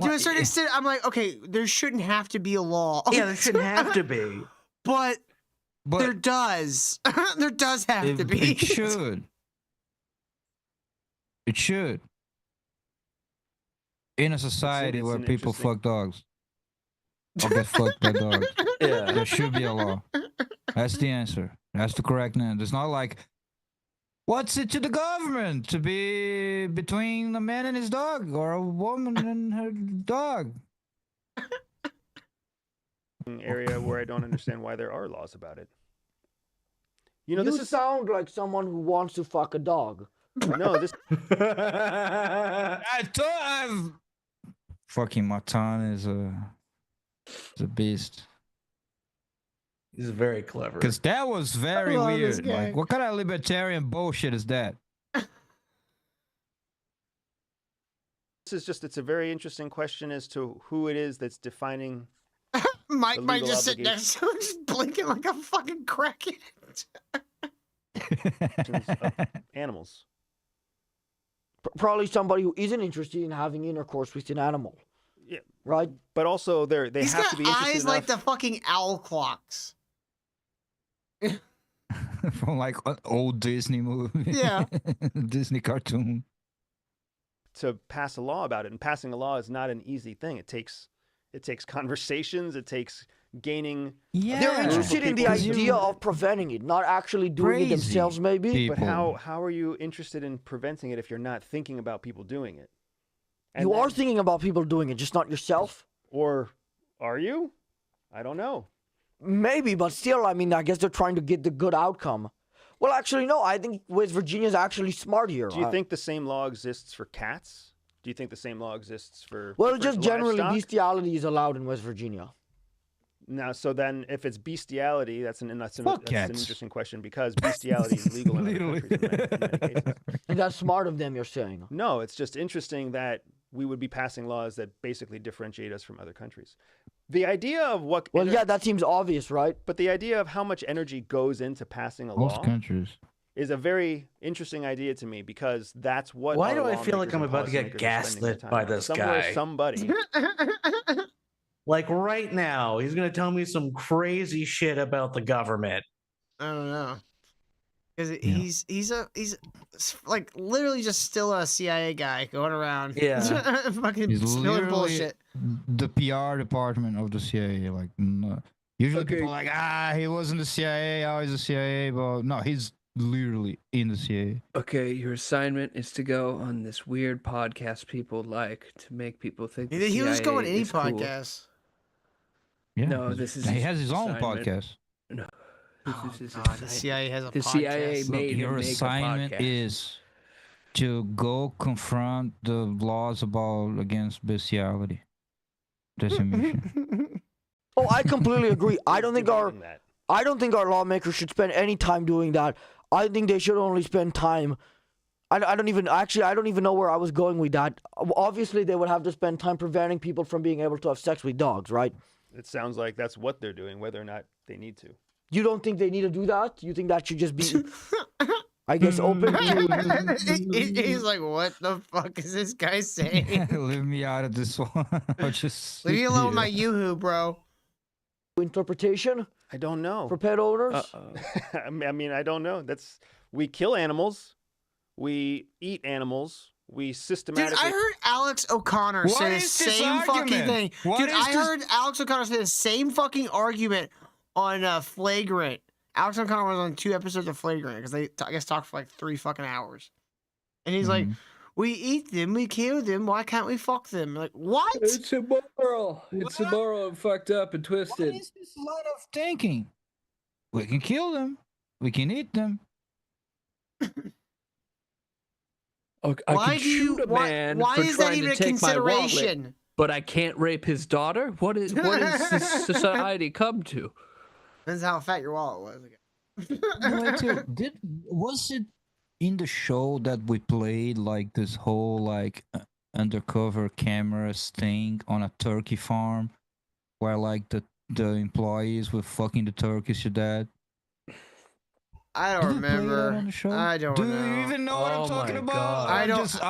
to a certain extent, I'm like, okay, there shouldn't have to be a law. Yeah, there shouldn't have to be. But there does. There does have to be. It should. It should. In a society it's where an people interesting- fuck dogs. Or get fucked by dogs. Yeah. There should be a law. That's the answer. That's the correct answer. It's not like, what's it to the government to be between a man and his dog or a woman and her dog? Area where I don't understand why there are laws about it. You know, You this is sound like someone who wants to fuck a dog. no this. I thought I've fucking Matan is a beast. He's very clever. Because that was very love this weird. guy. Like, what kind of libertarian bullshit is that? It's a very interesting question as to who it is that's defining Mike the might legal just sit next to him, just blinking like a fucking crackhead. animals. Probably somebody who isn't interested in having intercourse with an animal. Yeah. Right? But also, they He's have got to be interested eyes like the enough- fucking owl clocks. From like an old Disney movie. Yeah. Disney cartoon. to pass a law about it. And passing a law is not an easy thing. It takes conversations. It takes gaining. They're interested in the idea of preventing it, not actually doing it themselves, maybe. But how are you interested in preventing it if you're not thinking about people doing it? You are thinking about people doing it, just not yourself. Or are you? I don't know. Maybe, but still, I mean, I guess they're trying to get the good outcome. Well, actually, no. I think West Virginia's actually smart here. Do you think the same law exists for cats? Do you think the same law exists for Well, for just generally, livestock? bestiality is allowed in West Virginia. Now, so then, if it's bestiality, that's an interesting question because bestiality is legal in other countries. In many cases. And that's smart of them, you're saying? No, it's just interesting that we would be passing laws that basically differentiate us from other countries. The idea of what... Well, yeah, that seems obvious, right? But the idea of how much energy goes into passing a law... Most countries. ...is a very interesting idea to me because that's what... Why do I feel like I'm about to get gaslit by this guy? Somebody. Like right now, he's going to tell me some crazy shit about the government. I don't know. Because he's like literally just still a CIA guy going around. Yeah. Fucking He's spilling bullshit. The PR department of the CIA. Like, no. Usually people are like, he wasn't the CIA, he's the CIA. But no, he's literally in the CIA. Okay, your assignment is to go on this weird podcast people like to make people think the He was CIA going any is cool. podcast. Yeah, No, this is he has his own assignment. podcast. No. This is God, the CIA has a the podcast. CIA Look, made your him make assignment a podcast. is to go confront the laws against bestiality. That's your mission. Oh, I completely agree. I don't think our lawmakers should spend any time doing that. I think they should only spend time. I don't even know where I was going with that. Obviously, they would have to spend time preventing people from being able to have sex with dogs, right? It sounds like that's what they're doing, whether or not they need to. You don't think they need to do that? You think that should just be, I guess, open to... He's like, what the fuck is this guy saying? Leave me out of this one. Leave me alone with my yoo-hoo, bro. Interpretation? I don't know. For pet owners? I mean, I don't know. We kill animals. We eat animals. We systematically... Dude, I heard Alex O'Connor say the same fucking thing. Dude, I heard Alex O'Connor say the same fucking argument on Flagrant. Alex O'Connor was on 2 episodes of Flagrant because they, I guess, talked for like 3 fucking hours. And he's like, we eat them, we kill them, why can't we fuck them? Like, what? It's immoral. It's immoral and fucked up and twisted. What is this line of thinking? We can kill them. We can eat them. I can shoot a man why for is that trying even to a take my wallet, consideration? but I can't rape his daughter? What is this society come to? That's how fat your wallet was. Was it in the show that we played like this whole like undercover cameras thing on a turkey farm where like the employees were fucking the turkeys to death? I don't remember. I don't know. Do you even know what I'm talking about? I don't. If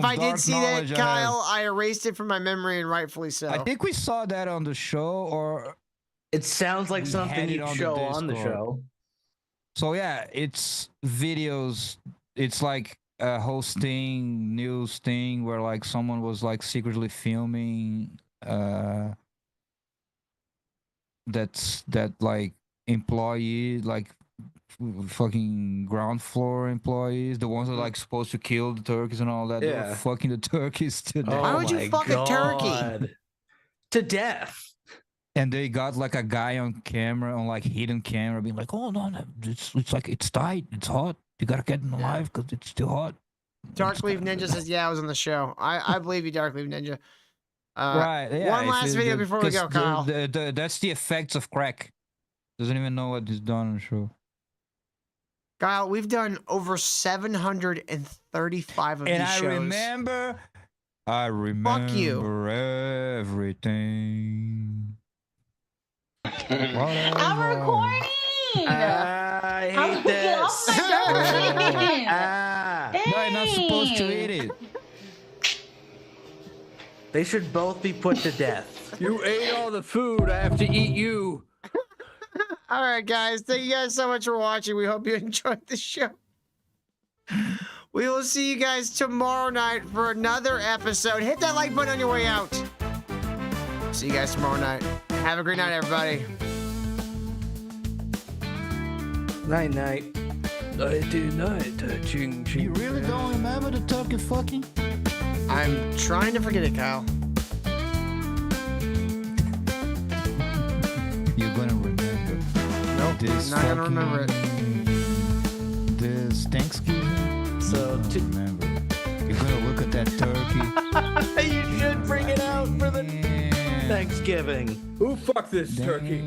I did see that, Kyle, I erased it from my memory, and rightfully so. I think we saw that on the show, or it sounds like something you'd show on the show. So yeah, it's videos. It's like a hosting news thing where like someone was like secretly filming. That like employee like fucking ground floor employees, the ones that are like supposed to kill the turkeys and all that. They were fucking the turkeys to death. Why would you fuck a turkey to death? And they got like a guy on camera, on like hidden camera, being like, "Oh no, it's like it's tight, it's hot. You gotta get them alive because it's too hot." Darkleaf Ninja says, "Yeah, I was on the show. I believe you, Darkleaf Ninja." Right. Yeah, one last video before we go, Kyle. That's the effects of crack. Doesn't even know what he's done on the show. Kyle, we've done over 735 of these shows. I remember Fuck you. Everything. I'm recording. I hate this. Why not supposed to eat it? They should both be put to death. You ate all the food. I have to eat you. All right, guys. Thank you guys so much for watching. We hope you enjoyed the show. We will see you guys tomorrow night for another episode. Hit that like button on your way out. See you guys tomorrow night. Have a great night, everybody. Night, night. Nighty night. Ching, ching. You really don't remember the turkey fucking? I'm trying to forget it, Kyle. You're gonna remember. Nope, not gonna remember it. This Thanksgiving. So remember. You're gonna look at that turkey. You should bring it out for the. Thanks. Thanksgiving. Who fucked this turkey?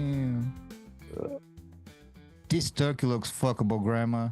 This turkey looks fuckable, Grandma.